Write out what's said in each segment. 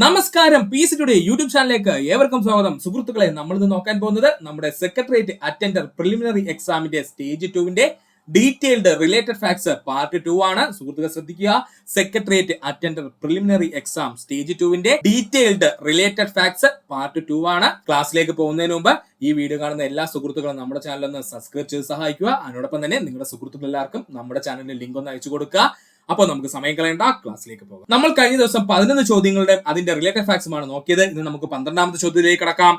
നമസ്കാരം, piece today YouTube ചാനലിലേക്ക് ഏവർക്കും സ്വാഗതം. സുഹൃത്തുക്കളെ, നമ്മൾ ഇന്ന് നോക്കാൻ പോകുന്നത് നമ്മുടെ സെക്രട്ടേറിയറ്റ് അറ്റൻഡർ പ്രിലിമിനറി എക്സാമിന്റെ stage 2 detailed related facts part 2 ആണ്. സുഹൃത്തുക്കൾ ശ്രദ്ധിക്കുക, secretariat attender preliminary exam stage 2 detailed related facts part 2 ആണ്. ക്ലാസ്സിലേക്ക് പോകുന്നതിന് മുമ്പ് ഈ വീഡിയോ കാണുന്ന എല്ലാ സുഹൃത്തുക്കളും നമ്മുടെ ചാനൽ ഒന്ന് സബ്സ്ക്രൈബ് ചെയ്ത് സഹായിക്കുക. അതിനോടൊപ്പം തന്നെ നിങ്ങളുടെ സുഹൃത്തുക്കൾ എല്ലാവർക്കും നമ്മുടെ ചാനലിന്റെ ലിങ്ക് ഒന്ന് അയച്ചു കൊടുക്കുക. അപ്പോൾ നമുക്ക് സമയം കളയേണ്ട, ക്ലാസ്സിലേക്ക് പോകാം. നമ്മൾ കഴിഞ്ഞ ദിവസം 11 ചോദ്യങ്ങളുടെ അതിന്റെ റിലേറ്റഡ് ഫാക്ട്സുമാണ് നോക്കിയത്. ഇന്ന് നമുക്ക് 12ാമത്തെ ചോദ്യത്തിലേക്ക് കടക്കാം.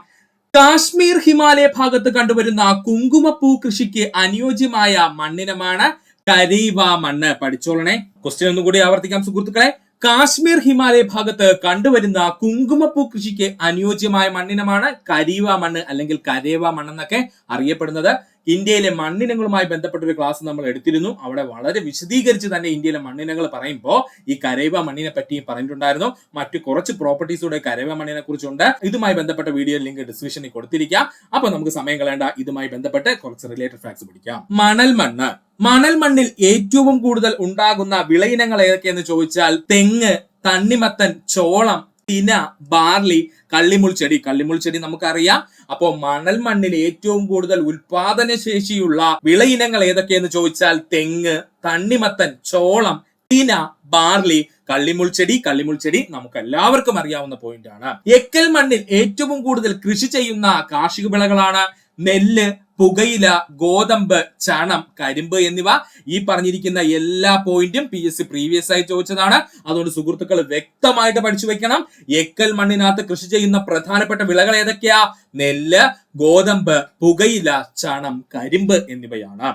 കാശ്മീർ ഹിമാലയ ഭാഗത്ത് കണ്ടുവരുന്ന കുങ്കുമപ്പൂ കൃഷിക്ക് അനുയോജ്യമായ മണ്ണിനമാണ് കരീവ മണ്ണ്. പഠിച്ചോളണേ. ക്വസ്റ്റ്യൻ ഒന്നും കൂടി ആവർത്തിക്കാം സുഹൃത്തുക്കളെ. കാശ്മീർ ഹിമാലയ ഭാഗത്ത് കണ്ടുവരുന്ന കുങ്കുമപ്പൂ കൃഷിക്ക് അനുയോജ്യമായ മണ്ണിനമാണ് കരീവ മണ്ണ് അല്ലെങ്കിൽ കരേവ മണ്ണെന്നൊക്കെ അറിയപ്പെടുന്നത്. ഇന്ത്യയിലെ മണ്ണിനങ്ങളുമായി ബന്ധപ്പെട്ട ഒരു ക്ലാസ് നമ്മൾ എടുത്തിരുന്നു. അവിടെ വളരെ വിശദീകരിച്ച് തന്നെ ഇന്ത്യയിലെ മണ്ണിനങ്ങൾ പറയുമ്പോൾ ഈ കരേവ മണ്ണിനെ പറ്റിയും പറഞ്ഞിട്ടുണ്ടായിരുന്നു. മറ്റു കുറച്ച് പ്രോപ്പർട്ടീസൂടെ കരേവ മണ്ണിനെ കുറിച്ചുണ്ട്. ഇതുമായി ബന്ധപ്പെട്ട വീഡിയോ ലിങ്ക് ഡിസ്ക്രിപ്ഷനിൽ കൊടുത്തിരിക്കാം. അപ്പൊ നമുക്ക് സമയം കളയേണ്ട, ഇതുമായി ബന്ധപ്പെട്ട് കുറച്ച് റിലേറ്റഡ് ഫാക്ട്സ് പഠിക്കാം. മണൽ മണ്ണ്. മണൽ മണ്ണിൽ ഏറ്റവും കൂടുതൽ ഉണ്ടാകുന്ന വിളയിനങ്ങൾ ഏതൊക്കെയെന്ന് ചോദിച്ചാൽ തെങ്ങ്, തണ്ണിമത്തൻ, ചോളം, തിന, ബാർലി, കള്ളിമുൾ ചെടി നമുക്കറിയാം. അപ്പോ മണൽ മണ്ണിൽ ഏറ്റവും കൂടുതൽ ഉൽപാദന ശേഷിയുള്ള വിളയിനങ്ങൾ ഏതൊക്കെയെന്ന് ചോദിച്ചാൽ തെങ്ങ്, തണ്ണിമത്തൻ, ചോളം, തിന, ബാർലി, കള്ളിമുൾ ചെടി നമുക്ക് എല്ലാവർക്കും അറിയാവുന്ന പോയിന്റ് ആണ്. എക്കൽ മണ്ണിൽ ഏറ്റവും കൂടുതൽ കൃഷി ചെയ്യുന്ന കാർഷിക വിളകളാണ് നെല്ല്, പുകയില, ഗോതമ്പ്, ചണം, കരിമ്പ് എന്നിവ. ഈ പറഞ്ഞിരിക്കുന്ന എല്ലാ പോയിന്റും PSC പ്രീവിയസ് ആയി ചോദിച്ചതാണ്. അതുകൊണ്ട് സുഹൃത്തുക്കൾ വ്യക്തമായിട്ട് പഠിച്ചു വെക്കണം. എക്കൽ മണ്ണിനകത്ത് കൃഷി ചെയ്യുന്ന പ്രധാനപ്പെട്ട വിളകൾ ഏതൊക്കെയാ? നെല്ല്, ഗോതമ്പ്, പുകയില, ചണം, കരിമ്പ് എന്നിവയാണ്.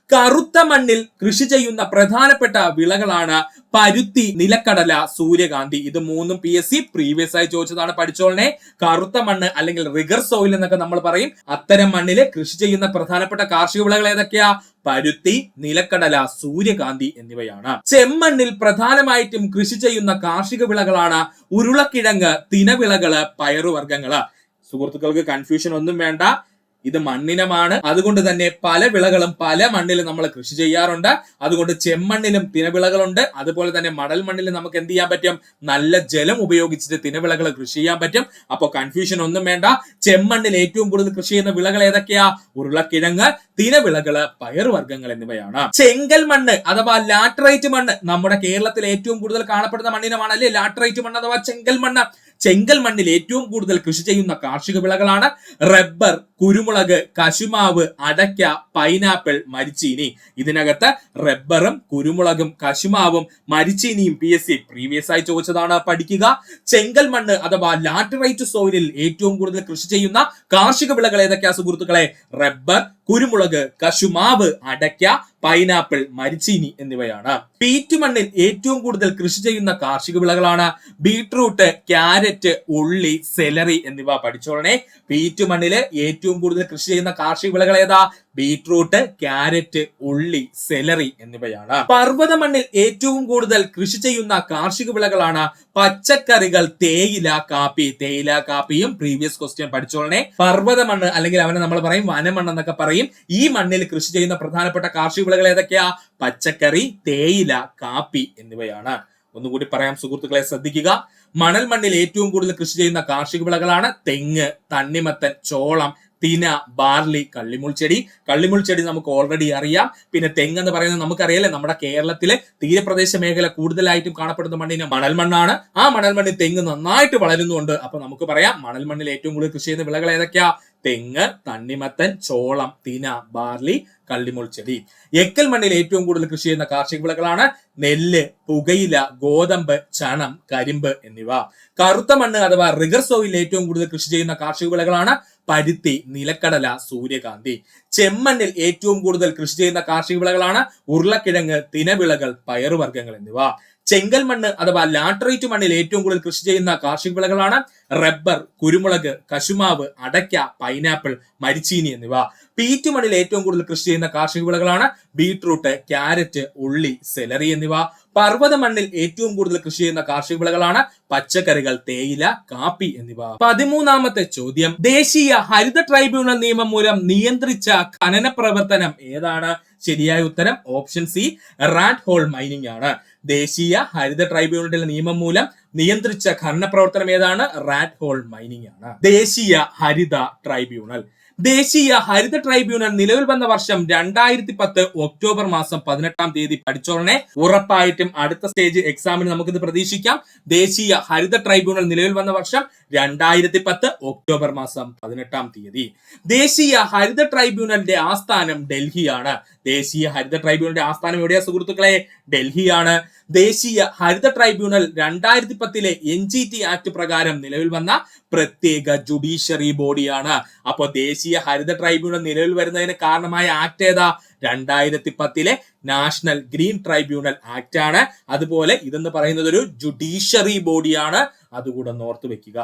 കറുത്ത മണ്ണിൽ കൃഷി ചെയ്യുന്ന പ്രധാനപ്പെട്ട വിളകളാണ് പരുത്തി, നിലക്കടല, സൂര്യകാന്തി. ഇത് മൂന്നും PSC പ്രീവിയസ് ആയി ചോദിച്ചതാണ്. പഠിച്ചോളനെ. കറുത്ത മണ്ണ് അല്ലെങ്കിൽ റിഗർ സോയിൽ എന്നൊക്കെ നമ്മൾ പറയും. അത്തരം മണ്ണിൽ കൃഷി ചെയ്യുന്ന പ്രധാനപ്പെട്ട കാർഷിക വിളകൾ ഏതൊക്കെയാ? പരുത്തി, നിലക്കടല, സൂര്യകാന്തി എന്നിവയാണ്. ചെമ്മണ്ണിൽ പ്രധാനമായിട്ടും കൃഷി ചെയ്യുന്ന കാർഷിക വിളകളാണ് ഉരുളക്കിഴങ്ങ്, തിനവിളകള്, പയറുവർഗ്ഗങ്ങള്. സുഹൃത്തുക്കൾക്ക് കൺഫ്യൂഷൻ ഒന്നും വേണ്ട. ഇത് മണ്ണിനമാണ്. അതുകൊണ്ട് തന്നെ പല വിളകളും പല മണ്ണിലും നമ്മൾ കൃഷി ചെയ്യാറുണ്ട്. അതുകൊണ്ട് ചെമ്മണ്ണിലും തിനവിളകളുണ്ട്. അതുപോലെ തന്നെ മണൽ മണ്ണിലും നമുക്ക് എന്ത് ചെയ്യാൻ പറ്റും? നല്ല ജലം ഉപയോഗിച്ചിട്ട് തിനവിളകൾ കൃഷി ചെയ്യാൻ പറ്റും. അപ്പോൾ കൺഫ്യൂഷൻ ഒന്നും വേണ്ട. ചെമ്മണ്ണിൽ ഏറ്റവും കൂടുതൽ കൃഷി ചെയ്യുന്ന വിളകൾ ഏതൊക്കെയാ? ഉരുളക്കിഴങ്ങ്, തിനവിളകള്, പയറുവർഗ്ഗങ്ങൾ എന്നിവയാണ്. ചെങ്കൽ മണ്ണ് അഥവാ ലാറ്ററൈറ്റ് മണ്ണ് നമ്മുടെ കേരളത്തിൽ ഏറ്റവും കൂടുതൽ കാണപ്പെടുന്ന മണ്ണിനമാണ് അല്ലെ ലാറ്ററൈറ്റ് മണ്ണ് അഥവാ ചെങ്കൽ മണ്ണ്. ചെങ്കൽ മണ്ണിൽ ഏറ്റവും കൂടുതൽ കൃഷി ചെയ്യുന്ന കാർഷിക വിളകളാണ് റബ്ബർ, കുരുമുളക്, കശുമാവ്, അടയ്ക്ക, പൈനാപ്പിൾ, മരിച്ചീനി. ഇതിനകത്ത് റബ്ബറും കുരുമുളകും കശുമാവും മരിച്ചീനിയും PSC പ്രീവിയസ് ആയി ചോദിച്ചതാണ്. പഠിക്കുക. ചെങ്കൽ മണ്ണ് അഥവാ ലാറ്ററൈറ്റ് സോയിലിൽ ഏറ്റവും കൂടുതൽ കൃഷി ചെയ്യുന്ന കാർഷിക വിളകൾ ഏതൊക്കെയാ സുഹൃത്തുക്കളെ? റബ്ബർ, കുരുമുളക്, കശുമാവ്, അടയ്ക്ക, പൈനാപ്പിൾ, മരിച്ചീനി എന്നിവയാണ്. പീറ്റ് മണ്ണിൽ ഏറ്റവും കൂടുതൽ കൃഷി ചെയ്യുന്ന കാർഷിക വിളകളാണ് ബീട്രൂട്ട്, ക്യാരറ്റ്, ഉള്ളി, സെലറി എന്നിവ. പഠിച്ചോളണേ. പീറ്റ് മണ്ണില് ഏറ്റവും കൂടുതൽ കൃഷി ചെയ്യുന്ന കാർഷിക വിളകൾ ഏതാ? ബീട്രൂട്ട്, ക്യാരറ്റ്, ഉള്ളി, സെലറി എന്നിവയാണ്. പർവ്വത മണ്ണിൽ ഏറ്റവും കൂടുതൽ കൃഷി ചെയ്യുന്ന കാർഷിക വിളകളാണ് പച്ചക്കറികൾ, തേയില, കാപ്പി. തേയില, കാപ്പിയും പ്രീവിയസ് ക്വസ്റ്റ്യൻ പഠിച്ചോളണേ. പർവ്വത മണ്ണ് അല്ലെങ്കിൽ അവനെ നമ്മൾ പറയും വനമണ്ണ് എന്നൊക്കെ പറയും. ഈ മണ്ണിൽ കൃഷി ചെയ്യുന്ന പ്രധാനപ്പെട്ട കാർഷിക വിളകൾ ഏതൊക്കെയാ? പച്ചക്കറി, തേയില, കാപ്പി എന്നിവയാണ്. ഒന്നുകൂടി പറയാം സുഹൃത്തുക്കളെ, ശ്രദ്ധിക്കുക. മണൽ മണ്ണിൽ ഏറ്റവും കൂടുതൽ കൃഷി ചെയ്യുന്ന കാർഷിക വിളകളാണ് തെങ്ങ്, തണ്ണിമത്തൻ, ചോളം, തിന, ബാർലി, കള്ളിമുൾ ചെടി നമുക്ക് ഓൾറെഡി അറിയാം. പിന്നെ തെങ്ങ് എന്ന് പറയുന്നത് നമുക്കറിയാലേ, നമ്മുടെ കേരളത്തിലെ തീരപ്രദേശ മേഖല കൂടുതലായിട്ടും കാണപ്പെടുന്ന മണ്ണിന് മണൽ മണ്ണാണ്. ആ മണൽ മണ്ണിൽ തെങ്ങ് നന്നായിട്ട് വളരുന്നുണ്ട്. അപ്പൊ നമുക്ക് പറയാം മണൽ മണ്ണിൽ ഏറ്റവും കൂടുതൽ കൃഷി ചെയ്യുന്ന വിളകൾ ഏതൊക്കെയാ? തെങ്ങ്, തണ്ണിമത്തൻ, ചോളം, തിന, ബാർലി, കള്ളിമുൾ ചെടി. എക്കൽ മണ്ണിൽ ഏറ്റവും കൂടുതൽ കൃഷി ചെയ്യുന്ന കാർഷിക വിളകളാണ് നെല്ല്, പുകയില, ഗോതമ്പ്, ചണം, കരിമ്പ് എന്നിവ. കറുത്ത മണ്ണ് അഥവാ റിഗർ സോയിൽ ഏറ്റവും കൂടുതൽ കൃഷി ചെയ്യുന്ന കാർഷിക വിളകളാണ് പരുത്തി, നിലക്കടല, സൂര്യകാന്തി. ചെമ്മണ്ണിൽ ഏറ്റവും കൂടുതൽ കൃഷി ചെയ്യുന്ന കാർഷിക വിളകളാണ് ഉരുളക്കിഴങ്ങ്, തിനവിളകൾ, പയറുവർഗ്ഗങ്ങൾ എന്നിവ. ചെങ്കൽ മണ്ണ് അഥവാ ലാറ്ററൈറ്റ് മണ്ണിൽ ഏറ്റവും കൂടുതൽ കൃഷി ചെയ്യുന്ന കാർഷിക വിളകളാണ് റബ്ബർ, കുരുമുളക്, കശുമാവ്, അടയ്ക്ക, പൈനാപ്പിൾ, മരിച്ചീനി എന്നിവ. പീറ്റ് മണ്ണിൽ ഏറ്റവും കൂടുതൽ കൃഷി ചെയ്യുന്ന കാർഷിക വിളകളാണ് ബീട്രൂട്ട്, ക്യാരറ്റ്, ഉള്ളി, സെലറി എന്നിവ. പർവ്വത മണ്ണിൽ ഏറ്റവും കൂടുതൽ കൃഷി ചെയ്യുന്ന കാർഷിക വിളകളാണ് പച്ചക്കറികൾ, തേയില, കാപ്പി എന്നിവ. 13ാമത്തെ ചോദ്യം. ദേശീയ ഹരിത ട്രൈബ്യൂണൽ നിയമം മൂലം നിയന്ത്രിച്ച ഖനന പ്രവർത്തനം ഏതാണ്? ശരിയായ ഉത്തരം option C, rat hole mining ആണ്. ദേശീയ ഹരിത ട്രൈബ്യൂണലിന്റെ നിയമം മൂലം നിയന്ത്രിച്ച ഖനന പ്രവർത്തനം ഏതാണ്? റാറ്റ് ഹോൾ മൈനിങ് ആണ്. ദേശീയ ഹരിത ട്രൈബ്യൂണൽ നിലവിൽ വന്ന വർഷം 2010 ഒക്ടോബർ മാസം 18 പഠിച്ചോളനെ. ഉറപ്പായിട്ടും അടുത്ത സ്റ്റേജ് എക്സാമിന് നമുക്കിത് പ്രതീക്ഷിക്കാം. ദേശീയ ഹരിത ട്രൈബ്യൂണൽ നിലവിൽ വന്ന വർഷം 2010 ഒക്ടോബർ മാസം 18. ദേശീയ ഹരിത ട്രൈബ്യൂണലിന്റെ ആസ്ഥാനം ഡൽഹിയാണ്. ദേശീയ ഹരിത ട്രൈബ്യൂണലിന്റെ ആസ്ഥാനം എവിടെയാ സുഹൃത്തുക്കളെ? ഡൽഹിയാണ്. ദേശീയ ഹരിത ട്രൈബ്യൂണൽ 2010 NGT ആക്ട് പ്രകാരം നിലവിൽ വന്ന പ്രത്യേക ജുഡീഷ്യറി ബോഡിയാണ്. അപ്പോൾ ദേശീയ ഹരിത ട്രൈബ്യൂണൽ നിലവിൽ വരുന്നതിന് കാരണമായ ആക്ട് ഏതാ? 2010 നാഷണൽ ഗ്രീൻ ട്രൈബ്യൂണൽ ആക്ട് ആണ്. അതുപോലെ ഇതെന്ന് പറയുന്നത് ഒരു ജുഡീഷ്യറി ബോഡിയാണ്, അതുകൂടെ ഓർത്തു വെക്കുക.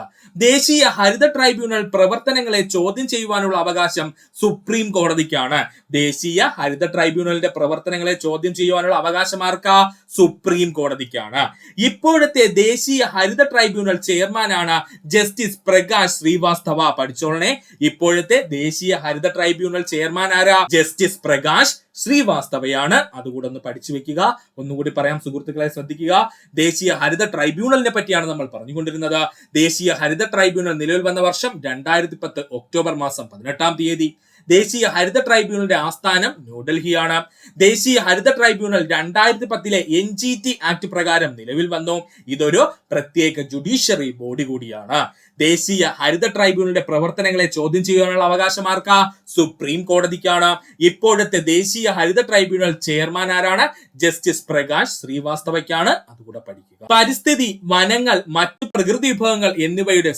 ദേശീയ ഹരിത ട്രൈബ്യൂണൽ പ്രവർത്തനങ്ങളെ ചോദ്യം ചെയ്യുവാനുള്ള അവകാശം സുപ്രീം കോടതിക്കാണ്. ദേശീയ ഹരിത ട്രൈബ്യൂണലിന്റെ പ്രവർത്തനങ്ങളെ ചോദ്യം ചെയ്യുവാനുള്ള അവകാശം ആർക്കാ? സുപ്രീം കോടതിക്കാണ്. ഇപ്പോഴത്തെ ദേശീയ ഹരിത ട്രൈബ്യൂണൽ ചെയർമാനാണ് ജസ്റ്റിസ് പ്രകാശ് ശ്രീവാസ്തവ. പഠിച്ചോളനെ, ഇപ്പോഴത്തെ ദേശീയ ഹരിത ട്രൈബ്യൂണൽ ചെയർമാൻ ആരാ? ജസ്റ്റിസ് പ്രകാശ് ശ്രീവാസ്തവയാണ്. അതുകൂടെ ഒന്ന് പഠിച്ചു വെക്കുക. ഒന്നുകൂടി പറയാം സുഹൃത്തുക്കളെ, ശ്രദ്ധിക്കുക. ദേശീയ ഹരിത ട്രൈബ്യൂണലിനെ പറ്റിയാണ് നമ്മൾ പറഞ്ഞുകൊണ്ടിരുന്നത്. ദേശീയ ഹരിത ട്രൈബ്യൂണൽ നിലവിൽ വന്ന വർഷം 2010 ഒക്ടോബർ മാസം 18. ദേശീയ ഹരിത ട്രൈബ്യൂണലിന്റെ ആസ്ഥാനം ന്യൂഡൽഹിയാണ്. ദേശീയ ഹരിത ട്രൈബ്യൂണൽ 2010 NGT ആക്ട് പ്രകാരം നിലവിൽ വന്നു. ഇതൊരു പ്രത്യേക ജുഡീഷ്യറി ബോഡി കൂടിയാണ്. ദേശീയ ഹരിത ട്രൈബ്യൂണലിന്റെ പ്രവർത്തനങ്ങളെ ചോദ്യം ചെയ്യാനുള്ള അവകാശം ആർക്കാ? സുപ്രീം കോടതിക്കാണ്. ഇപ്പോഴത്തെ ദേശീയ ഹരിത ട്രൈബ്യൂണൽ ചെയർമാൻ ആരാണ്? ജസ്റ്റിസ് പ്രകാശ് ശ്രീവാസ്തവയ്ക്കാണ്. അതുകൂടെ പഠിക്കുക. പരിസ്ഥിതി, വനങ്ങൾ, മറ്റു പ്രകൃതി വിഭവങ്ങൾ എന്നിവയുടെ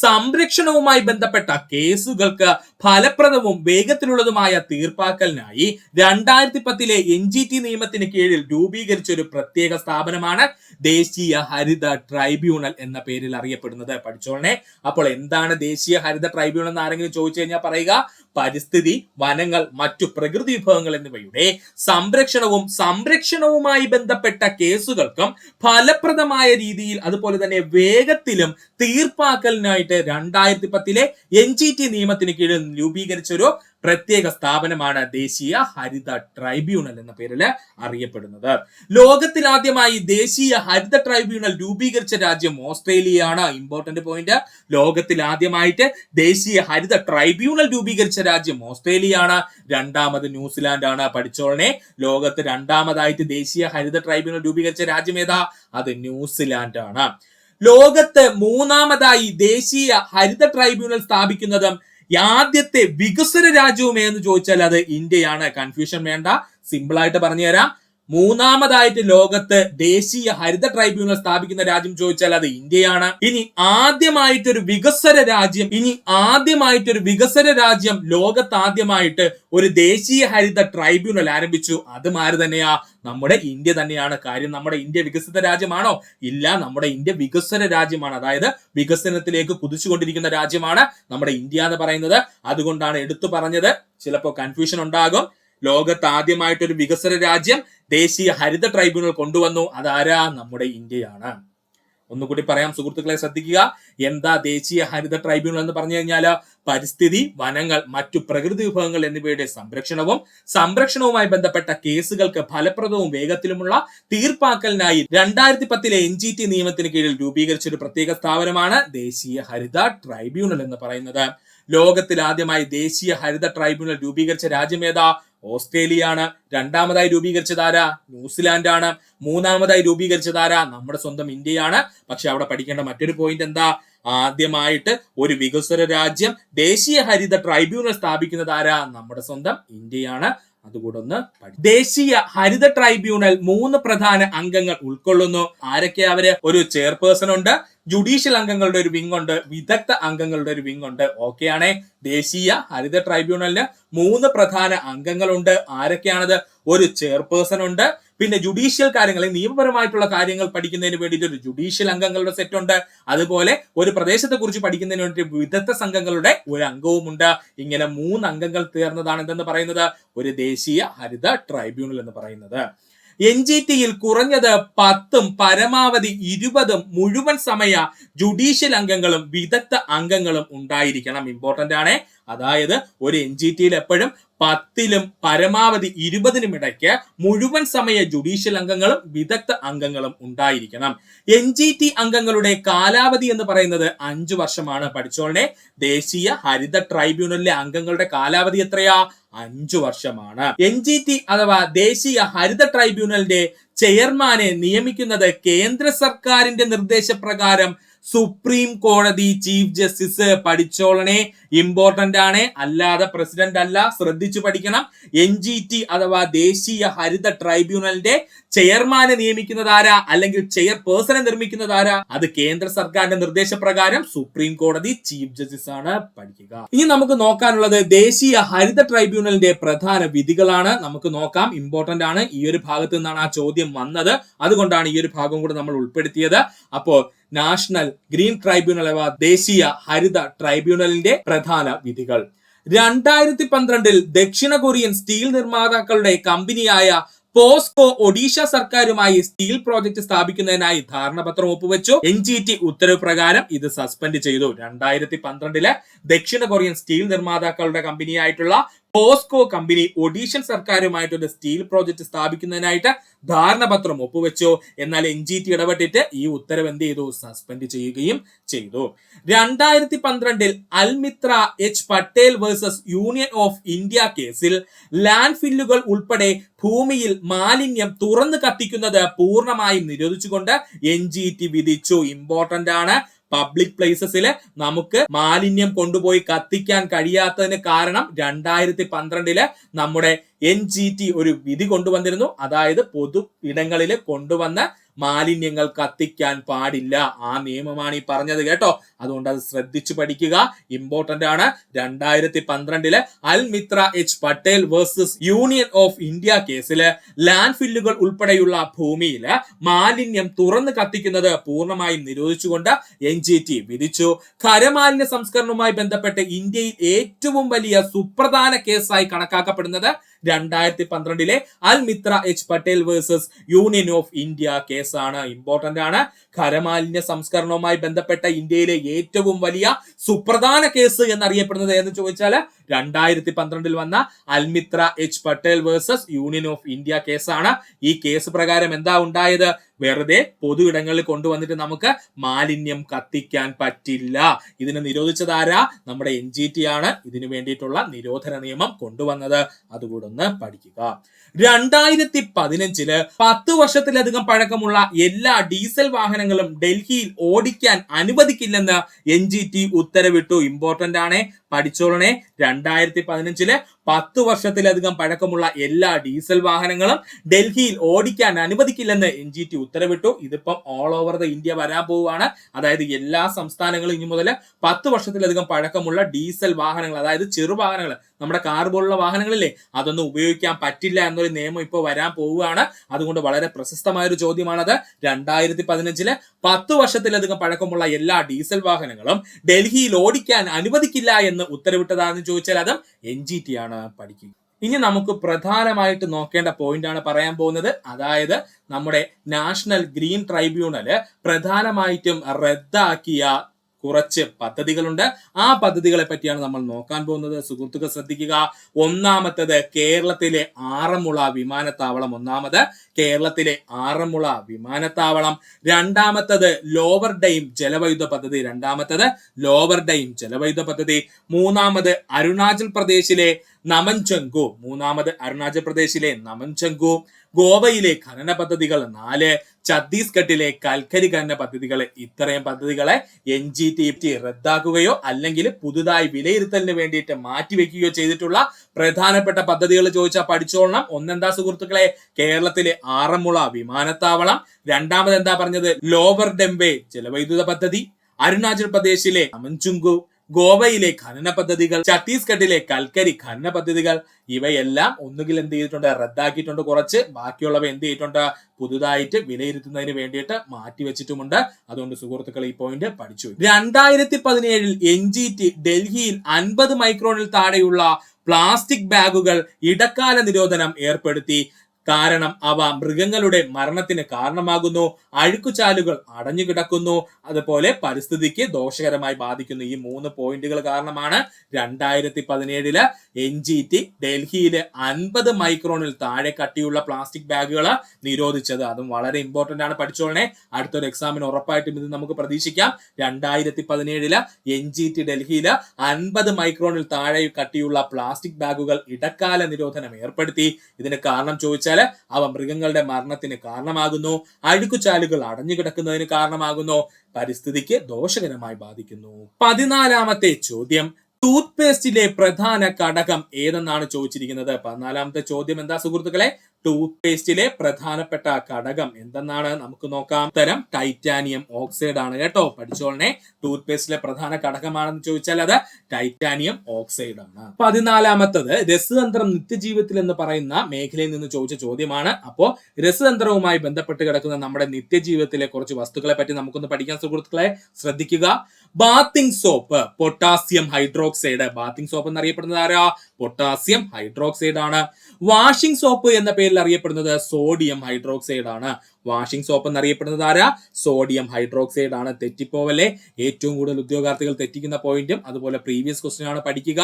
സംരക്ഷണവുമായി ബന്ധപ്പെട്ട കേസുകൾക്ക് ഫലപ്രദവും വേഗത്തിലുള്ളതുമായ തീർപ്പാക്കലിനായി 2010 NGT നിയമത്തിന് കീഴിൽ രൂപീകരിച്ച ഒരു പ്രത്യേക സ്ഥാപനമാണ് ദേശീയ ഹരിത ട്രൈബ്യൂണൽ എന്ന പേരിൽ അറിയപ്പെടുന്നത്. പഠിച്ചോളനെ. അപ്പോൾ എന്താണ് ദേശീയ ഹരിത ട്രൈബ്യൂണൽ എന്ന് ആരെങ്കിലും ചോദിച്ചു കഴിഞ്ഞാൽ പറയുക, പരിസ്ഥിതി, വനങ്ങൾ, മറ്റു പ്രകൃതി വിഭവങ്ങൾ എന്നിവയുടെ സംരക്ഷണവുമായി ബന്ധപ്പെട്ട കേസുകൾക്കും ഫലപ്രദമായ രീതിയിൽ അതുപോലെ തന്നെ വേഗത്തിലും തീർപ്പാക്കലിനായിട്ട് 2010 NGT നിയമത്തിന് കീഴിൽ രൂപീകരിച്ച ഒരു പ്രത്യേക സ്ഥാപനമാണ് ദേശീയ ഹരിത ട്രൈബ്യൂണൽ എന്ന പേരിൽ അറിയപ്പെടുന്നത്. ലോകത്തിൽ ആദ്യമായി ദേശീയ ഹരിത ട്രൈബ്യൂണൽ രൂപീകരിച്ച രാജ്യം ഓസ്ട്രേലിയയാണ്. Important point. ലോകത്തിൽ ആദ്യമായിട്ട് ദേശീയ ഹരിത ട്രൈബ്യൂണൽ രൂപീകരിച്ച രാജ്യം ഓസ്ട്രേലിയയാണ്. രണ്ടാമത് ന്യൂസിലാൻഡ് ആണ്. പഠിച്ചോളനെ. ലോകത്ത് രണ്ടാമതായിട്ട് ദേശീയ ഹരിത ട്രൈബ്യൂണൽ രൂപീകരിച്ച രാജ്യം ഏതാ? അത് ന്യൂസിലാൻഡ് ആണ്. ലോകത്ത് മൂന്നാമതായി ദേശീയ ഹരിത ട്രൈബ്യൂണൽ സ്ഥാപിക്കുന്നതും ആദ്യത്തെ വികസന രാജ്യവും എന്ന് ചോദിച്ചാൽ അത് ഇന്ത്യയാണ്. കൺഫ്യൂഷൻ വേണ്ട, സിമ്പിൾ ആയിട്ട് പറഞ്ഞു തരാം. മൂന്നാമതായിട്ട് ലോകത്ത് ദേശീയ ഹരിത ട്രൈബ്യൂണൽ സ്ഥാപിക്കുന്ന രാജ്യം ചോദിച്ചാൽ അത് ഇന്ത്യയാണ്. ഇനി ആദ്യമായിട്ടൊരു വികസന രാജ്യം ലോകത്ത് ആദ്യമായിട്ട് ഒരു ദേശീയ ഹരിത ട്രൈബ്യൂണൽ ആരംഭിച്ചു. അത് ആര് തന്നെയാ? നമ്മുടെ ഇന്ത്യ തന്നെയാണ്. കാര്യം നമ്മുടെ ഇന്ത്യ വികസിത രാജ്യമാണോ? ഇല്ല, നമ്മുടെ ഇന്ത്യ വികസന രാജ്യമാണ്. അതായത് വികസനത്തിലേക്ക് കുതിച്ചുകൊണ്ടിരിക്കുന്ന രാജ്യമാണ് നമ്മുടെ ഇന്ത്യ എന്ന് പറയുന്നത്. അതുകൊണ്ടാണ് എടുത്തു പറഞ്ഞത്. ചിലപ്പോൾ കൺഫ്യൂഷൻ ഉണ്ടാകും. ലോകത്ത് ആദ്യമായിട്ടൊരു വികസന രാജ്യം ദേശീയ ഹരിത ട്രൈബ്യൂണൽ കൊണ്ടുവന്നു. അതാരാ? നമ്മുടെ ഇന്ത്യയാണ്. ഒന്നുകൂടി പറയാം സുഹൃത്തുക്കളെ, ശ്രദ്ധിക്കുക. എന്താ ദേശീയ ഹരിത ട്രൈബ്യൂണൽ എന്ന് പറഞ്ഞു കഴിഞ്ഞാൽ പരിസ്ഥിതി, വനങ്ങൾ, മറ്റു പ്രകൃതി വിഭവങ്ങൾ എന്നിവയുടെ സംരക്ഷണവുമായി ബന്ധപ്പെട്ട കേസുകൾക്ക് ഫലപ്രദവും വേഗത്തിലുമുള്ള തീർപ്പാക്കലിനായി 2010 NGT നിയമത്തിന് കീഴിൽ രൂപീകരിച്ച ഒരു പ്രത്യേക സ്ഥാപനമാണ് ദേശീയ ഹരിത ട്രൈബ്യൂണൽ എന്ന് പറയുന്നത്. ലോകത്തിൽ ആദ്യമായി ദേശീയ ഹരിത ട്രൈബ്യൂണൽ രൂപീകരിച്ച രാജ്യം ഏതാ? ഓസ്ട്രേലിയയാണ്. രണ്ടാമതായി രൂപീകരിച്ചതാരാ? ന്യൂസിലാൻഡ് ആണ്. മൂന്നാമതായി രൂപീകരിച്ചതാരാ? നമ്മുടെ സ്വന്തം ഇന്ത്യയാണ്. പക്ഷെ അവിടെ പഠിക്കേണ്ട മറ്റൊരു പോയിന്റ് എന്താ? ആദ്യമായിട്ട് ഒരു വികസന രാജ്യം ദേശീയ ഹരിത ട്രൈബ്യൂണൽ സ്ഥാപിക്കുന്നത് ആരാ? നമ്മുടെ സ്വന്തം ഇന്ത്യയാണ്. അതുകൂടെ ഒന്ന് ദേശീയ ഹരിത ട്രൈബ്യൂണൽ 3 പ്രധാന അംഗങ്ങൾ ഉൾക്കൊള്ളുന്നു. ആരൊക്കെയാ അവര്? ഒരു ചെയർപേഴ്സൺ ഉണ്ട്, ജുഡീഷ്യൽ അംഗങ്ങളുടെ ഒരു വിങ് ഉണ്ട്, വിദഗ്ധ അംഗങ്ങളുടെ ഒരു വിങ് ഉണ്ട്. ഓക്കെ ആണേ. ദേശീയ ഹരിത ട്രൈബ്യൂണലിന് 3 പ്രധാന അംഗങ്ങളുണ്ട്. ആരൊക്കെയാണത്? ഒരു ചെയർപേഴ്സൺ ഉണ്ട്, പിന്നെ ജുഡീഷ്യൽ കാര്യങ്ങൾ, നിയമപരമായിട്ടുള്ള കാര്യങ്ങൾ പഠിക്കുന്നതിന് വേണ്ടിയിട്ട് ഒരു ജുഡീഷ്യൽ അംഗങ്ങളുടെ സെറ്റ് ഉണ്ട്. അതുപോലെ ഒരു പ്രദേശത്തെ കുറിച്ച് പഠിക്കുന്നതിന് വേണ്ടി വിദഗ്ധ സംഘങ്ങളുടെ ഒരു അംഗവുമുണ്ട്. ഇങ്ങനെ 3 അംഗങ്ങൾ ചേർന്നതാണ് എന്തെന്ന് പറയുന്നത്? ഒരു ദേശീയ ഹരിത ട്രൈബ്യൂണൽ എന്ന് പറയുന്നത്. NGTയിൽ കുറഞ്ഞത് 10ഉം പരമാവധി 20ഉം മുഴുവൻ സമയ ജുഡീഷ്യൽ അംഗങ്ങളും വിദഗ്ധ അംഗങ്ങളും ഉണ്ടായിരിക്കണം. ഇമ്പോർട്ടന്റ് ആണ്. അതായത് ഒരു NGT എപ്പോഴും 10ലും പരമാവധി 20നും ഇടയ്ക്ക് മുഴുവൻ സമയ ജുഡീഷ്യൽ അംഗങ്ങളും വിദഗ്ധ അംഗങ്ങളും ഉണ്ടായിരിക്കണം. NGT അംഗങ്ങളുടെ കാലാവധി എന്ന് പറയുന്നത് 5 വർഷമാണ്. പഠിച്ചോളനെ, ദേശീയ ഹരിത ട്രൈബ്യൂണലിലെ അംഗങ്ങളുടെ കാലാവധി എത്രയാ? 5 വർഷമാണ്. NGT അഥവാ ദേശീയ ഹരിത ട്രൈബ്യൂണലിന്റെ ചെയർമാനെ നിയമിക്കുന്നത് കേന്ദ്ര സർക്കാരിന്റെ നിർദ്ദേശപ്രകാരം സുപ്രീം കോടതി ചീഫ് ജസ്റ്റിസ്. പഠിച്ചോളനെ, ഇമ്പോർട്ടന്റ് ആണ്, അല്ലാതെ പ്രസിഡന്റ് അല്ല, ശ്രദ്ധിച്ചു പഠിക്കണം. NGT അഥവാ ദേശീയ ഹരിത ട്രൈബ്യൂണലിന്റെ ചെയർമാനെ നിയമിക്കുന്നത് ആരാ, അല്ലെങ്കിൽ ചെയർപേഴ്സണെ നിർമ്മിക്കുന്നത് ആരാ? അത് കേന്ദ്ര സർക്കാരിന്റെ നിർദ്ദേശപ്രകാരം സുപ്രീം കോടതി ചീഫ് ജസ്റ്റിസ് ആണ്. പഠിക്കുക. ഇനി നമുക്ക് നോക്കാനുള്ളത് ദേശീയ ഹരിത ട്രൈബ്യൂണലിന്റെ പ്രധാന വിധികളാണ്. നമുക്ക് നോക്കാം, ഇമ്പോർട്ടന്റ് ആണ്. ഈ ഒരു ഭാഗത്ത് നിന്നാണ് ആ ചോദ്യം വന്നത്, അതുകൊണ്ടാണ് ഈ ഒരു ഭാഗം കൂടെ നമ്മൾ ഉൾപ്പെടുത്തിയത്. അപ്പോൾ നാഷണൽ ഗ്രീൻ ട്രൈബ്യൂണൽ അഥവാ ദേശീയ ഹരിത ട്രൈബ്യൂണലിന്റെ പ്രധാന വിധികൾ. 2012 ദക്ഷിണ കൊറിയൻ സ്റ്റീൽ നിർമ്മാതാക്കളുടെ കമ്പനിയായ പോസ്കോ ഒഡീഷ സർക്കാരുമായി സ്റ്റീൽ പ്രോജക്ട് സ്ഥാപിക്കുന്നതിനായി ധാരണാപത്രം ഒപ്പുവെച്ചു. NGT ഉത്തരവ് പ്രകാരം ഇത് സസ്പെൻഡ് ചെയ്തു. 2012 ദക്ഷിണ കൊറിയൻ സ്റ്റീൽ നിർമ്മാതാക്കളുടെ കമ്പനിയായിട്ടുള്ള പോസ്കോ കമ്പനി ഒഡീഷൻ സർക്കാരുമായിട്ടൊരു സ്റ്റീൽ പ്രോജക്ട് സ്ഥാപിക്കുന്നതിനായിട്ട് ധാരണാപത്രം ഒപ്പുവെച്ചു. എന്നാൽ NGT ഇടപെട്ടിട്ട് ഈ ഉത്തരവ് എന്ത് ചെയ്തു? സസ്പെൻഡ് ചെയ്യുകയും ചെയ്തു. 2012 Almitra H Patel versus union of India കേസിൽ ലാൻഡ് ഫില്ലുകൾ ഉൾപ്പെടെ ഭൂമിയിൽ മാലിന്യം തുറന്നു കത്തിക്കുന്നത് പൂർണ്ണമായും നിരോധിച്ചുകൊണ്ട് NGT വിധിച്ചു. ഇമ്പോർട്ടന്റ് ആണ്. പബ്ലിക് പ്ലേസസിൽ നമുക്ക് മാലിന്യം കൊണ്ടുപോയി കത്തിക്കാൻ കഴിയാത്തതിന് കാരണം 2012 നമ്മുടെ NGT ഒരു വിധി കൊണ്ടുവന്നിരുന്നു. അതായത് പൊതു ഇടങ്ങളിൽ കൊണ്ടുവന്ന മാലിന്യങ്ങൾ കത്തിക്കാൻ പാടില്ല. ആ നിയമമാണ് ഈ പറഞ്ഞത് കേട്ടോ. അതുകൊണ്ട് അത് ശ്രദ്ധിച്ചു പഠിക്കുക, ഇമ്പോർട്ടന്റ് ആണ്. 2012 Almitra H Patel versus union of India കേസില് ലാൻഡ് ഫില്ലുകൾ ഉൾപ്പെടെയുള്ള ഭൂമിയിൽ മാലിന്യം തുറന്ന് കത്തിക്കുന്നത് പൂർണ്ണമായും നിരോധിച്ചുകൊണ്ട് NGT വിധിച്ചു. ഖരമാലിന്യ സംസ്കരണവുമായി ബന്ധപ്പെട്ട് ഇന്ത്യയിൽ ഏറ്റവും വലിയ സുപ്രധാന കേസായി കണക്കാക്കപ്പെടുന്നത് 2012 Almitra H Patel versus union of India കേസാണ്. ഇമ്പോർട്ടന്റ് ആണ്. ഖരമാലിന്യ സംസ്കരണവുമായി ബന്ധപ്പെട്ട ഇന്ത്യയിലെ ഏറ്റവും വലിയ സുപ്രധാന കേസ് എന്നറിയപ്പെടുന്നത് എന്ന് ചോദിച്ചാൽ 2012 വന്ന Almitra H Patel versus union of India കേസാണ്. ഈ കേസ് പ്രകാരം എന്താ ഉണ്ടായത്? വെറുതെ പൊതു ഇടങ്ങളിൽ കൊണ്ടുവന്നിട്ട് നമുക്ക് മാലിന്യം കത്തിക്കാൻ പറ്റില്ല. ഇതിനെ നിരോധിച്ചതാരാ? നമ്മുടെ NGT ആണ് ഇതിനു വേണ്ടിയിട്ടുള്ള നിരോധന നിയമം കൊണ്ടുവന്നത്. അതുകൂടെ ഒന്ന് പഠിക്കുക. 2015 10 വർഷത്തിലധികം പഴക്കമുള്ള എല്ലാ ഡീസൽ വാഹനങ്ങളും ഡൽഹിയിൽ ഓടിക്കാൻ അനുവദിക്കില്ലെന്ന് NGT ഉത്തരവിട്ടു. ഇമ്പോർട്ടന്റ് ആണ്, പഠിച്ചോളണേ. 2015 10 വർഷത്തിലധികം പഴക്കമുള്ള എല്ലാ ഡീസൽ വാഹനങ്ങളും ഡൽഹിയിൽ ഓടിക്കാൻ അനുവദിക്കില്ലെന്ന് NGT ഉത്തരവിട്ടു. ഇതിപ്പം ഓൾ ഓവർ ദ ഇന്ത്യ വരാൻ പോവുകയാണ്. അതായത് എല്ലാ സംസ്ഥാനങ്ങളും ഇനി മുതൽ 10 വർഷത്തിലധികം പഴക്കമുള്ള ഡീസൽ വാഹനങ്ങൾ, അതായത് ചെറുവാഹനങ്ങൾ, നമ്മുടെ കാർ പോലുള്ള വാഹനങ്ങളില്ലേ, അതൊന്നും ഉപയോഗിക്കാൻ പറ്റില്ല എന്നൊരു നിയമം ഇപ്പോൾ വരാൻ പോവുകയാണ്. അതുകൊണ്ട് വളരെ പ്രശസ്തമായ ഒരു ചോദ്യമാണത്. 2015 10 വർഷത്തിലധികം പഴക്കമുള്ള എല്ലാ ഡീസൽ വാഹനങ്ങളും ഡൽഹിയിൽ ഓടിക്കാൻ അനുവദിക്കില്ല എന്ന് ഉത്തരവിട്ടതാണെന്ന് ചോദിച്ചാൽ അതും NGT ആണ്. പഠിക്കുക. ഇനി നമുക്ക് പ്രധാനമായിട്ട് നോക്കേണ്ട പോയിന്റ് ആണ് പറയാൻ പോകുന്നത്. അതായത് നമ്മുടെ നാഷണൽ ഗ്രീൻ ട്രൈബ്യൂണല് പ്രധാനമായിട്ടും റദ്ദാക്കിയ കുറച്ച് പദ്ധതികളുണ്ട്. ആ പദ്ധതികളെ പറ്റിയാണ് നമ്മൾ നോക്കാൻ പോകുന്നത്. സുഹൃത്തുക്കൾ ശ്രദ്ധിക്കുക. ഒന്നാമത്തത് കേരളത്തിലെ ആറന്മുള വിമാനത്താവളം. കേരളത്തിലെ ആറന്മുള വിമാനത്താവളം. രണ്ടാമത്തത് ലോവർ ഡെയിം ജലവൈദ്യുത പദ്ധതി. മൂന്നാമത് അരുണാചൽ പ്രദേശിലെ നമൻചങ്കു. ഗോവയിലെ ഖനന പദ്ധതികൾ 4. ഛത്തീസ്ഗഡിലെ കൽക്കരി ഖനന പദ്ധതികൾ. ഇത്രയും പദ്ധതികളെ NGT റദ്ദാക്കുകയോ അല്ലെങ്കിൽ പുതുതായി വിലയിരുത്തലിന് വേണ്ടിയിട്ട് മാറ്റിവെക്കുകയോ ചെയ്തിട്ടുള്ള പ്രധാനപ്പെട്ട പദ്ധതികൾ ചോദിച്ചാൽ പഠിച്ചോളണം. ഒന്നെന്താ സുഹൃത്തുക്കളെ? കേരളത്തിലെ ആറന്മുള വിമാനത്താവളം. രണ്ടാമത് എന്താ പറഞ്ഞത്? ലോവർ ഡെംബെ ജലവൈദ്യുത പദ്ധതി. അരുണാചൽ പ്രദേശിലെ നമൻചുങ്കു. ഗോവയിലെ ഖനന പദ്ധതികൾ. ഛത്തീസ്ഗഡിലെ കൽക്കരി ഖനന പദ്ധതികൾ. ഇവയെല്ലാം ഒന്നുകിൽ എന്ത് ചെയ്തിട്ടുണ്ട്? റദ്ദാക്കിയിട്ടുണ്ട് കുറച്ച്. ബാക്കിയുള്ളവ എന്ത് ചെയ്തിട്ടുണ്ട്? പുതുതായിട്ട് വിലയിരുത്തുന്നതിന് വേണ്ടിയിട്ട് മാറ്റിവെച്ചിട്ടുമുണ്ട്. അതുകൊണ്ട് സുഹൃത്തുക്കൾ ഈ പോയിന്റ് പഠിച്ചു. 2017 NGT ഡൽഹിയിൽ 50 മൈക്രോണിൽ താഴെയുള്ള പ്ലാസ്റ്റിക് ബാഗുകൾ ഇടക്കാല നിരോധനം ഏർപ്പെടുത്തി. കാരണം അവ മൃഗങ്ങളുടെ മരണത്തിന് കാരണമാകുന്നു, അഴുക്കുചാലുകൾ അടഞ്ഞു കിടക്കുന്നു, അതുപോലെ പരിസ്ഥിതിക്ക് ദോഷകരമായി ബാധിക്കുന്നു. ഈ 3 പോയിന്റുകൾ കാരണമാണ് 2017 NGT ഡൽഹിയിലെ 50 മൈക്രോണിൽ താഴെ കട്ടിയുള്ള പ്ലാസ്റ്റിക് ബാഗുകൾ നിരോധിച്ചത്. അതും വളരെ ഇമ്പോർട്ടന്റ് ആണ്, പഠിച്ചോളനെ. അടുത്തൊരു എക്സാമിന് ഉറപ്പായിട്ടും ഇത് നമുക്ക് പ്രതീക്ഷിക്കാം. 2017 NGT ഡൽഹിയിൽ 50 മൈക്രോണിൽ താഴെ കട്ടിയുള്ള പ്ലാസ്റ്റിക് ബാഗുകൾ ഇടക്കാല നിരോധനം ഏർപ്പെടുത്തി. ഇതിന് കാരണം ചോദിച്ചാൽ അവ മൃഗങ്ങളുടെ മരണത്തിന് കാരണമാകുന്നു, അഴുക്കുചാലുകൾ അടഞ്ഞു കിടക്കുന്നതിന് കാരണമാകുന്നു, പരിസ്ഥിതിക്ക് ദോഷകരമായി ബാധിക്കുന്നു. 14ാമത്തെ ചോദ്യം, ടൂത്ത് പേസ്റ്റിലെ പ്രധാന ഘടകം ഏതെന്നാണ് ചോദിച്ചിരിക്കുന്നത്. 14ാമത്തെ ചോദ്യം എന്താ സുഹൃത്തുക്കളെ? ടൂത്ത് പേസ്റ്റിലെ പ്രധാനപ്പെട്ട ഘടകം എന്തെന്നാണ് നമുക്ക് നോക്കാം. ഉത്തരം ടൈറ്റാനിയം ഓക്സൈഡ് ആണ് കേട്ടോ, പഠിച്ചോളനെ. ടൂത്ത് പേസ്റ്റിലെ പ്രധാന ഘടകമാണെന്ന് ചോദിച്ചാൽ അത് ടൈറ്റാനിയം ഓക്സൈഡ് ആണ്. 14ാമത്തത് രസതന്ത്രം നിത്യജീവിതത്തിൽ എന്ന് പറയുന്ന മേഖലയിൽ നിന്ന് ചോദിച്ച ചോദ്യമാണ്. അപ്പോ രസതന്ത്രവുമായി ബന്ധപ്പെട്ട് കിടക്കുന്ന നമ്മുടെ നിത്യജീവിതത്തിലെ കുറച്ച് വസ്തുക്കളെ പറ്റി നമുക്കൊന്ന് പഠിക്കാൻ സുഹൃത്തുക്കളെ. ശ്രദ്ധിക്കുക. Bathing soap potassium hydroxide. Bathing soap എന്നറിയപ്പെടുന്നത് ആരാ? പൊട്ടാസ്യം ഹൈഡ്രോക്സൈഡ് ആണ്. വാഷിംഗ് സോപ്പ് എന്ന പേരിൽ അറിയപ്പെടുന്നത് സോഡിയം ഹൈഡ്രോക്സൈഡ് ആണ്. വാഷിംഗ് സോപ്പ് എന്നറിയപ്പെടുന്നത് ആരാ? സോഡിയം ഹൈഡ്രോക്സൈഡ് ആണ്. തെറ്റിപ്പോവല്ലേ. ഏറ്റവും കൂടുതൽ ഉദ്യോഗാർത്ഥികൾ തെറ്റിക്കുന്ന പോയിന്റും അതുപോലെ പ്രീവിയസ് ക്വസ്റ്റ്യൻ ആണ്. പഠിക്കുക.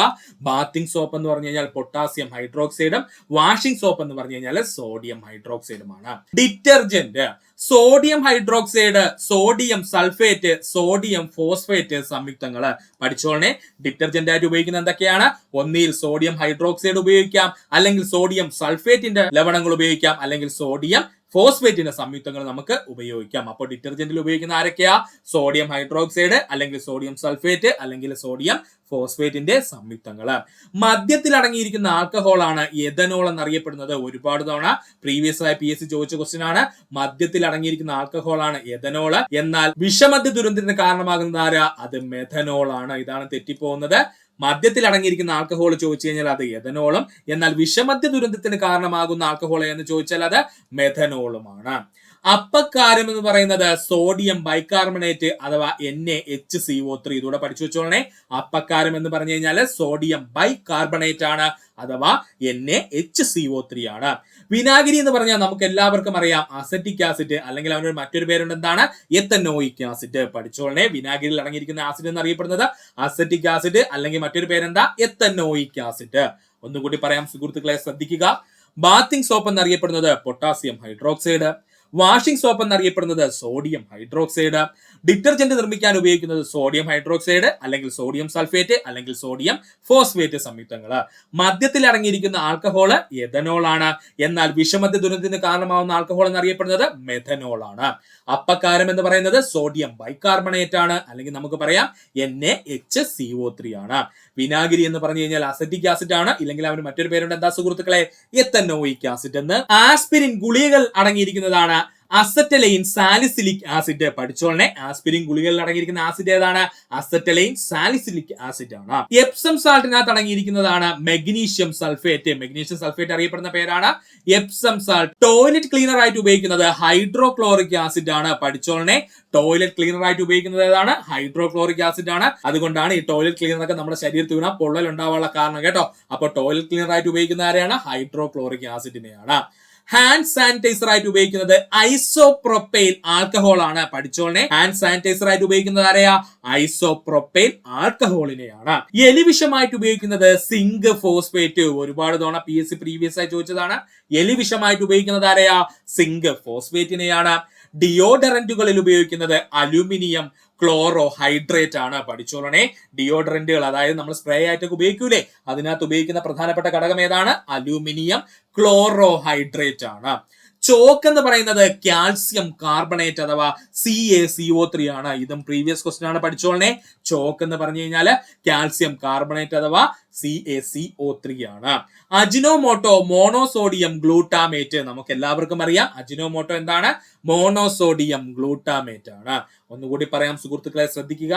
ബാത്തിങ് സോപ്പ് എന്ന് പറഞ്ഞു കഴിഞ്ഞാൽ പൊട്ടാസ്യം ഹൈഡ്രോക്സൈഡും വാഷിംഗ് സോപ്പ് എന്ന് പറഞ്ഞു കഴിഞ്ഞാൽ സോഡിയം ഹൈഡ്രോക്സൈഡുമാണ്. Detergent sodium hydroxide, sodium sulphate, sodium phosphate സംയുക്തങ്ങള്. പഠിച്ചോളനെ. ഡിറ്റർജന്റ് ആയിട്ട് ഉപയോഗിക്കുന്നത് എന്തൊക്കെയാണ്? ഒന്നിൽ സോഡിയം ഹൈഡ്രോക്സൈഡ് ഉപയോഗിക്കാം, അല്ലെങ്കിൽ സോഡിയം സൾഫേറ്റിന്റെ ലവണങ്ങൾ ഉപയോഗിക്കാം, അല്ലെങ്കിൽ സോഡിയം ഫോസ്ഫേറ്റിന്റെ സംയുക്തങ്ങൾ നമുക്ക് ഉപയോഗിക്കാം. അപ്പോൾ ഡിറ്റർജന്റിൽ ഉപയോഗിക്കുന്ന ആരൊക്കെയാ? സോഡിയം ഹൈഡ്രോക്സൈഡ്, അല്ലെങ്കിൽ സോഡിയം സൾഫേറ്റ്, അല്ലെങ്കിൽ സോഡിയം ഫോസ്ഫേറ്റിന്റെ സംയുക്തങ്ങള്. മദ്യത്തിൽ അടങ്ങിയിരിക്കുന്ന ആൽക്കഹോൾ ആണ് എഥനോൾ എന്നറിയപ്പെടുന്നത്. ഒരുപാട് തവണ പ്രീവിയസ് ആയി PSC ചോദിച്ച ക്വസ്റ്റ്യൻ ആണ്. മദ്യത്തിൽ അടങ്ങിയിരിക്കുന്ന ആൽക്കഹോൾ ആണ് എഥനോൾ. എന്നാൽ വിഷമദ്യ ദുരന്തത്തിന് കാരണമാകുന്നത് ആരാ? അത് മെഥനോൾ ആണ്. ഇതാണ് തെറ്റിപ്പോകുന്നത്. മദ്യത്തിൽ അടങ്ങിയിരിക്കുന്ന ആൽക്കഹോൾ ചോദിച്ചു കഴിഞ്ഞാൽ അത് എഥനോളും, എന്നാൽ വിഷമദ്യ ദുരന്തത്തിന് കാരണമാകുന്ന ആൽക്കഹോൾ എന്ന് ചോദിച്ചാൽ അത് മെഥനോളുമാണ്. അപ്പക്കാരം എന്ന് പറയുന്നത് സോഡിയം ബൈകാർബണേറ്റ് അഥവാ NaHCO3. ഇതൂടെ പഠിച്ചു വെച്ചോളണേ. അപ്പക്കാരം എന്ന് പറഞ്ഞു കഴിഞ്ഞാൽ സോഡിയം ബൈകാർബണേറ്റ് ആണ് അഥവാ NaHCO3 ആണ്. വിനാഗിരി എന്ന് പറഞ്ഞാൽ നമുക്ക് എല്ലാവർക്കും അറിയാം അസറ്റിക് ആസിഡ്, അല്ലെങ്കിൽ അവനൊരു മറ്റൊരു പേരുണ്ട്, എന്താണ്? Ethanoic acid. പഠിച്ചോളണേ. വിനാഗിരിയിൽ അടങ്ങിയിരിക്കുന്ന ആസിഡ് എന്നറിയപ്പെടുന്നത് അസറ്റിക് ആസിഡ്, അല്ലെങ്കിൽ മറ്റൊരു പേരെന്താ? Ethanoic acid. ഒന്നുകൂടി പറയാം സുഹൃത്തുക്കളെ, ശ്രദ്ധിക്കുക. ബാത്തിങ് സോപ്പ് എന്നറിയപ്പെടുന്നത് പൊട്ടാസ്യം ഹൈഡ്രോക്സൈഡ്, വാഷിംഗ് സോപ്പ് എന്നറിയപ്പെടുന്നത് സോഡിയം ഹൈഡ്രോക്സൈഡ്, ഡിറ്റർജന്റ് നിർമ്മിക്കാൻ ഉപയോഗിക്കുന്നത് സോഡിയം ഹൈഡ്രോക്സൈഡ്, അല്ലെങ്കിൽ സോഡിയം സൾഫേറ്റ്, അല്ലെങ്കിൽ സോഡിയം ഫോസ്ഫേറ്റ് സംയുക്തങ്ങൾ. മദ്യത്തിൽ അടങ്ങിയിരിക്കുന്ന ആൽക്കഹോൾ എഥനോൾ ആണ്, എന്നാൽ വിഷമദ്യ ദുരന്തത്തിന് കാരണമാവുന്ന ആൽക്കഹോൾ എന്നറിയപ്പെടുന്നത് മെഥനോൾ ആണ്. അപ്പക്കാരം എന്ന് പറയുന്നത് സോഡിയം ബൈകാർബണേറ്റ് ആണ്, അല്ലെങ്കിൽ നമുക്ക് പറയാം NaHCO3 ആണ്. വിനാഗിരി എന്ന് പറഞ്ഞു കഴിഞ്ഞാൽ അസറ്റിക് ആസിഡ് ആണ്, ഇല്ലെങ്കിൽ അവന് മറ്റൊരു പേരുണ്ട്, എന്താ സുഹൃത്തുക്കളെ? എത്തനോയിക് ആസിഡ് എന്ന്. ആസ്പിരിൻ ഗുളികകൾ അടങ്ങിയിരിക്കുന്നതാണ് അസറ്റലൈൻ സാലിസിലിക് ആസിഡ്. പഠിച്ചോളനെ. ആസ്പിരിൻ ഗുളികകളിൽ അടങ്ങിയിരിക്കുന്ന ആസിഡ് ഏതാണ്? അസറ്റലൈൻ സാലിസിലിക് ആസിഡ് ആണ്. എപ്സം സാൾട്ടിനകത്ത് അടങ്ങിയിരിക്കുന്നതാണ് മെഗ്നീഷ്യം സൾഫേറ്റ്. മെഗ്നീഷ്യം സൾഫേറ്റ് അറിയപ്പെടുന്ന പേരാണ് എപ്സം സാൾട്ട്. ടോയ്ലറ്റ് ക്ലീനർ ആയിട്ട് ഉപയോഗിക്കുന്നത് ഹൈഡ്രോക്ലോറിക് ആസിഡ് ആണ്. പഠിച്ചോളനെ. ടോയ്ലറ്റ് ക്ലീനർ ആയിട്ട് ഉപയോഗിക്കുന്നത് ഏതാണ്? ഹൈഡ്രോക്ലോറിക് ആസിഡ് ആണ്. അതുകൊണ്ടാണ് ഈ ടോയ്ലറ്റ് ക്ലീനർ ഒക്കെ നമ്മുടെ ശരീരത്തിൽ വീണാൽ പൊള്ളൽ ഉണ്ടാവാനുള്ള കാരണം കേട്ടോ. അപ്പോൾ ടോയ്ലറ്റ് ക്ലീനർ ആയിട്ട് ഉപയോഗിക്കുന്ന ആരെയാണ്? ഹൈഡ്രോക്ലോറിക് ആസിഡിനെയാണ്. ഹാൻഡ് സാനിറ്റൈസർ ആയിട്ട് ഉപയോഗിക്കുന്നത് ഐസോപ്രോപ്പൈൽ ആൽക്കഹോൾ ആണ്. പഠിച്ചോളനെ. ഹാൻഡ് സാനിറ്റൈസർ ആയിട്ട് ഉപയോഗിക്കുന്നത് ആരെയാ? ഐസോപ്രോപ്പൈൽ ആൽക്കഹോളിനെയാണ്. എലിവിഷമായിട്ട് ഉപയോഗിക്കുന്നത് സിങ്ക് ഫോസ്ഫേറ്റ്. ഒരുപാട് തവണ PSC പ്രീവിയസ് ആയി ചോദിച്ചതാണ്. എലിവിഷമായിട്ട് ഉപയോഗിക്കുന്നത് ആരെയാ? സിങ്ക് ഫോസ്ഫേറ്റിനെയാണ്. ഡിയോഡറന്റുകളിൽ ഉപയോഗിക്കുന്നത് അലുമിനിയം ക്ലോറോ ഹൈഡ്രേറ്റ് ആണ്. പഠിച്ചോളണേ. ഡിയോഡറന്റുകൾ, അതായത് നമ്മൾ സ്പ്രേ ആയിട്ടൊക്കെ ഉപയോഗിക്കൂലേ, അതിനകത്ത് ഉപയോഗിക്കുന്ന പ്രധാനപ്പെട്ട ഘടകം ഏതാണ്? അലൂമിനിയം ക്ലോറോ ഹൈഡ്രേറ്റ് ആണ്. ചോക്ക് എന്ന് പറയുന്നത് കാൽസ്യം കാർബണേറ്റ് അഥവാ CaCO3 ആണ്. ഇതും പ്രീവിയസ് ക്വസ്റ്റ്യൻ ആണ്. പഠിച്ചോളനെ. ചോക്ക് എന്ന് പറഞ്ഞു കഴിഞ്ഞാൽ കാൽസ്യം കാർബണേറ്റ് അഥവാ CaCO3 ആണ്. Ajinomoto monosodium glutamate. നമുക്ക് എല്ലാവർക്കും അറിയാം അജിനോമോട്ടോ എന്താണ്? മോണോസോഡിയം ഗ്ലൂട്ടാമേറ്റ് ആണ്. ഒന്നുകൂടി പറയാം സുഹൃത്തുക്കളെ, ശ്രദ്ധിക്കുക.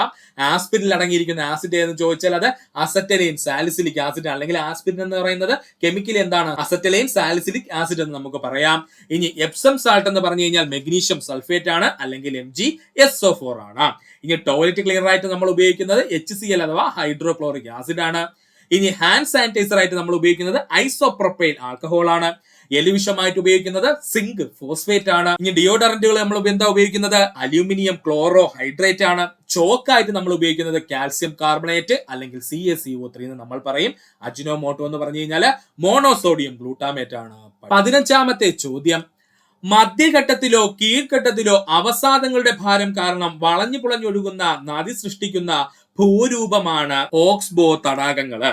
ആസ്പിരിനിൽ അടങ്ങിയിരിക്കുന്ന ആസിഡ് എന്ന് ചോദിച്ചാൽ അത് അസറ്റലൈൻ സാലിസിലിക് ആസിഡ്, അല്ലെങ്കിൽ ആസ്പിരിൻ എന്ന് പറയുന്നത് കെമിക്കൽ എന്താണ്? അസറ്റലൈൻ സാലിസിലിക് ആസിഡ് എന്ന് നമുക്ക് പറയാം. ഇനി എപ്സം സാൾട്ട് എന്ന് പറഞ്ഞു കഴിഞ്ഞാൽ മെഗ്നീഷ്യം സൾഫേറ്റ് ആണ്, അല്ലെങ്കിൽ MgSO4 ആണ്. ഇനി ടോയ്ലറ്റ് ക്ലീനർ ആയിട്ട് നമ്മൾ ഉപയോഗിക്കുന്നത് HCl അഥവാ ഹൈഡ്രോക്ലോറിക് ആസിഡ് ആണ്. ഇനി ഹാൻഡ് സാനിറ്റൈസർ ആയിട്ട് നമ്മൾ ഉപയോഗിക്കുന്നത് ഐസോപ്രോപ്പൈൽ ആൽക്കഹോൾ ആണ്. എലിവിഷമായിട്ട് ഉപയോഗിക്കുന്നത് സിങ്ക് ഫോസ്ഫേറ്റ് ആണ്. ഇനി ഡിയോഡറന്റുകൾ നമ്മൾ എന്താ ഉപയോഗിക്കുന്നത്? അലൂമിനിയം ക്ലോറോ ഹൈഡ്രേറ്റ് ആണ്. ചോക്കായിട്ട് നമ്മൾ ഉപയോഗിക്കുന്നത് കാൽസ്യം കാർബണേറ്റ് അല്ലെങ്കിൽ CaCO3 എന്ന് നമ്മൾ പറയും. അജിനോമോട്ടോ എന്ന് പറഞ്ഞു കഴിഞ്ഞാൽ മോണോസോഡിയം ഗ്ലൂട്ടാമേറ്റ് ആണ്. 15ാമത്തെ ചോദ്യം, മധ്യഘട്ടത്തിലോ കീഴ്ഘട്ടത്തിലോ അവസാദങ്ങളുടെ ഭാരം കാരണം വളഞ്ഞു പുളഞ്ഞൊഴുകുന്ന നദി സൃഷ്ടിക്കുന്ന ഭൂരൂപമാണ് ഓക്സ്ബോ തടാകങ്ങള്.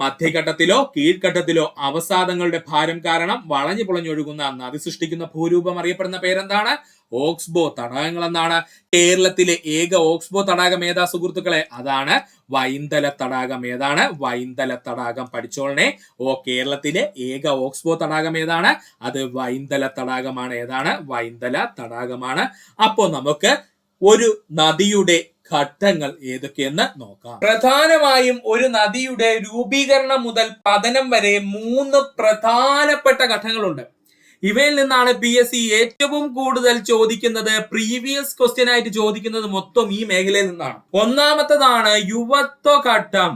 മധ്യഘട്ടത്തിലോ കീഴ്ഘട്ടത്തിലോ അവസാദങ്ങളുടെ ഭാരം കാരണം വളഞ്ഞു പുളഞ്ഞൊഴുകുന്ന നദി സൃഷ്ടിക്കുന്ന ഭൂരൂപം അറിയപ്പെടുന്ന പേരെന്താണ്? ഓക്സ്ബോ തടാകങ്ങൾ എന്നാണ്. കേരളത്തിലെ ഏക ഓക്സ്ബോ തടാകം ഏതാ സുഹൃത്തുക്കളെ? അതാണ് വൈന്തല തടാകം. ഏതാണ്? വൈന്തല തടാകം. പഠിച്ചോളനെ. കേരളത്തിലെ ഏക ഓക്സ്ബോ തടാകം ഏതാണ്? അത് വൈന്തല തടാകമാണ്. ഏതാണ്? വൈന്തല തടാകമാണ്. അപ്പോ നമുക്ക് ഒരു നദിയുടെ ഘട്ടങ്ങൾ ഏതൊക്കെയെന്ന് നോക്കാം. പ്രധാനമായും ഒരു നദിയുടെ രൂപീകരണം മുതൽ പതനം വരെ 3 പ്രധാനപ്പെട്ട ഘട്ടങ്ങളുണ്ട്. ഇവയിൽ നിന്നാണ് PSC ഏറ്റവും കൂടുതൽ ചോദിക്കുന്നത്. പ്രീവിയസ് ക്വസ്റ്റ്യൻ ആയിട്ട് ചോദിക്കുന്നത് മൊത്തം ഈ മേഖലയിൽ നിന്നാണ്. ഒന്നാമത്തതാണ് യുവത്വ ഘട്ടം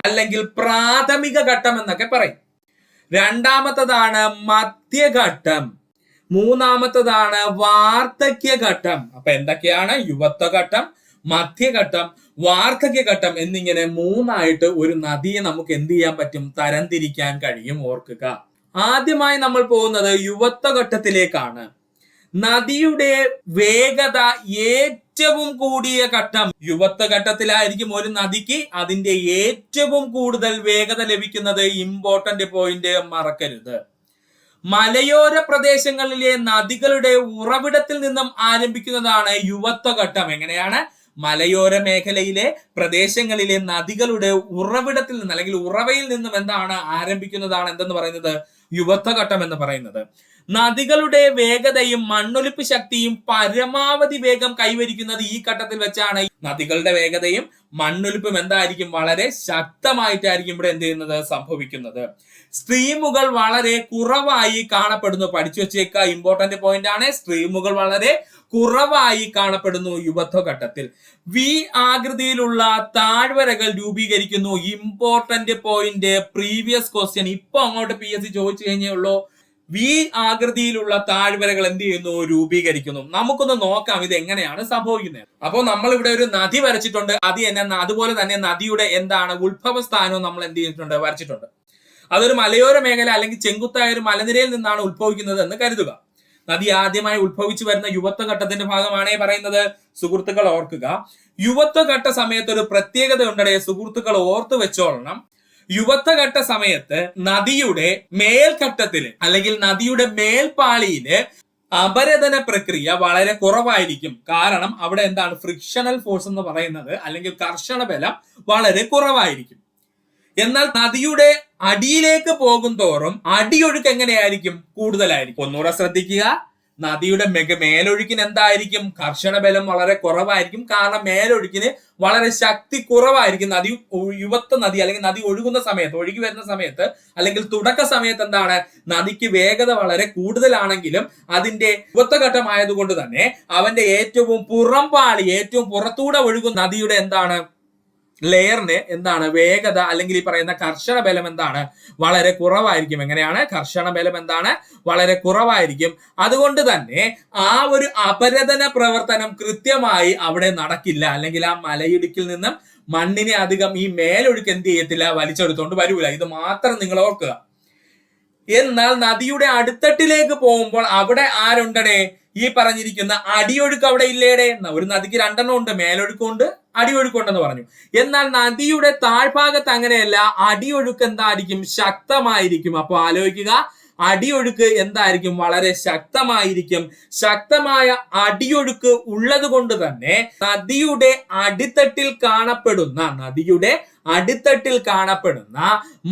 അല്ലെങ്കിൽ പ്രാഥമിക ഘട്ടം എന്നൊക്കെ പറയും. രണ്ടാമത്തതാണ് മധ്യഘട്ടം. മൂന്നാമത്തതാണ് വാർദ്ധക്യഘട്ടം. അപ്പൊ എന്തൊക്കെയാണ്? യുവത്വഘട്ടം, മധ്യഘട്ടം, വാർദ്ധക്യഘട്ടം എന്നിങ്ങനെ 3ആയിട്ട് ഒരു നദിയെ നമുക്ക് എന്ത് ചെയ്യാൻ പറ്റും? തരംതിരിക്കാൻ കഴിയും. ഓർക്കുക. ആദ്യമായി നമ്മൾ പോകുന്നത് യുവത്വഘട്ടത്തിലേക്കാണ്. നദിയുടെ വേഗത ഏറ്റവും കൂടിയ ഘട്ടം യുവത്വഘട്ടത്തിലായിരിക്കും. ഒരു നദിക്ക് അതിന്റെ ഏറ്റവും കൂടുതൽ വേഗത ലഭിക്കുന്നത്. ഇമ്പോർട്ടന്റ് പോയിന്റ് മറക്കരുത്. മലയോര പ്രദേശങ്ങളിലെ നദികളുടെ ഉറവിടത്തിൽ നിന്നും ആരംഭിക്കുന്നതാണ് യുവത്വഘട്ടം. എങ്ങനെയാണ്? മലയോര മേഖലയിലെ പ്രദേശങ്ങളിലെ നദികളുടെ ഉറവിടത്തിൽ നിന്ന് അല്ലെങ്കിൽ ഉറവയിൽ നിന്നും എന്താണ് ആരംഭിക്കുന്നതാണ് എന്തെന്ന് പറയുന്നത്? യുവത്വഘട്ടം എന്ന് പറയുന്നത്. നദികളുടെ വേഗതയും മണ്ണൊലിപ്പ് ശക്തിയും പരമാവധി വേഗം കൈവരിക്കുന്നത് ഈ ഘട്ടത്തിൽ വെച്ചാണ്. നദികളുടെ വേഗതയും മണ്ണൊലിപ്പും എന്തായിരിക്കും? വളരെ ശക്തമായിട്ടായിരിക്കും ഇവിടെ എന്ത് ചെയ്യുന്നത്? സംഭവിക്കുന്നത്. സ്ട്രീമുകൾ വളരെ കുറവായി കാണപ്പെടുന്നു. പഠിച്ചു വെച്ചേക്ക. ഇമ്പോർട്ടന്റ് പോയിന്റ് ആണ്. സ്ട്രീമുകൾ വളരെ കുറവായി കാണപ്പെടുന്നു യുവത്വഘട്ടത്തിൽ. വി ആകൃതിയിലുള്ള താഴ്വരകൾ രൂപീകരിക്കുന്നു. Important point. പ്രീവിയസ് ക്വസ്റ്റ്യൻ ഇപ്പൊ അങ്ങോട്ട് PSC ചോദിച്ചു കഴിഞ്ഞേ ഉള്ളൂ. വി ആകൃതിയിലുള്ള താഴ്വരകൾ എന്ത് ചെയ്യുന്നു? രൂപീകരിക്കുന്നു. നമുക്കൊന്ന് നോക്കാം ഇത് എങ്ങനെയാണ് സംഭവിക്കുന്നത്. അപ്പോൾ നമ്മൾ ഇവിടെ ഒരു നദി വരച്ചിട്ടുണ്ട്. അതുപോലെ തന്നെ നദിയുടെ എന്താണ് ഉത്ഭവ സ്ഥാനവും നമ്മൾ എന്ത് ചെയ്തിട്ടുണ്ട്? വരച്ചിട്ടുണ്ട്. അതൊരു മലയോര മേഖല അല്ലെങ്കിൽ ചെങ്കുത്തായ ഒരു മലനിരയിൽ നിന്നാണ് ഉത്ഭവിക്കുന്നത് എന്ന് കരുതുക. നദി ആദ്യമായി ഉത്ഭവിച്ചു വരുന്ന യുവത്വഘട്ടത്തിന്റെ ഭാഗമാണേ പറയുന്നത്. സുഹൃത്തുക്കൾ ഓർക്കുക, യുവത്വഘട്ട സമയത്ത് ഒരു പ്രത്യേകത ഉണ്ടേ. സുഹൃത്തുക്കൾ ഓർത്തു വെച്ചോളണം. യുവത്വഘട്ട സമയത്ത് നദിയുടെ മേൽഘട്ടത്തില് അല്ലെങ്കിൽ നദിയുടെ മേൽപ്പാളിയില് അപരദന പ്രക്രിയ വളരെ കുറവായിരിക്കും. കാരണം അവിടെ എന്താണ്? ഫ്രിക്ഷണൽ ഫോഴ്സ് എന്ന് പറയുന്നത് അല്ലെങ്കിൽ കർഷണ ബലം വളരെ കുറവായിരിക്കും. എന്നാൽ നദിയുടെ അടിയിലേക്ക് പോകും തോറും അടിയൊഴുക്ക് എങ്ങനെയായിരിക്കും? കൂടുതലായിരിക്കും. ഒന്നുകൂടെ ശ്രദ്ധിക്കുക. നദിയുടെ മേലൊഴുക്കിന് എന്തായിരിക്കും? കർഷണ ബലം വളരെ കുറവായിരിക്കും. കാരണം മേലൊഴുക്കിന് വളരെ ശക്തി കുറവായിരിക്കും. യുവത്വ നദി അല്ലെങ്കിൽ നദി ഒഴുകുന്ന സമയത്ത്, ഒഴുകി വരുന്ന സമയത്ത് അല്ലെങ്കിൽ തുടക്ക സമയത്ത് എന്താണ്? നദിക്ക് വേഗത വളരെ കൂടുതലാണെങ്കിലും അതിന്റെ യുവത്വഘട്ടമായതുകൊണ്ട് തന്നെ അവന്റെ ഏറ്റവും പുറംപാളി, ഏറ്റവും പുറത്തൂടെ ഒഴുകുന്ന നദിയുടെ എന്താണ്? ലെയറിന് എന്താണ്? വേഗത അല്ലെങ്കിൽ ഈ പറയുന്ന കർഷണ ബലം എന്താണ്? വളരെ കുറവായിരിക്കും. എങ്ങനെയാണ്? കർഷണ ബലം എന്താണ്? വളരെ കുറവായിരിക്കും. അതുകൊണ്ട് തന്നെ ആ ഒരു അപരദന പ്രവർത്തനം കൃത്യമായി അവിടെ നടക്കില്ല. അല്ലെങ്കിൽ ആ മലയിടുക്കിൽ നിന്നും മണ്ണിനെ അധികം ഈ മേലൊഴുക്ക് എന്ത് ചെയ്യത്തില്ല? വലിച്ചെടുത്തോണ്ട് വരൂല. ഇത് മാത്രം നിങ്ങൾ ഓർക്കുക. എന്നാൽ നദിയുടെ അടിത്തട്ടിലേക്ക് പോകുമ്പോൾ അവിടെ ആരുണ്ടടേ? ഈ പറഞ്ഞിരിക്കുന്ന അടിയൊഴുക്ക് അവിടെ ഇല്ലേടെ. ഒരു നദിക്ക് 2 ഉണ്ട്, മേലൊഴുക്കുണ്ട് അടിയൊഴുക്കുണ്ടെന്ന് പറഞ്ഞു. എന്നാൽ നദിയുടെ താഴ്ഭാഗത്ത് അങ്ങനെയല്ല. അടിയൊഴുക്ക് എന്തായിരിക്കും? ശക്തമായിരിക്കും. അപ്പൊ ആലോചിക്കുക, അടിയൊഴുക്ക് എന്തായിരിക്കും? വളരെ ശക്തമായിരിക്കും. ശക്തമായ അടിയൊഴുക്ക് ഉള്ളത് കൊണ്ട് തന്നെ നദിയുടെ അടിത്തട്ടിൽ കാണപ്പെടുന്ന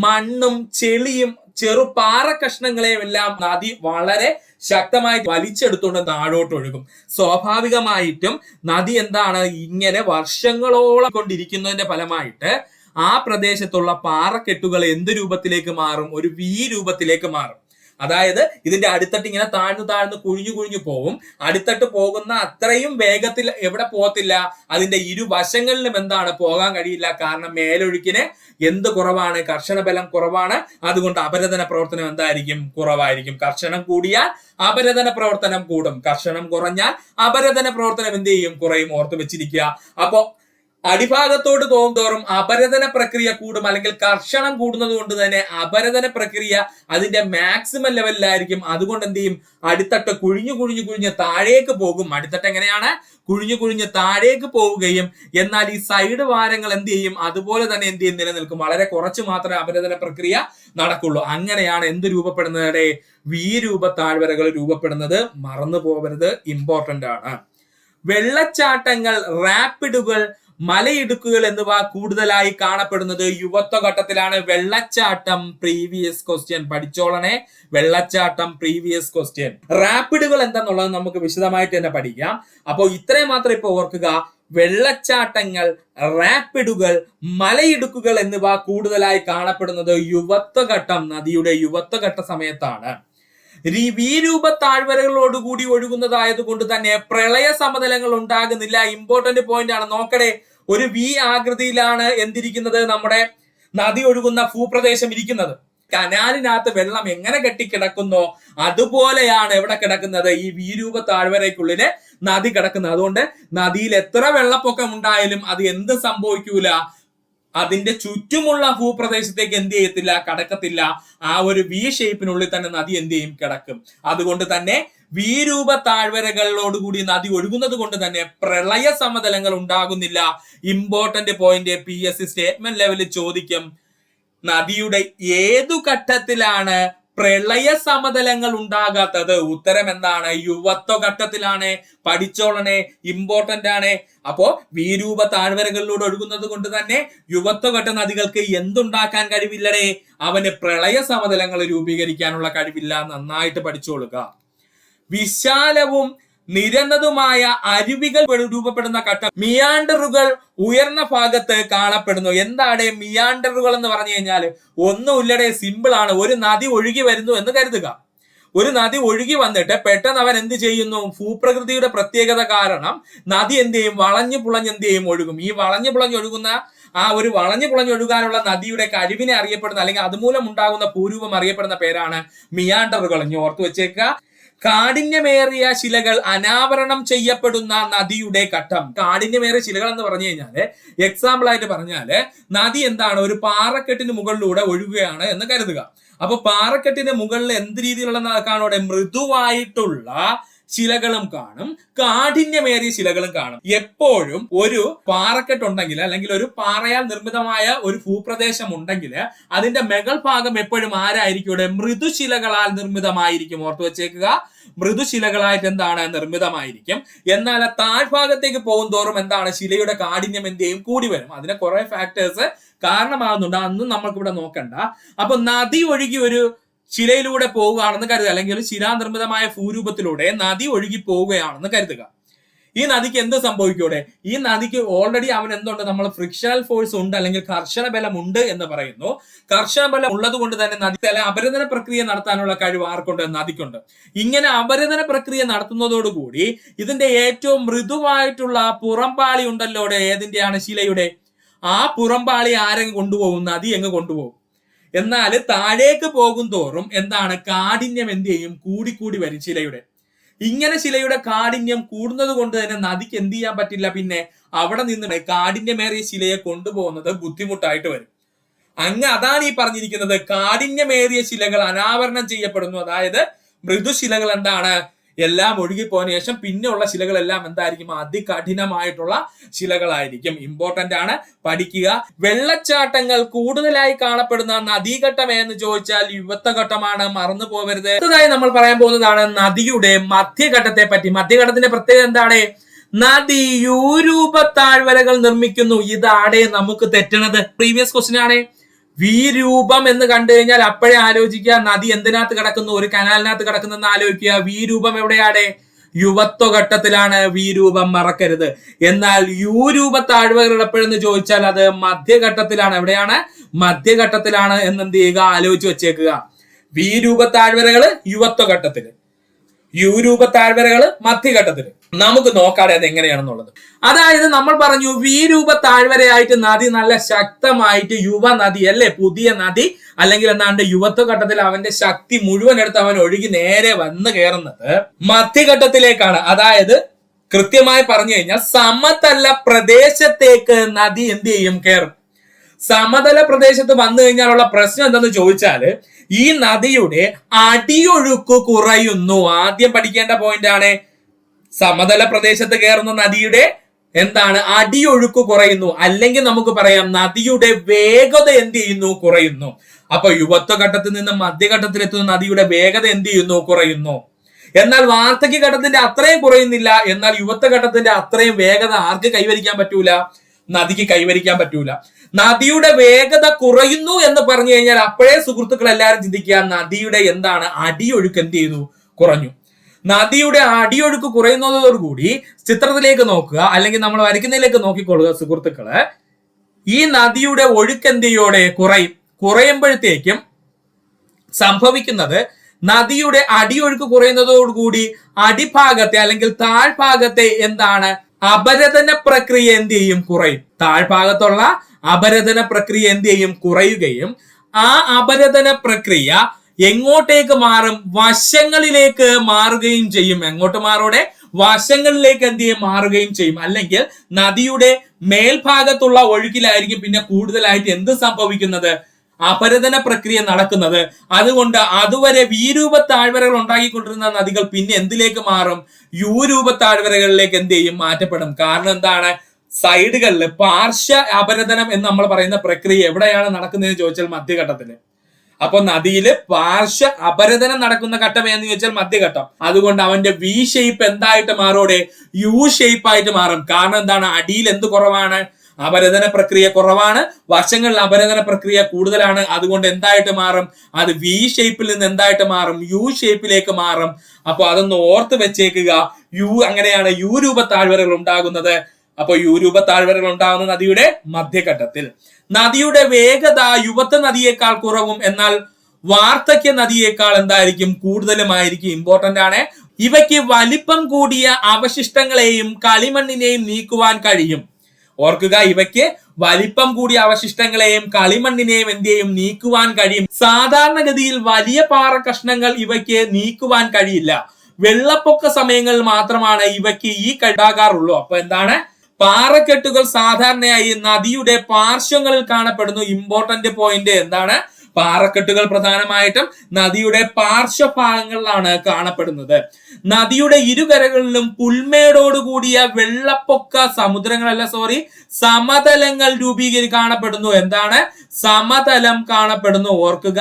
മണ്ണും ചെളിയും ചെറുപാറ കഷ്ണങ്ങളെയും എല്ലാം നദി വളരെ ശക്തമായി വലിച്ചെടുത്തുകൊണ്ട് താഴോട്ട് ഒഴുകും. സ്വാഭാവികമായിട്ടും നദി എന്താണ്? ഇങ്ങനെ വർഷങ്ങളോളം കൊണ്ടിരിക്കുന്നതിന്റെ ഫലമായിട്ട് ആ പ്രദേശത്തുള്ള പാറക്കെട്ടുകൾ എന്ത് രൂപത്തിലേക്ക് മാറും? ഒരു വി രൂപത്തിലേക്ക് മാറും. അതായത് ഇതിന്റെ അടിത്തട്ട് ഇങ്ങനെ താഴ്ന്നു താഴ്ന്നു കുഴിഞ്ഞു കുഴിഞ്ഞു പോകും. അടിത്തട്ട് പോകുന്ന അത്രയും വേഗത്തിൽ എവിടെ പോകത്തില്ല, അതിന്റെ ഇരുവശങ്ങളിലും എന്താണ് പോകാൻ കഴിയില്ല. കാരണം മേലൊഴുക്കിന് എന്ത് കുറവാണ്, കർഷണ ബലം കുറവാണ്. അതുകൊണ്ട് അപരദന പ്രവർത്തനം എന്തായിരിക്കും, കുറവായിരിക്കും. കർഷണം കൂടിയാൽ അപരദന പ്രവർത്തനം കൂടും, കർഷണം കുറഞ്ഞാൽ അപരദന പ്രവർത്തനം എന്ത് ചെയ്യും, കുറയും. ഓർത്ത് വെച്ചിരിക്കുക. അപ്പോ അടിഭാഗത്തോട് തോറും അപരദന പ്രക്രിയ കൂടും, അല്ലെങ്കിൽ കർഷണം കൂടുന്നത് കൊണ്ട് തന്നെ അപരദന പ്രക്രിയ അതിന്റെ മാക്സിമം ലെവലിലായിരിക്കും. അതുകൊണ്ട് എന്ത് ചെയ്യും, അടിത്തട്ട് കുഴിഞ്ഞു കുഴിഞ്ഞു കുഴിഞ്ഞ് താഴേക്ക് പോകും. അടിത്തട്ട് എങ്ങനെയാണ്, കുഴിഞ്ഞു കുഴിഞ്ഞ് താഴേക്ക് പോവുകയും എന്നാൽ ഈ സൈഡ് വാരങ്ങൾ എന്ത് ചെയ്യും, അതുപോലെ തന്നെ എന്ത് ചെയ്യും, നിലനിൽക്കും. വളരെ കുറച്ച് മാത്രമേ അപരദന പ്രക്രിയ നടക്കുള്ളൂ. അങ്ങനെയാണ് എന്ത് രൂപപ്പെടുന്നത്, വീരൂപ താഴ്വരകൾ രൂപപ്പെടുന്നത്. മറന്നു പോകരുത്, ഇമ്പോർട്ടന്റ് ആണ്. വെള്ളച്ചാട്ടങ്ങൾ, റാപ്പിഡുകൾ, മലയിടുക്കുകൾ എന്നിവ കൂടുതലായി കാണപ്പെടുന്നത് യുവത്വഘട്ടത്തിലാണ്. വെള്ളച്ചാട്ടം പ്രീവിയസ് ക്വസ്റ്റ്യൻ പഠിച്ചോളണേ, വെള്ളച്ചാട്ടം പ്രീവിയസ് ക്വസ്റ്റ്യൻ. റാപ്പിഡുകൾ എന്താന്നുള്ളത് നമുക്ക് വിശദമായിട്ട് തന്നെ പഠിക്കാം. അപ്പോൾ ഇത്രയും മാത്രം ഇപ്പൊ ഓർക്കുക, വെള്ളച്ചാട്ടങ്ങൾ, റാപ്പിഡുകൾ, മലയിടുക്കുകൾ എന്നിവ കൂടുതലായി കാണപ്പെടുന്നത് യുവത്വഘട്ടം, നദിയുടെ യുവത്വഘട്ട സമയത്താണ്. വീരൂപ താഴ്വരകളോടുകൂടി ഒഴുകുന്നതായതുകൊണ്ട് തന്നെ പ്രളയ സമതലങ്ങൾ ഉണ്ടാകുന്നില്ല. ഇമ്പോർട്ടന്റ് പോയിന്റ് ആണ്, നോക്കടേ. ഒരു വി ആകൃതിയിലാണ് എന്തിരിക്കുന്നത്, നമ്മുടെ നദി ഒഴുകുന്ന ഭൂപ്രദേശം ഇരിക്കുന്നത്. കനാലിനകത്ത് വെള്ളം എങ്ങനെ കെട്ടിക്കിടക്കുന്നോ അതുപോലെയാണ് എവിടെ കിടക്കുന്നത്, ഈ വീരൂപ താഴ്വരയ്ക്കുള്ളില് നദി കിടക്കുന്നത്. അതുകൊണ്ട് നദിയിൽ എത്ര വെള്ളപ്പൊക്കം ഉണ്ടായാലും അത് എന്ത് സംഭവിക്കൂല, അതിന്റെ ചുറ്റുമുള്ള ഭൂപ്രദേശത്തേക്ക് എന്ത് ചെയ്യത്തില്ല, കടക്കത്തില്ല. ആ ഒരു വി ഷേപ്പിനുള്ളിൽ തന്നെ നദി എന്ത് ചെയ്യും, കിടക്കും. അതുകൊണ്ട് തന്നെ വീരൂപ താഴ്വരകളോടുകൂടി നദി ഒഴുകുന്നത് കൊണ്ട് തന്നെ പ്രളയ സമതലങ്ങൾ ഉണ്ടാകുന്നില്ല. ഇമ്പോർട്ടന്റ് പോയിന്റ്, PSC സ്റ്റേറ്റ്മെന്റ് ലെവലിൽ ചോദിക്കും, നദിയുടെ ഏതു ഘട്ടത്തിലാണ് പ്രളയ സമതലങ്ങൾ ഉണ്ടാകാത്തത്? ഉത്തരം എന്താണ്, യുവത്വഘട്ടത്തിലാണ്. പഠിച്ചോളണേ, ഇമ്പോർട്ടന്റ് ആണ്. അപ്പോ വീരൂപ താഴ്വരകളിലൂടെ ഒഴുകുന്നത് കൊണ്ട് തന്നെ യുവത്വഘട്ട നദികൾക്ക് എന്തുണ്ടാക്കാൻ കഴിവില്ലടേ, അവന് പ്രളയ സമതലങ്ങൾ രൂപീകരിക്കാനുള്ള കഴിവില്ല. നന്നായിട്ട് പഠിച്ചോളുക. വിശാലവും നിരന്നതുമായ അരുവികൾ രൂപപ്പെടുന്ന ഘട്ടം മിയാണ്ടറുകൾ ഉയർന്ന ഭാഗത്ത് കാണപ്പെടുന്നു. എന്താണ് മിയാണ്ടറുകൾ എന്ന് പറഞ്ഞു കഴിഞ്ഞാൽ ഒന്നുമില്ലടെ, സിമ്പിൾ ആണ്. ഒരു നദി ഒഴുകി വരുന്നു എന്ന് കരുതുക. ഒരു നദി ഒഴുകി വന്നിട്ട് പെട്ടെന്ന് അവൻ എന്ത് ചെയ്യുന്നു, ഭൂപ്രകൃതിയുടെ പ്രത്യേകത കാരണം നദി എന്ത് ചെയ്യും, വളഞ്ഞു പുളഞ്ഞ് എന്ത് ചെയ്യും, ഒഴുകും. ഈ വളഞ്ഞു പുളഞ്ഞ് ഒഴുകുന്ന ആ ഒരു വളഞ്ഞു പുളഞ്ഞ് ഒഴുകാനുള്ള നദിയുടെ കഴിവിനെ അറിയപ്പെടുന്ന, അല്ലെങ്കിൽ അതുമൂലം ഉണ്ടാകുന്ന ഭൂരൂപം അറിയപ്പെടുന്ന പേരാണ് മിയാണ്ടറുകൾ. ഇനി ഓർത്തു വെച്ചേക്കുക. കാഠിന്യമേറിയ ശിലകൾ അനാവരണം ചെയ്യപ്പെടുന്ന നദിയുടെ ഘട്ടം. കാഠിന്യമേറിയ ശിലകൾ എന്ന് പറഞ്ഞു കഴിഞ്ഞാല്, എക്സാമ്പിൾ ആയിട്ട് പറഞ്ഞാല്, നദി എന്താണ്, ഒരു പാറക്കെട്ടിന് മുകളിലൂടെ ഒഴുകുകയാണ് എന്ന് കരുതുക. അപ്പൊ പാറക്കെട്ടിന്റെ മുകളിൽ എന്ത് രീതിയിലുള്ള കാണും, മൃദുവായിട്ടുള്ള ശിലകളും കാണും, കാഠിന്യമേറിയ ശിലകളും കാണും. എപ്പോഴും ഒരു പാറക്കെട്ടുണ്ടെങ്കിൽ, അല്ലെങ്കിൽ ഒരു പാറയാൽ നിർമ്മിതമായ ഒരു ഭൂപ്രദേശം ഉണ്ടെങ്കിൽ അതിന്റെ മുകൾ ഭാഗം എപ്പോഴും ആരായിരിക്കും, ഇവിടെ മൃദുശിലകളാൽ നിർമ്മിതമായിരിക്കും. ഓർത്തു വെച്ചേക്കുക, മൃദുശിലകളായിട്ട് എന്താണ്, നിർമ്മിതമായിരിക്കും. എന്നാൽ താഴ്ഭാഗത്തേക്ക് പോകും തോറും എന്താണ്, ശിലയുടെ കാഠിന്യം എന്ത് ചെയ്യും, കൂടി വരും. അതിന് കുറെ ഫാക്ടേഴ്സ് കാരണമാകുന്നുണ്ട്, അതൊന്നും നമുക്കിവിടെ നോക്കണ്ട. അപ്പൊ നദി ഒഴുകി ഒരു ശിലയിലൂടെ പോവുകയാണെന്ന് കരുതുക, അല്ലെങ്കിൽ ഒരു ശിലാനിർമ്മിതമായ ഭൂരൂപത്തിലൂടെ നദി ഒഴുകി പോവുകയാണെന്ന് കരുതുക. ഈ നദിക്ക് എന്ത് സംഭവിക്കൂടെ, ഈ നദിക്ക് ഓൾറെഡി അവൻ എന്തുണ്ട്, നമ്മൾ ഫ്രിക്ഷണൽ ഫോഴ്സ് ഉണ്ട്, അല്ലെങ്കിൽ കർഷണ ബലം ഉണ്ട് എന്ന് പറയുന്നു. കർഷണ ബലം ഉള്ളത് കൊണ്ട് തന്നെ നദി അപരദന പ്രക്രിയ നടത്താനുള്ള കഴിവ് ആർക്കുണ്ട്, നദിക്കുണ്ട്. ഇങ്ങനെ അപരദന പ്രക്രിയ നടത്തുന്നതോടുകൂടി ഇതിന്റെ ഏറ്റവും മൃദുവായിട്ടുള്ള പുറംപാളി ഉണ്ടല്ലോ, ഏതിന്റെയാണ്, ശിലയുടെ. ആ പുറംപാളി ആരെങ്ങ് കൊണ്ടുപോകും, നദി എങ്ങ് കൊണ്ടുപോകും. എന്നാൽ താഴേക്ക് പോകും തോറും എന്താണ്, കാഠിന്യം എന്ത് ചെയ്യും, കൂടിക്കൂടി വരും ശിലയുടെ. ഇങ്ങനെ ശിലയുടെ കാഠിന്യം കൂടുന്നത് കൊണ്ട് തന്നെ നദിക്ക് എന്ത് ചെയ്യാൻ പറ്റില്ല, പിന്നെ അവിടെ നിന്ന് കാഠിന്യമേറിയ ശിലയെ കൊണ്ടുപോകുന്നത് ബുദ്ധിമുട്ടായിട്ട് വരും. അതാണ് ഈ പറഞ്ഞിരിക്കുന്നത്, കാഠിന്യമേറിയ ശിലകൾ അനാവരണം ചെയ്യപ്പെടുന്നു. അതായത് മൃദുശിലകൾ എന്താണ്, എല്ലാം ഒഴുകിപ്പോയതിനു ശേഷം പിന്നെയുള്ള ശിലകളെല്ലാം എന്തായിരിക്കും, അതികഠിനമായിട്ടുള്ള ശിലകളായിരിക്കും. ഇമ്പോർട്ടന്റ് ആണ്, പഠിക്കുക. വെള്ളച്ചാട്ടങ്ങൾ കൂടുതലായി കാണപ്പെടുന്ന നദീഘട്ടം എന്ന് ചോദിച്ചാൽ യുവത്വഘട്ടമാണ്, മറന്നു പോകരുത്. അടുത്തതായി നമ്മൾ പറയാൻ പോകുന്നതാണ് നദിയുടെ മധ്യഘട്ടത്തെ പറ്റി. മധ്യഘട്ടത്തിന്റെ പ്രത്യേകത എന്താണ്, നദി യൂരൂപ താഴ്വരകൾ നിർമ്മിക്കുന്നു. ഇതാടെ നമുക്ക് തെറ്റണത്, പ്രീവിയസ് ക്വസ്റ്റ്യൻ ആണ്. വീരൂപം എന്ന് കണ്ടു കഴിഞ്ഞാൽ അപ്പോഴേ ആലോചിക്കുക, നദി എന്തിനകത്ത് കിടക്കുന്നു, ഒരു കനാലിനകത്ത് കിടക്കുന്നെന്ന് ആലോചിക്കുക. വീരൂപം എവിടെയാണ്, യുവത്വഘട്ടത്തിലാണ് വീരൂപം, മറക്കരുത്. എന്നാൽ യൂരൂപ താഴ്വരകൾ എപ്പോഴെന്ന് ചോദിച്ചാൽ അത് മധ്യഘട്ടത്തിലാണ്. എവിടെയാണ്, മധ്യഘട്ടത്തിലാണ് എന്നെന്ത് ചെയ്യുക, ആലോചിച്ച് വെച്ചേക്കുക. വി രൂപ താഴ്വരകള് യുവത്വ ഘട്ടത്തില്, യു രൂപ താഴ്വരകള് മധ്യഘട്ടത്തില്. നമുക്ക് നോക്കാതെ അത് എങ്ങനെയാണെന്നുള്ളത്. അതായത് നമ്മൾ പറഞ്ഞു വി രൂപ താഴ്വരയായിട്ട് നദി നല്ല ശക്തമായിട്ട് യുവ നദി അല്ലെ, പുതിയ നദി അല്ലെങ്കിൽ എന്നാണ്ട് യുവത്വ ഘട്ടത്തിൽ അവന്റെ ശക്തി മുഴുവൻ എടുത്ത് അവൻ ഒഴുകി നേരെ വന്ന് കയറുന്നത് മധ്യഘട്ടത്തിലേക്കാണ്. അതായത് കൃത്യമായി പറഞ്ഞു കഴിഞ്ഞാൽ സമതല പ്രദേശത്തേക്ക് നദി എന്ത് ചെയ്യും, കയറും. സമതല പ്രദേശത്ത് വന്നു കഴിഞ്ഞാലുള്ള പ്രശ്നം എന്തെന്ന് ചോദിച്ചാല് ഈ നദിയുടെ അടിയൊഴുക്ക് കുറയുന്നു. ആദ്യം പഠിക്കേണ്ട പോയിന്റ് ആണ്, സമതല പ്രദേശത്ത് കയറുന്ന നദിയുടെ എന്താണ് അടിയൊഴുക്ക് കുറയുന്നു, അല്ലെങ്കിൽ നമുക്ക് പറയാം നദിയുടെ വേഗത എന്ത് ചെയ്യുന്നു, കുറയുന്നു. അപ്പൊ യുവത്വ ഘട്ടത്തിൽ നിന്ന് മധ്യഘട്ടത്തിലെത്തുന്ന നദിയുടെ വേഗത എന്ത് ചെയ്യുന്നു, കുറയുന്നു. എന്നാൽ വാർദ്ധക്യ ഘട്ടത്തിന്റെ അത്രയും കുറയുന്നില്ല. എന്നാൽ യുവത്വ ഘട്ടത്തിന്റെ അത്രയും വേഗത ആർക്ക് കൈവരിക്കാൻ പറ്റൂല, നദിക്ക് കൈവരിക്കാൻ പറ്റൂല. നദിയുടെ വേഗത കുറയുന്നു എന്ന് പറഞ്ഞു കഴിഞ്ഞാൽ അപ്പോഴേ സുഹൃത്തുക്കൾ എല്ലാവരും ചിന്തിക്കുക, നദിയുടെ എന്താണ് അടിയൊഴുക്ക് എന്ത് ചെയ്തു, കുറഞ്ഞു. നദിയുടെ അടിയൊഴുക്ക് കുറയുന്നതോടുകൂടി ചിത്രത്തിലേക്ക് നോക്കുക, അല്ലെങ്കിൽ നമ്മൾ വരയ്ക്കുന്നതിലേക്ക് നോക്കിക്കൊള്ളുക സുഹൃത്തുക്കള്. ഈ നദിയുടെ ഒഴുക്ക് എന്ത് ചെയ്യോടെ കുറയും. കുറയുമ്പോഴത്തേക്കും സംഭവിക്കുന്നത് നദിയുടെ അടിയൊഴുക്ക് കുറയുന്നതോടുകൂടി അടിഭാഗത്തെ അല്ലെങ്കിൽ താഴ്ഭാഗത്തെ എന്താണ് അപരദന പ്രക്രിയ എന്ത് ചെയ്യും, കുറയും. താഴ്ഭാഗത്തുള്ള അപരദന പ്രക്രിയ എന്ത് ചെയ്യും, കുറയുകയും ആ അപരദന പ്രക്രിയ എങ്ങോട്ടേക്ക് മാറും, വശങ്ങളിലേക്ക് മാറുകയും ചെയ്യും. എങ്ങോട്ട് മാറോടെ, വശങ്ങളിലേക്ക് എന്ത് ചെയ്യും, മാറുകയും ചെയ്യും. അല്ലെങ്കിൽ നദിയുടെ മേൽഭാഗത്തുള്ള ഒഴുക്കിലായിരിക്കും പിന്നെ കൂടുതലായിട്ട് എന്ത് സംഭവിക്കുന്നത്, അപരദന പ്രക്രിയ നടക്കുന്നത്. അതുകൊണ്ട് അതുവരെ വീരൂപ താഴ്വരകൾ ഉണ്ടാക്കിക്കൊണ്ടിരുന്ന നദികൾ പിന്നെ എന്തിലേക്ക് മാറും, യു രൂപ താഴ്വരകളിലേക്ക് എന്ത് ചെയ്യും, മാറ്റപ്പെടും. കാരണം എന്താണ്, സൈഡുകളിൽ പാർശ്വ അപരദനം എന്ന് നമ്മൾ പറയുന്ന പ്രക്രിയ എവിടെയാണ് നടക്കുന്നതെന്ന് ചോദിച്ചാൽ മധ്യഘട്ടത്തില്. അപ്പൊ നദിയില് പാർശ്വ അപരദനം നടക്കുന്ന ഘട്ടം എന്ന് ചോദിച്ചാൽ മധ്യഘട്ടം. അതുകൊണ്ട് അവന്റെ വി ഷേപ്പ് എന്തായിട്ട് മാറോടെ, യു ഷേപ്പ് ആയിട്ട് മാറും. കാരണം എന്താണ്, അടിയിൽ എന്ത് കുറവാണ്, അപരദന പ്രക്രിയ കുറവാണ്, വശങ്ങളിൽ അപരദന പ്രക്രിയ കൂടുതലാണ്. അതുകൊണ്ട് എന്തായിട്ട് മാറും, അത് വി ഷേപ്പിൽ നിന്ന് എന്തായിട്ട് മാറും, യു ഷേപ്പിലേക്ക് മാറും. അപ്പൊ അതൊന്ന് ഓർത്ത് വെച്ചേക്കുക. അങ്ങനെയാണ് യു രൂപ താഴ്വരകൾ ഉണ്ടാകുന്നത്. അപ്പൊ യു രൂപ താഴ്വരകൾ ഉണ്ടാകുന്ന നദിയുടെ മധ്യഘട്ടത്തിൽ. നദിയുടെ വേഗത യുവത്വ നദിയേക്കാൾ കുറവും, എന്നാൽ വാർദ്ധക്യ നദിയേക്കാൾ എന്തായിരിക്കും, കൂടുതലുമായിരിക്കും. ഇമ്പോർട്ടന്റ് ആണ്. ഇവയ്ക്ക് വലിപ്പം കൂടിയ അവശിഷ്ടങ്ങളെയും കളിമണ്ണിനെയും നീക്കുവാൻ കഴിയും. ഓർക്കുക, ഇവയ്ക്ക് വലിപ്പം കൂടിയ അവശിഷ്ടങ്ങളെയും കളിമണ്ണിനെയും എന്ത് ചെയ്യും, നീക്കുവാൻ കഴിയും. സാധാരണഗതിയിൽ വലിയ പാറ കഷ്ണങ്ങൾ ഇവയ്ക്ക് നീക്കുവാൻ കഴിയില്ല. വെള്ളപ്പൊക്ക സമയങ്ങളിൽ മാത്രമാണ് ഇവയ്ക്ക് ഈ ഉണ്ടാകാറുള്ളൂ. അപ്പൊ എന്താണ്, പാറക്കെട്ടുകൾ സാധാരണയായി നദിയുടെ പാർശ്വങ്ങളിൽ കാണപ്പെടുന്നു. ഇമ്പോർട്ടന്റ് പോയിന്റ് എന്താണ്, പാറക്കെട്ടുകൾ പ്രധാനമായിട്ടും നദിയുടെ പാർശ്വഭാഗങ്ങളിലാണ് കാണപ്പെടുന്നത്. നദിയുടെ ഇരുകരകളിലും പുൽമേടോടുകൂടിയ വെള്ളപ്പൊക്ക സമതലങ്ങൾ കാണപ്പെടുന്നു. എന്താണ്, സമതലം കാണപ്പെടുന്നു. ഓർക്കുക,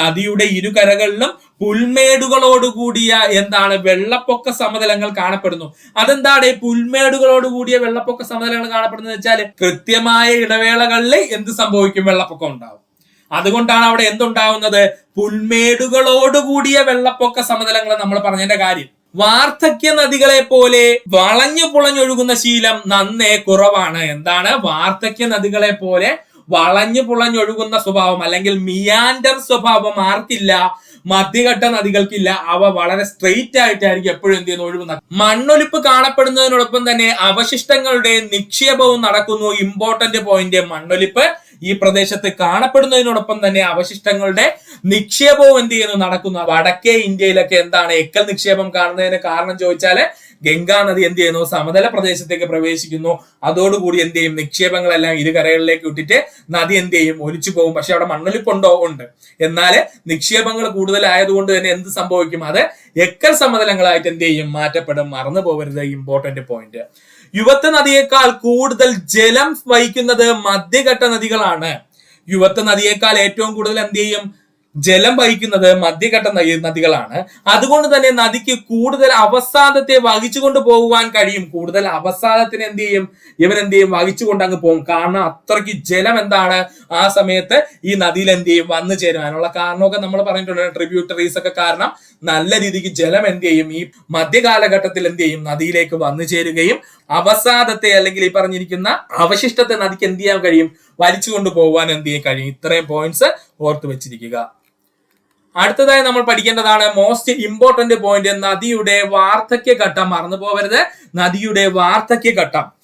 നദിയുടെ ഇരുകരകളിലും പുൽമേടുകളോടുകൂടിയ എന്താണ്, വെള്ളപ്പൊക്ക സമതലങ്ങൾ കാണപ്പെടുന്നു. അതെന്താണ് ഈ പുൽമേടുകളോടുകൂടിയ വെള്ളപ്പൊക്ക സമതലങ്ങൾ കാണപ്പെടുന്നത് വെച്ചാൽ കൃത്യമായ ഇടവേളകളിൽ എന്ത് സംഭവിക്കും, വെള്ളപ്പൊക്കം ഉണ്ടാവും. അതുകൊണ്ടാണ് അവിടെ എന്തുണ്ടാവുന്നത്, പുൽമേടുകളോടുകൂടിയ വെള്ളപ്പൊക്ക സമതലങ്ങൾ നമ്മൾ പറഞ്ഞതിന്റെ കാര്യം. വാർദ്ധക്യ നദികളെ പോലെ വളഞ്ഞു പുളഞ്ഞൊഴുകുന്ന ശീലം നന്നേ കുറവാണ്. എന്താണ്, വാർദ്ധക്യ നദികളെ പോലെ വളഞ്ഞു പുളഞ്ഞൊഴുകുന്ന സ്വഭാവം അല്ലെങ്കിൽ മിയാൻഡർ സ്വഭാവം ആർക്കില്ല, മധ്യഘട്ട നദികൾക്കില്ല. അവ വളരെ സ്ട്രെയിറ്റ് ആയിട്ടായിരിക്കും എപ്പോഴും എന്ത് ചെയ്യുന്നു, ഒഴുകുന്നത്. മണ്ണൊലിപ്പ് കാണപ്പെടുന്നതിനോടൊപ്പം തന്നെ അവശിഷ്ടങ്ങളുടെ നിക്ഷേപവും നടക്കുന്നു. ഇമ്പോർട്ടന്റ് പോയിന്റ്, മണ്ണൊലിപ്പ് ഈ പ്രദേശത്ത് കാണപ്പെടുന്നതിനോടൊപ്പം തന്നെ അവശിഷ്ടങ്ങളുടെ നിക്ഷേപവും എന്ത് ചെയ്യുന്നു, നടക്കുന്നു. വടക്കേ ഇന്ത്യയിലൊക്കെ എന്താണ് എക്കൽ നിക്ഷേപം കാണുന്നതിന് കാരണം ചോദിച്ചാല് ഗംഗാ നദി എന്ത് ചെയ്യുന്നു, സമതല പ്രദേശത്തേക്ക് പ്രവേശിക്കുന്നു. അതോടുകൂടി എന്ത് ചെയ്യും, നിക്ഷേപങ്ങളെല്ലാം ഇരുകരകളിലേക്ക് വിട്ടിട്ട് നദി എന്ത് ചെയ്യും, ഒലിച്ചു പോകും. പക്ഷെ അവിടെ മണ്ണൊലിപ്പുണ്ടോ, ഉണ്ട്. എന്നാല് നിക്ഷേപങ്ങൾ കൂടുതലായതുകൊണ്ട് തന്നെ എന്ത് സംഭവിക്കും, അത് എക്കൽ സമതലങ്ങളായിട്ട് എന്ത് ചെയ്യും, മാറ്റപ്പെടും. മറന്നു പോകരുത്, ഇമ്പോർട്ടന്റ് പോയിന്റ്. യുവത്വ നദിയേക്കാൾ കൂടുതൽ ജലം വഹിക്കുന്നത് മധ്യഘട്ട നദികളാണ്. യുവത്വ നദിയേക്കാൾ ഏറ്റവും കൂടുതൽ എന്ത് ചെയ്യും, ജലം വഹിക്കുന്നത് മധ്യഘട്ട നദികളാണ്. അതുകൊണ്ട് തന്നെ നദിക്ക് കൂടുതൽ അവസാദത്തെ വഹിച്ചുകൊണ്ട് പോകുവാൻ കഴിയും. കൂടുതൽ അവസാദത്തിന് എന്ത് ചെയ്യും, ഇവരെന്ത് ചെയ്യും, വഹിച്ചുകൊണ്ട് അങ്ങ് പോകും. കാരണം അത്രയ്ക്ക് ജലം എന്താണ് ആ സമയത്ത് ഈ നദിയിൽ എന്ത് ചെയ്യും, വന്നു ചേരുവാനുള്ള കാരണമൊക്കെ നമ്മൾ പറഞ്ഞിട്ടുണ്ട്. ട്രിബ്യൂട്ടറീസ് ഒക്കെ കാരണം നല്ല രീതിക്ക് ജലം എന്ത് ചെയ്യും, ഈ മധ്യകാലഘട്ടത്തിൽ എന്ത് ചെയ്യും, നദിയിലേക്ക് വന്നു ചേരുകയും അവസാദത്തെ അല്ലെങ്കിൽ ഈ പറഞ്ഞിരിക്കുന്ന അവശിഷ്ടത്തെ നദിക്ക് എന്ത് ചെയ്യാൻ കഴിയും, വലിച്ചുകൊണ്ട് പോകുവാൻ എന്ത് ചെയ്യാൻ കഴിയും. ഇത്രയും പോയിന്റ്സ് ഓർത്ത് വെച്ചിരിക്കുക. അടുത്തതായി നമ്മൾ പഠിക്കേണ്ടതാണ് മോസ്റ്റ് ഇമ്പോർട്ടന്റ് പോയിന്റ്, നദിയുടെ വാർദ്ധക്യഘട്ടം. മറന്നു പോകരുത്, നദിയുടെ വാർദ്ധക്യഘട്ടം.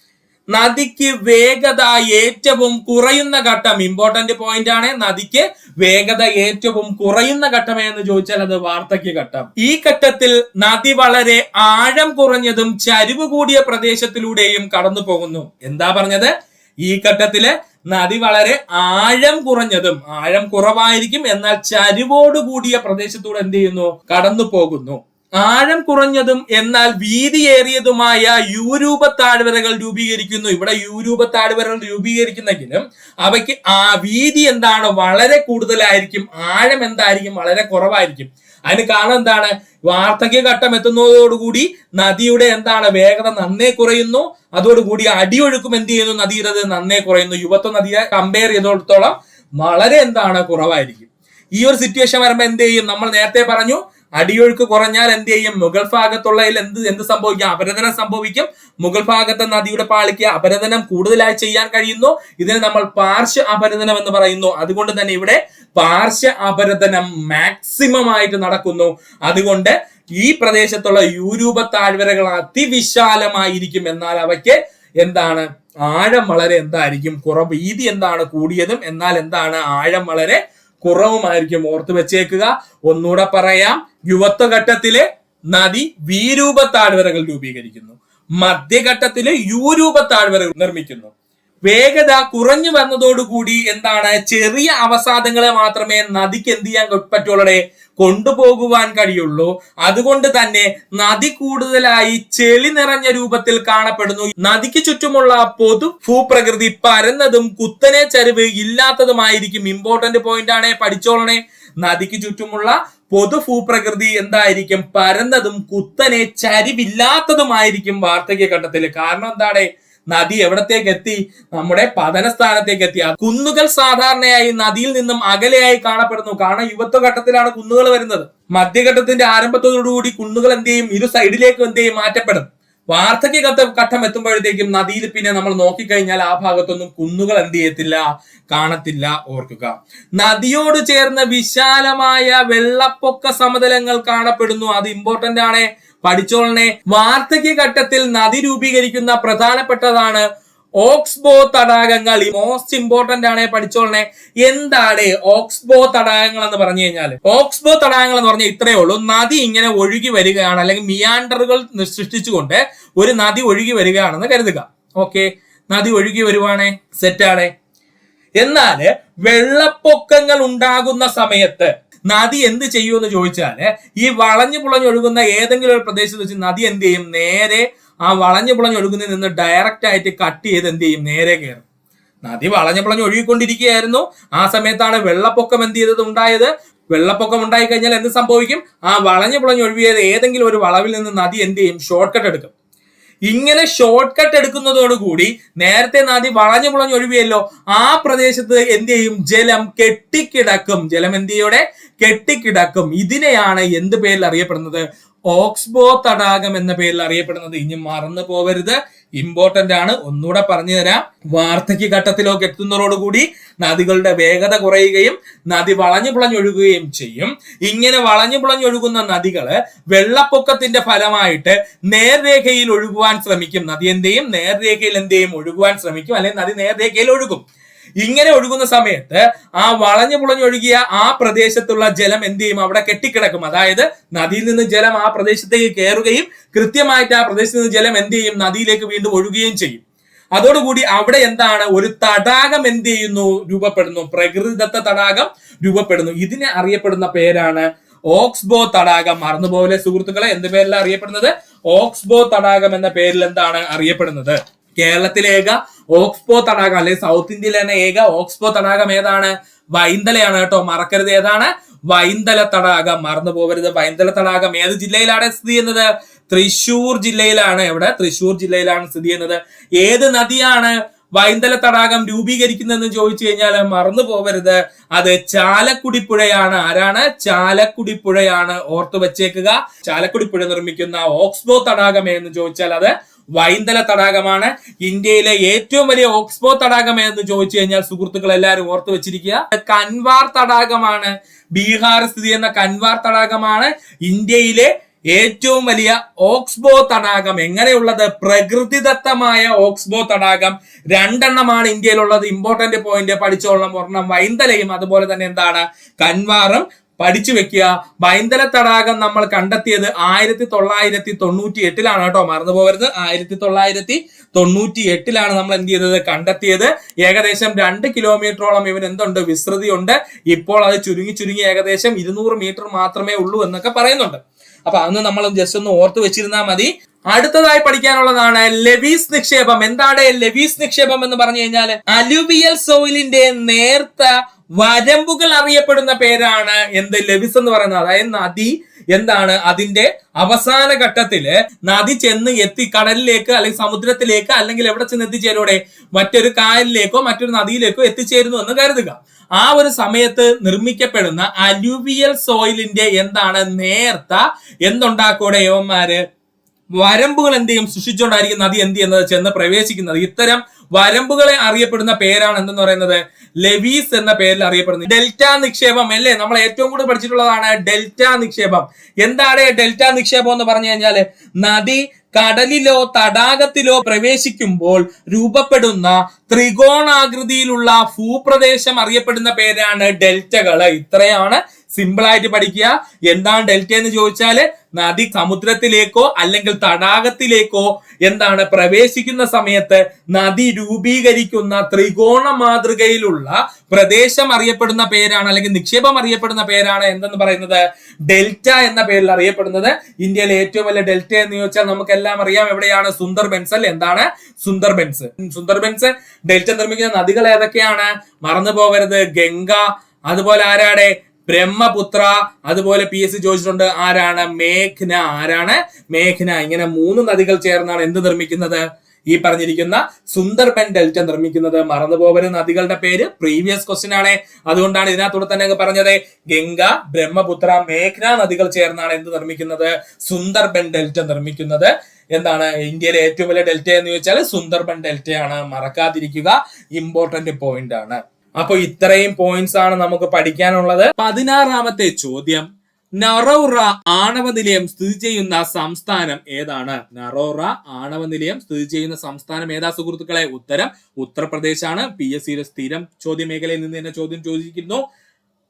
നദിക്ക് വേഗത ഏറ്റവും കുറയുന്ന ഘട്ടം ഇമ്പോർട്ടന്റ് പോയിന്റ് ആണ്. നദിക്ക് വേഗത ഏറ്റവും കുറയുന്ന ഘട്ടം എന്ന് ചോദിച്ചാൽ അത് വാർദ്ധക്യഘട്ടം. ഈ ഘട്ടത്തിൽ നദി വളരെ ആഴം കുറഞ്ഞതും ചരിവ് കൂടിയ പ്രദേശത്തിലൂടെയും കടന്നു പോകുന്നു. എന്താ പറഞ്ഞത്? ഈ ഘട്ടത്തില് നദി വളരെ ആഴം കുറഞ്ഞതും, ആഴം കുറവായിരിക്കും എന്നാൽ ചരിവോട് കൂടിയ പ്രദേശത്തൂടെ എന്ത് ചെയ്യുന്നു? കടന്നു പോകുന്നു. ആഴം കുറഞ്ഞതും എന്നാൽ വീതിയേറിയതുമായ യൂരൂപ താഴ്വരകൾ രൂപീകരിക്കുന്നു. ഇവിടെ യൂരൂപ താഴ്വരകൾ രൂപീകരിക്കുന്നെങ്കിലും അവയ്ക്ക് വീതി എന്താണ്? വളരെ കൂടുതലായിരിക്കും. ആഴം എന്തായിരിക്കും? വളരെ കുറവായിരിക്കും. അതിന് കാരണം എന്താണ്? വാർദ്ധക്യഘട്ടം എത്തുന്നതോടുകൂടി നദിയുടെ എന്താണ്? വേഗത നന്നേ കുറയുന്നു. അതോടുകൂടി അടിയൊഴുക്കും എന്ത് ചെയ്യുന്നു? നദിയുടെ നന്നേ കുറയുന്നു. യുവത്വ നദിയെ കമ്പയർ ചെയ്തിടത്തോളം വളരെ എന്താണ്? കുറവായിരിക്കും. ഈ ഒരു സിറ്റുവേഷൻ വരുമ്പോൾ എന്ത് ചെയ്യും? നമ്മൾ നേരത്തെ പറഞ്ഞു, അടിയൊഴുക്ക് കുറഞ്ഞാൽ എന്ത് ചെയ്യും? മുകൾ ഭാഗത്തുള്ളതിൽ എന്ത് സംഭവിക്കും? അപരദനം സംഭവിക്കും. മുകൾ ഭാഗത്തെ നദിയുടെ പാളിക്ക് അപരദനം കൂടുതലായി ചെയ്യാൻ കഴിയുന്നു. ഇതിനെ നമ്മൾ പാർശ്വ അപരദനം എന്ന് പറയുന്നു. അതുകൊണ്ട് തന്നെ ഇവിടെ പാർശ്വ അപരദനം മാക്സിമം ആയിട്ട് നടക്കുന്നു. അതുകൊണ്ട് ഈ പ്രദേശത്തുള്ള യൂരൂപ താഴ്വരകൾ അതിവിശാലമായിരിക്കും. എന്നാൽ അവയ്ക്ക് എന്താണ്? ആഴം വളരെ എന്തായിരിക്കും? കുറവ്. വീതി എന്താണ്? കൂടിയതും എന്നാൽ എന്താണ്? ആഴം വളരെ കുറവുമായിരിക്കും. ഓർത്ത് വെച്ചേക്കുക. ഒന്നുകൂടെ പറയാം. യുവത്വഘട്ടത്തില് നദി വീരൂപ താഴ്വരകൾ രൂപീകരിക്കുന്നു. മധ്യഘട്ടത്തില് യൂരൂപ താഴ്വരകൾ നിർമ്മിക്കുന്നു. വേഗത കുറഞ്ഞു വന്നതോടുകൂടി എന്താണ്? ചെറിയ അവസാദങ്ങളെ മാത്രമേ നദിക്ക് എന്ത് ചെയ്യാൻ പറ്റുള്ളൂ? കൊണ്ടുപോകുവാൻ കഴിയുള്ളൂ. അതുകൊണ്ട് തന്നെ നദി കൂടുതലായി ചെളി നിറഞ്ഞ രൂപത്തിൽ കാണപ്പെടുന്നു. നദിക്ക് ചുറ്റുമുള്ള പൊതു ഭൂപ്രകൃതി പരന്നതും കുത്തനെ ചരിവ് ഇല്ലാത്തതുമായിരിക്കും. ഇമ്പോർട്ടന്റ് പോയിന്റ് ആണ്, പഠിച്ചോളണേ. നദിക്ക് ചുറ്റുമുള്ള പൊതു ഭൂപ്രകൃതി എന്തായിരിക്കും? പരന്നതും കുത്തനെ ചരിവില്ലാത്തതുമായിരിക്കും വാർദ്ധക്യഘട്ടത്തിൽ. കാരണം എന്താണ്? നദി എവിടത്തേക്ക് എത്തി? നമ്മുടെ പതനസ്ഥാനത്തേക്ക് എത്തി. കുന്നുകൾ സാധാരണയായി നദിയിൽ നിന്നും അകലെയായി കാണപ്പെടുന്നു. കാരണം യുവത്വഘട്ടത്തിലാണ് കുന്നുകൾ വരുന്നത്. മധ്യഘട്ടത്തിന്റെ ആരംഭത്തോടുകൂടി കുന്നുകൾ എന്ത് ചെയ്യും? ഇരു സൈഡിലേക്കും എന്ത് ചെയ്യും? മാറ്റപ്പെടും. വാർദ്ധക്യഘട്ടം എത്തുമ്പോഴത്തേക്കും നദിയിൽ പിന്നെ നമ്മൾ നോക്കിക്കഴിഞ്ഞാൽ ആ ഭാഗത്തൊന്നും കുന്നുകൾ എന്ത് ചെയ്യത്തില്ല? കാണത്തില്ല. ഓർക്കുക. നദിയോട് ചേർന്ന് വിശാലമായ വെള്ളപ്പൊക്ക സമതലങ്ങൾ കാണപ്പെടുന്നു. അത് ഇമ്പോർട്ടന്റ് ആണ്, പഠിച്ചോളണേ. വാർദ്ധക്യഘട്ടത്തിൽ നദി രൂപീകരിക്കുന്ന പ്രധാനപ്പെട്ടതാണ് ഓക്സ്ബോ തടാകങ്ങൾ. മോസ്റ്റ് ഇമ്പോർട്ടന്റ് ആണ്, പഠിച്ചോളണേ. എന്താണ് ഓക്സ്ബോ തടാകങ്ങൾ എന്ന് പറഞ്ഞു കഴിഞ്ഞാൽ? ഓക്സ്ബോ തടാകങ്ങൾ എന്ന് പറഞ്ഞാൽ ഇത്രയേ ഉള്ളൂ. നദി ഇങ്ങനെ ഒഴുകി വരികയാണ്, അല്ലെങ്കിൽ മിയാൻഡറുകൾ സൃഷ്ടിച്ചുകൊണ്ട് ഒരു നദി ഒഴുകി വരികയാണെന്ന് കരുതുക. ഓക്കെ, നദി ഒഴുകി വരുവാണേ, സെറ്റാണ്. എന്നാല് വെള്ളപ്പൊക്കങ്ങൾ ഉണ്ടാകുന്ന സമയത്ത് നദി എന്ത് ചെയ്യുമെന്ന് ചോദിച്ചാല്, ഈ വളഞ്ഞു പുളഞ്ഞൊഴുകുന്ന ഏതെങ്കിലും ഒരു പ്രദേശത്ത് വെച്ച് നദി എന്ത് ചെയ്യും? നേരെ ആ വളഞ്ഞു പുളഞ്ഞൊഴുകുന്നതിൽ നിന്ന് ഡയറക്റ്റ് ആയിട്ട് കട്ട് ചെയ്ത് എന്ത് ചെയ്യും? നേരെ കയറും. നദി വളഞ്ഞു പുളഞ്ഞ് ഒഴുകിക്കൊണ്ടിരിക്കുകയായിരുന്നു. ആ സമയത്താണ് വെള്ളപ്പൊക്കം എന്ത് ചെയ്തത്? ഉണ്ടായത്. വെള്ളപ്പൊക്കം ഉണ്ടായി കഴിഞ്ഞാൽ എന്ത് സംഭവിക്കും? ആ വളഞ്ഞു പുളഞ്ഞ് ഒഴുകിയത് ഏതെങ്കിലും ഒരു വളവിൽ നിന്ന് നദി എന്ത് ചെയ്യും? ഷോർട്ട് കട്ട് എടുക്കും. ഇങ്ങനെ ഷോർട്ട് കട്ട് എടുക്കുന്നതോടുകൂടി നേരത്തെ നദി വളഞ്ഞു പുളഞ്ഞ് ഒഴുകിയല്ലോ, ആ പ്രദേശത്ത് എന്ത് ചെയ്യും? ജലം കെട്ടിക്കിടക്കും. ജലം എന്ത് ചെയ്യോടെ? കെട്ടിക്കിടക്കും. ഇതിനെയാണ് എന്ത് പേരിൽ അറിയപ്പെടുന്നത്? ഓക്സ്ബോ തടാകം എന്ന പേരിൽ അറിയപ്പെടുന്നത്. ഇനി മറന്നു പോവരുത്, ഇമ്പോർട്ടന്റ് ആണ്. ഒന്നുകൂടെ പറഞ്ഞു തരാം. വാർദ്ധക്യഘട്ടത്തിലേക്ക് എത്തുന്നതോടുകൂടി നദികളുടെ വേഗത കുറയുകയും നദി വളഞ്ഞു പുളഞ്ഞൊഴുകുകയും ചെയ്യും. ഇങ്ങനെ വളഞ്ഞു പുളഞ്ഞൊഴുകുന്ന നദികള് വെള്ളപ്പൊക്കത്തിന്റെ ഫലമായിട്ട് നേർരേഖയിൽ ഒഴുകുവാൻ ശ്രമിക്കും. നദി എന്ത് ചെയ്യും? നേർരേഖയിൽ എന്ത് ചെയ്യും? ഒഴുകുവാൻ ശ്രമിക്കും, അല്ലെങ്കിൽ നദി നേർരേഖയിൽ ഒഴുകും. ഇങ്ങനെ ഒഴുകുന്ന സമയത്ത് ആ വളഞ്ഞു പുളഞ്ഞൊഴുകിയ ആ പ്രദേശത്തുള്ള ജലം എന്ത് ചെയ്യും? അവിടെ കെട്ടിക്കിടക്കും. അതായത് നദിയിൽ നിന്ന് ജലം ആ പ്രദേശത്തേക്ക് കയറുകയും കൃത്യമായിട്ട് ആ പ്രദേശത്ത് നിന്ന് ജലം എന്ത് ചെയ്യും? നദിയിലേക്ക് വീണ്ടും ഒഴുകുകയും ചെയ്യും. അതോടുകൂടി അവിടെ എന്താണ്? ഒരു തടാകം എന്ത് ചെയ്യുന്നു? രൂപപ്പെടുന്നു. പ്രകൃതിദത്ത തടാകം രൂപപ്പെടുന്നു. ഇതിനെ അറിയപ്പെടുന്ന പേരാണ് ഓക്സ്ബോ തടാകം. മറന്നുപോലെ സുഹൃത്തുക്കളെ, എന്ത് പേരിലാണ് അറിയപ്പെടുന്നത്? ഓക്സ്ബോ തടാകം എന്ന പേരിൽ എന്താണ് അറിയപ്പെടുന്നത്? കേരളത്തിലെ ഏക ഓക്സ്ബോ തടാകം, അല്ലെങ്കിൽ സൗത്ത് ഇന്ത്യയിലെ തന്നെ ഏക ഓക്സ്ബോ തടാകം ഏതാണ്? വൈന്തലയാണ് കേട്ടോ, മറക്കരുത്. ഏതാണ്? വൈന്തല തടാകം. മറന്നു പോകരുത്. വൈന്തല തടാകം ഏത് ജില്ലയിലാണ് സ്ഥിതി ചെയ്യുന്നത്? തൃശൂർ ജില്ലയിലാണ്. എവിടെ? തൃശൂർ ജില്ലയിലാണ് സ്ഥിതി ചെയ്യുന്നത്. ഏത് നദിയാണ് വൈന്തല തടാകം രൂപീകരിക്കുന്നതെന്ന് ചോദിച്ചു കഴിഞ്ഞാൽ മറന്നു പോകരുത്, അത് ചാലക്കുടി പുഴയാണ്. ആരാണ്? ചാലക്കുടി പുഴയാണ്. ഓർത്തു വെച്ചേക്കുക. ചാലക്കുടി പുഴ നിർമ്മിക്കുന്ന ഓക്സ്ബോ തടാകം എന്ന് ചോദിച്ചാൽ അത് വൈന്തല തടാകമാണ്. ഇന്ത്യയിലെ ഏറ്റവും വലിയ ഓക്സ്ബോ തടാകം എന്ന് ചോദിച്ചു കഴിഞ്ഞാൽ സുഹൃത്തുക്കൾ എല്ലാവരും ഓർത്തു വെച്ചിരിക്കുക, കൻവാർ തടാകമാണ്. ബീഹാർ സ്ഥിതി ചെയ്യുന്ന കൻവാർ തടാകമാണ് ഇന്ത്യയിലെ ഏറ്റവും വലിയ ഓക്സ്ബോ തടാകം. എങ്ങനെയുള്ളത്? പ്രകൃതിദത്തമായ ഓക്സ്ബോ തടാകം. 2 എണ്ണമാണ് ഇന്ത്യയിലുള്ളത്. Important point പഠിച്ചോളണം. ഒരെണ്ണം വൈന്തലയും അതുപോലെ തന്നെ എന്താണ് കൻവാറും പഠിച്ചു വെക്കുക. വൈന്തല തടാകം നമ്മൾ കണ്ടെത്തിയത് 1998 കേട്ടോ, മറന്നു പോകരുത്. 1998 നമ്മൾ എന്ത് ചെയ്തത്? കണ്ടെത്തിയത്. ഏകദേശം 2 കിലോമീറ്ററോളം ഇവന് എന്തുണ്ട്? വിസ്തൃതിയുണ്ട്. ഇപ്പോൾ അത് ചുരുങ്ങി ഏകദേശം 200 മീറ്റർ മാത്രമേ ഉള്ളൂ എന്നൊക്കെ പറയുന്നുണ്ട്. അപ്പൊ അന്ന് നമ്മൾ ജസ്റ്റ് ഒന്ന് ഓർത്ത് വെച്ചിരുന്നാൽ മതി. അടുത്തതായി പഠിക്കാനുള്ളതാണ് ലെവീസ് നിക്ഷേപം. എന്താണ് ലെവീസ് നിക്ഷേപം എന്ന് പറഞ്ഞു കഴിഞ്ഞാൽ അലൂവിയൽ സോയിലിന്റെ നേർത്ത വരമ്പുകൾ അറിയപ്പെടുന്ന പേരാണ് എന്ത്? ലെവിസ് എന്ന് പറയുന്നത്. അതായത് നദി എന്താണ് അതിന്റെ അവസാന ഘട്ടത്തില് നദി ചെന്ന് എത്തി കടലിലേക്ക് അല്ലെങ്കിൽ സമുദ്രത്തിലേക്ക് അല്ലെങ്കിൽ എവിടെ ചെന്ന് എത്തിച്ചേരൂടെ? മറ്റൊരു കായലിലേക്കോ മറ്റൊരു നദിയിലേക്കോ എത്തിച്ചേരുന്നു എന്ന് കരുതുക. ആ ഒരു സമയത്ത് നിർമ്മിക്കപ്പെടുന്ന അലൂവിയൽ സോയിലിന്റെ എന്താണ് നേർത്ത എന്തുണ്ടാക്കൂടെ യവന്മാര് വരമ്പുകൾ എന്ത് ചെയ്യും? സൃഷ്ടിച്ചുകൊണ്ടായിരിക്കും നദി എന്ത് ചെയ്യുന്നത്? ചെന്ന് പ്രവേശിക്കുന്നത്. ഇത്തരം വരമ്പുകളെ അറിയപ്പെടുന്ന പേരാണ് എന്തെന്ന് പറയുന്നത്? ലെവീസ് എന്ന പേരിൽ അറിയപ്പെടുന്നത്. ഡെൽറ്റ നിക്ഷേപം അല്ലേ നമ്മൾ ഏറ്റവും കൂടുതൽ പഠിച്ചിട്ടുള്ളതാണ് ഡെൽറ്റ നിക്ഷേപം. എന്താണ് ഡെൽറ്റ നിക്ഷേപം എന്ന് പറഞ്ഞു കഴിഞ്ഞാല് നദി കടലിലോ തടാകത്തിലോ പ്രവേശിക്കുമ്പോൾ രൂപപ്പെടുന്ന ത്രികോണാകൃതിയിലുള്ള ഭൂപ്രദേശം അറിയപ്പെടുന്ന പേരാണ് ഡെൽറ്റകള്. ഇത്രയാണ് സിമ്പിൾ ആയിട്ട് പഠിക്കുക. എന്താണ് ഡെൽറ്റ എന്ന് ചോദിച്ചാല് നദി സമുദ്രത്തിലേക്കോ അല്ലെങ്കിൽ തടാകത്തിലേക്കോ എന്താണ് പ്രവേശിക്കുന്ന സമയത്ത് നദി രൂപീകരിക്കുന്ന ത്രികോണ മാതൃകയിലുള്ള പ്രദേശം അറിയപ്പെടുന്ന പേരാണ് അല്ലെങ്കിൽ നിക്ഷേപം അറിയപ്പെടുന്ന പേരാണ് എന്തെന്ന് പറയുന്നത്? ഡെൽറ്റ എന്ന പേരിൽ അറിയപ്പെടുന്നത്. ഇന്ത്യയിലെ ഏറ്റവും വലിയ ഡെൽറ്റ എന്ന് ചോദിച്ചാൽ നമുക്കെല്ലാം അറിയാം എവിടെയാണ്? സുന്ദർബൻസ് അല്ലെ? എന്താണ് സുന്ദർബൻസ്? സുന്ദർബൻസ് ഡെൽറ്റ നിർമ്മിക്കുന്ന നദികൾ ഏതൊക്കെയാണ്? മറന്നു പോകരുത്. ഗംഗ, അതുപോലെ ആരാടെ? ബ്രഹ്മപുത്ര, അതുപോലെ PSC ചോദിച്ചിട്ടുണ്ട് ആരാണ്? മേഘ്ന. ആരാണ്? മേഘ്ന. ഇങ്ങനെ 3 നദികൾ ചേർന്നാണ് എന്ത് നിർമ്മിക്കുന്നത്? ഈ പറഞ്ഞിരിക്കുന്ന സുന്ദർബൻ ഡെൽറ്റ നിർമ്മിക്കുന്നത്. മറന്നുപോകരുത് നദികളുടെ പേര്. പ്രീവിയസ് ക്വസ്റ്റ്യൻ ആണ്. അതുകൊണ്ടാണ് ഇതിനകത്തൂടെ തന്നെ പറഞ്ഞത് ഗംഗ, ബ്രഹ്മപുത്ര, മേഘ്ന നദികൾ ചേർന്നാണ് എന്ത് നിർമ്മിക്കുന്നത്? സുന്ദർബൻ ഡെൽറ്റ നിർമ്മിക്കുന്നത്. എന്താണ് ഇന്ത്യയിലെ ഏറ്റവും വലിയ ഡെൽറ്റ എന്ന് ചോദിച്ചാൽ സുന്ദർബൻ ഡെൽറ്റയാണ്. മറക്കാതിരിക്കുക, ഇമ്പോർട്ടന്റ് പോയിന്റ് ആണ്. അപ്പൊ ഇത്രയും പോയിന്റ്സ് ആണ് നമുക്ക് പഠിക്കാനുള്ളത്. 16ാമത്തെ ചോദ്യം, നറോറ ആണവ നിലയം സ്ഥിതി ചെയ്യുന്ന സംസ്ഥാനം ഏതാണ്? നറോറ ആണവ നിലയം സ്ഥിതി ചെയ്യുന്ന സംസ്ഥാനം ഏതാ സുഹൃത്തുക്കളെ? ഉത്തരം ഉത്തർപ്രദേശാണ്. PSCയുടെ സ്ഥിരം ചോദ്യ മേഖലയിൽ നിന്ന് തന്നെ ചോദ്യം ചോദിക്കുന്നു.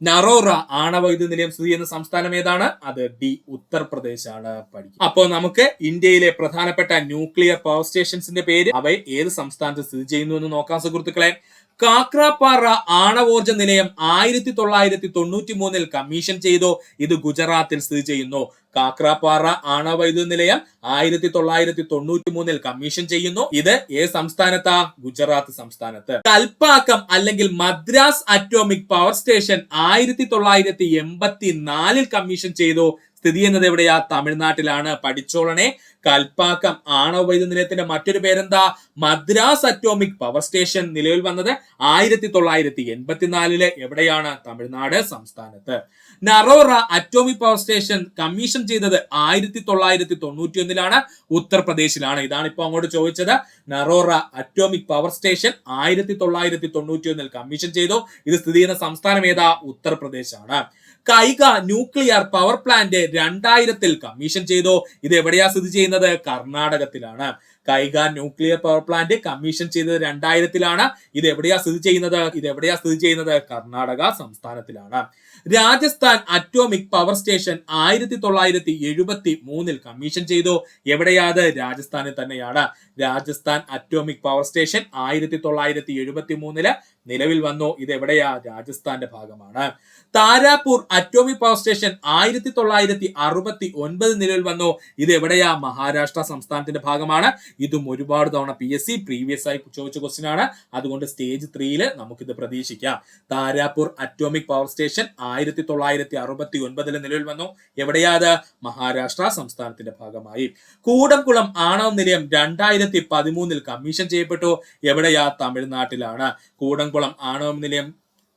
നറോറ ആണവ വൈദ്യുത നിലയം സ്ഥിതി ചെയ്യുന്ന സംസ്ഥാനം ഏതാണ്? അത് D, ഉത്തർപ്രദേശ് ആണ്. പഠിക്കും. അപ്പോ നമുക്ക് ഇന്ത്യയിലെ പ്രധാനപ്പെട്ട ന്യൂക്ലിയർ പവർ സ്റ്റേഷൻസിന്റെ പേര്, അവ ഏത് സംസ്ഥാനത്ത് സ്ഥിതി ചെയ്യുന്നു എന്ന് നോക്കാം സുഹൃത്തുക്കളെ. കാക്രാപാറ ആണവോർജ നിലയം 1993 കമ്മീഷൻ ചെയ്തു. ഇത് ഗുജറാത്തിൽ സ്ഥിതി ചെയ്യുന്നു. കാക്രാപാറ ആണവ വൈദ്യുത നിലയം 1993 കമ്മീഷൻ ചെയ്യുന്നു. ഇത് ഏത് സംസ്ഥാനത്താ? ഗുജറാത്ത് സംസ്ഥാനത്ത്. കൽപ്പാക്കം അല്ലെങ്കിൽ Madras atomic power station 1984 commission ചെയ്തു. സ്ഥിതി ചെയ്യുന്നത് എവിടെയാ? തമിഴ്നാട്ടിലാണ്. പഠിച്ചോളണേ. കൽപ്പാക്കം ആണവ വൈദ്യുത നിലയത്തിന്റെ മറ്റൊരു പേരെന്താ? മദ്രാസ് അറ്റോമിക് പവർ സ്റ്റേഷൻ നിലവിൽ വന്നത് 1984 എവിടെയാണ്? തമിഴ്നാട് സംസ്ഥാനത്ത്. Narora atomic power station commission ചെയ്തത് 1991 ഉത്തർപ്രദേശിലാണ്. ഇതാണ് ഇപ്പൊ അങ്ങോട്ട് ചോദിച്ചത്. Narora atomic power station 1991 commission ചെയ്തു. ഇത് സ്ഥിതി ചെയ്യുന്ന സംസ്ഥാനം ഏതാ? ഉത്തർപ്രദേശാണ്. Kaiga nuclear power plant 2000 commission ചെയ്തു. ഇത് എവിടെയാ സ്ഥിതി ചെയ്യുന്നത്? കർണാടകത്തിലാണ്. Kaiga nuclear power plant commission ചെയ്തത് 2000 ഇത് എവിടെയാ സ്ഥിതി ചെയ്യുന്നത്? കർണാടക സംസ്ഥാനത്തിലാണ്. Rajasthan atomic power station 1973 commission ചെയ്തു. എവിടെയാത്? രാജസ്ഥാനിൽ തന്നെയാണ്. രാജസ്ഥാൻ അറ്റോമിക് പവർ സ്റ്റേഷൻ 1973 നിലവിൽ വന്നു. ഇത് എവിടെയാ? രാജസ്ഥാന്റെ ഭാഗമാണ്. താരാപൂർ അറ്റോമിക് പവർ സ്റ്റേഷൻ 1969 നിലവിൽ വന്നു. ഇത് എവിടെയാ? മഹാരാഷ്ട്ര സംസ്ഥാനത്തിന്റെ ഭാഗമാണ്. ഇതും ഒരുപാട് തവണ PSC പ്രീവിയസ് ആയി ചോദിച്ച ക്വസ്റ്റ്യൻ ആണ്. അതുകൊണ്ട് സ്റ്റേജ് 3 നമുക്കിത് പ്രതീക്ഷിക്കാം. താരാപൂർ അറ്റോമിക് പവർ സ്റ്റേഷൻ 1969 നിലവിൽ വന്നു. എവിടെയാത്? മഹാരാഷ്ട്ര സംസ്ഥാനത്തിന്റെ ഭാഗമായി. കൂടംകുളം ആണവ നിലയം 2013 കമ്മീഷൻ ചെയ്യപ്പെട്ടു. എവിടെയാ? തമിഴ്നാട്ടിലാണ്. കൂടംകുളം ആണവ നിലയം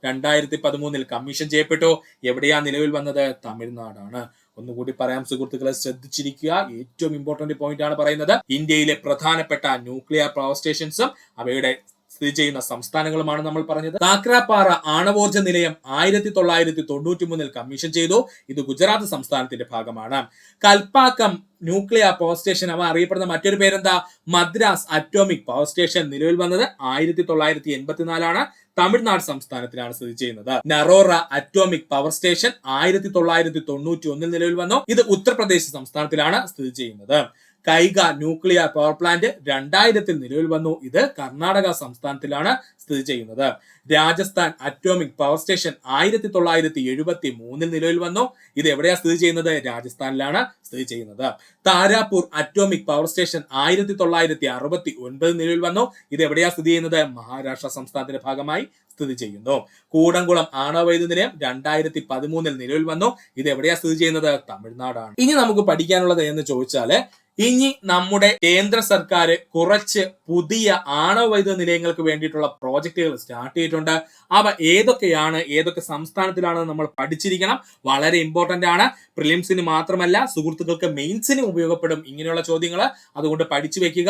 2013 കമ്മീഷൻ ചെയ്യപ്പെട്ടു. എവിടെയാ നിലവിൽ വന്നത്? തമിഴ്നാടാണ്. ഒന്നുകൂടി പറയാം സുഹൃത്തുക്കളെ, ശ്രദ്ധിച്ചിരിക്കുക. ഏറ്റവും ഇമ്പോർട്ടന്റ് പോയിന്റ് ആണ് പറയുന്നത്. ഇന്ത്യയിലെ പ്രധാനപ്പെട്ട ന്യൂക്ലിയർ പവർ സ്റ്റേഷൻസും അവയുടെ സ്ഥിതി ചെയ്യുന്ന സംസ്ഥാനങ്ങളുമാണ് നമ്മൾ പറഞ്ഞത്. കാക്രാപാറ ആണവോർജ നിലയം 1993 കമ്മീഷൻ ചെയ്തു. ഇത് ഗുജറാത്ത് സംസ്ഥാനത്തിന്റെ ഭാഗമാണ്. കൽപ്പാക്കം ന്യൂക്ലിയർ പവർ സ്റ്റേഷൻ, അവ അറിയപ്പെടുന്ന മറ്റൊരു പേരെന്താ, മദ്രാസ് അറ്റോമിക് പവർ സ്റ്റേഷൻ, നിലവിൽ വന്നത് 1984 തമിഴ്നാട് സംസ്ഥാനത്തിലാണ് സ്ഥിതി ചെയ്യുന്നത്. നറോറ അറ്റോമിക് പവർ സ്റ്റേഷൻ 1991 നിലവിൽ വന്നു. ഇത് ഉത്തർപ്രദേശ് സംസ്ഥാനത്തിലാണ് സ്ഥിതി ചെയ്യുന്നത്. കൈഗ ന്യൂക്ലിയർ പവർ പ്ലാന്റ് 2000 നിലവിൽ വന്നു. ഇത് കർണാടക സംസ്ഥാനത്തിലാണ് സ്ഥിതി ചെയ്യുന്നത്. രാജസ്ഥാൻ അറ്റോമിക് പവർ സ്റ്റേഷൻ 1973 നിലവിൽ വന്നു. ഇത് എവിടെയാ സ്ഥിതി ചെയ്യുന്നത്, രാജസ്ഥാനിലാണ് സ്ഥിതി ചെയ്യുന്നത്. താരാപൂർ അറ്റോമിക് പവർ സ്റ്റേഷൻ 1969 നിലവിൽ വന്നു. ഇത് എവിടെയാ സ്ഥിതി ചെയ്യുന്നത്, മഹാരാഷ്ട്ര സംസ്ഥാനത്തിന്റെ ഭാഗമായി സ്ഥിതി ചെയ്യുന്നു. കൂടംകുളം ആണവ വൈദ്യുത നിലയം 2013 നിലവിൽ വന്നു. ഇത് എവിടെയാ സ്ഥിതി ചെയ്യുന്നത്, തമിഴ്നാടാണ്. ഇനി നമുക്ക് പഠിക്കാനുള്ളത് എന്ന് ചോദിച്ചാല്, ഇനി നമ്മുടെ കേന്ദ്ര സർക്കാർ കുറച്ച് പുതിയ ആണവ വൈദ്യുത നിലയങ്ങൾക്ക് വേണ്ടിയിട്ടുള്ള പ്രോജക്റ്റുകൾ സ്റ്റാർട്ട് ചെയ്തിട്ടുണ്ട്. അവ ഏതൊക്കെയാണ്, ഏതൊക്കെ സംസ്ഥാനത്തിലാണ് നമ്മൾ പഠിച്ചിരിക്കണം. വളരെ ഇമ്പോർട്ടന്റ് ആണ്. പ്രിലിംസിന് മാത്രമല്ല, സുഹൃത്തുക്കൾക്ക് മെയിൻസിനും ഉപയോഗപ്പെടും ഇങ്ങനെയുള്ള ചോദ്യങ്ങൾ. അതുകൊണ്ട് പഠിച്ചു വെക്കുക.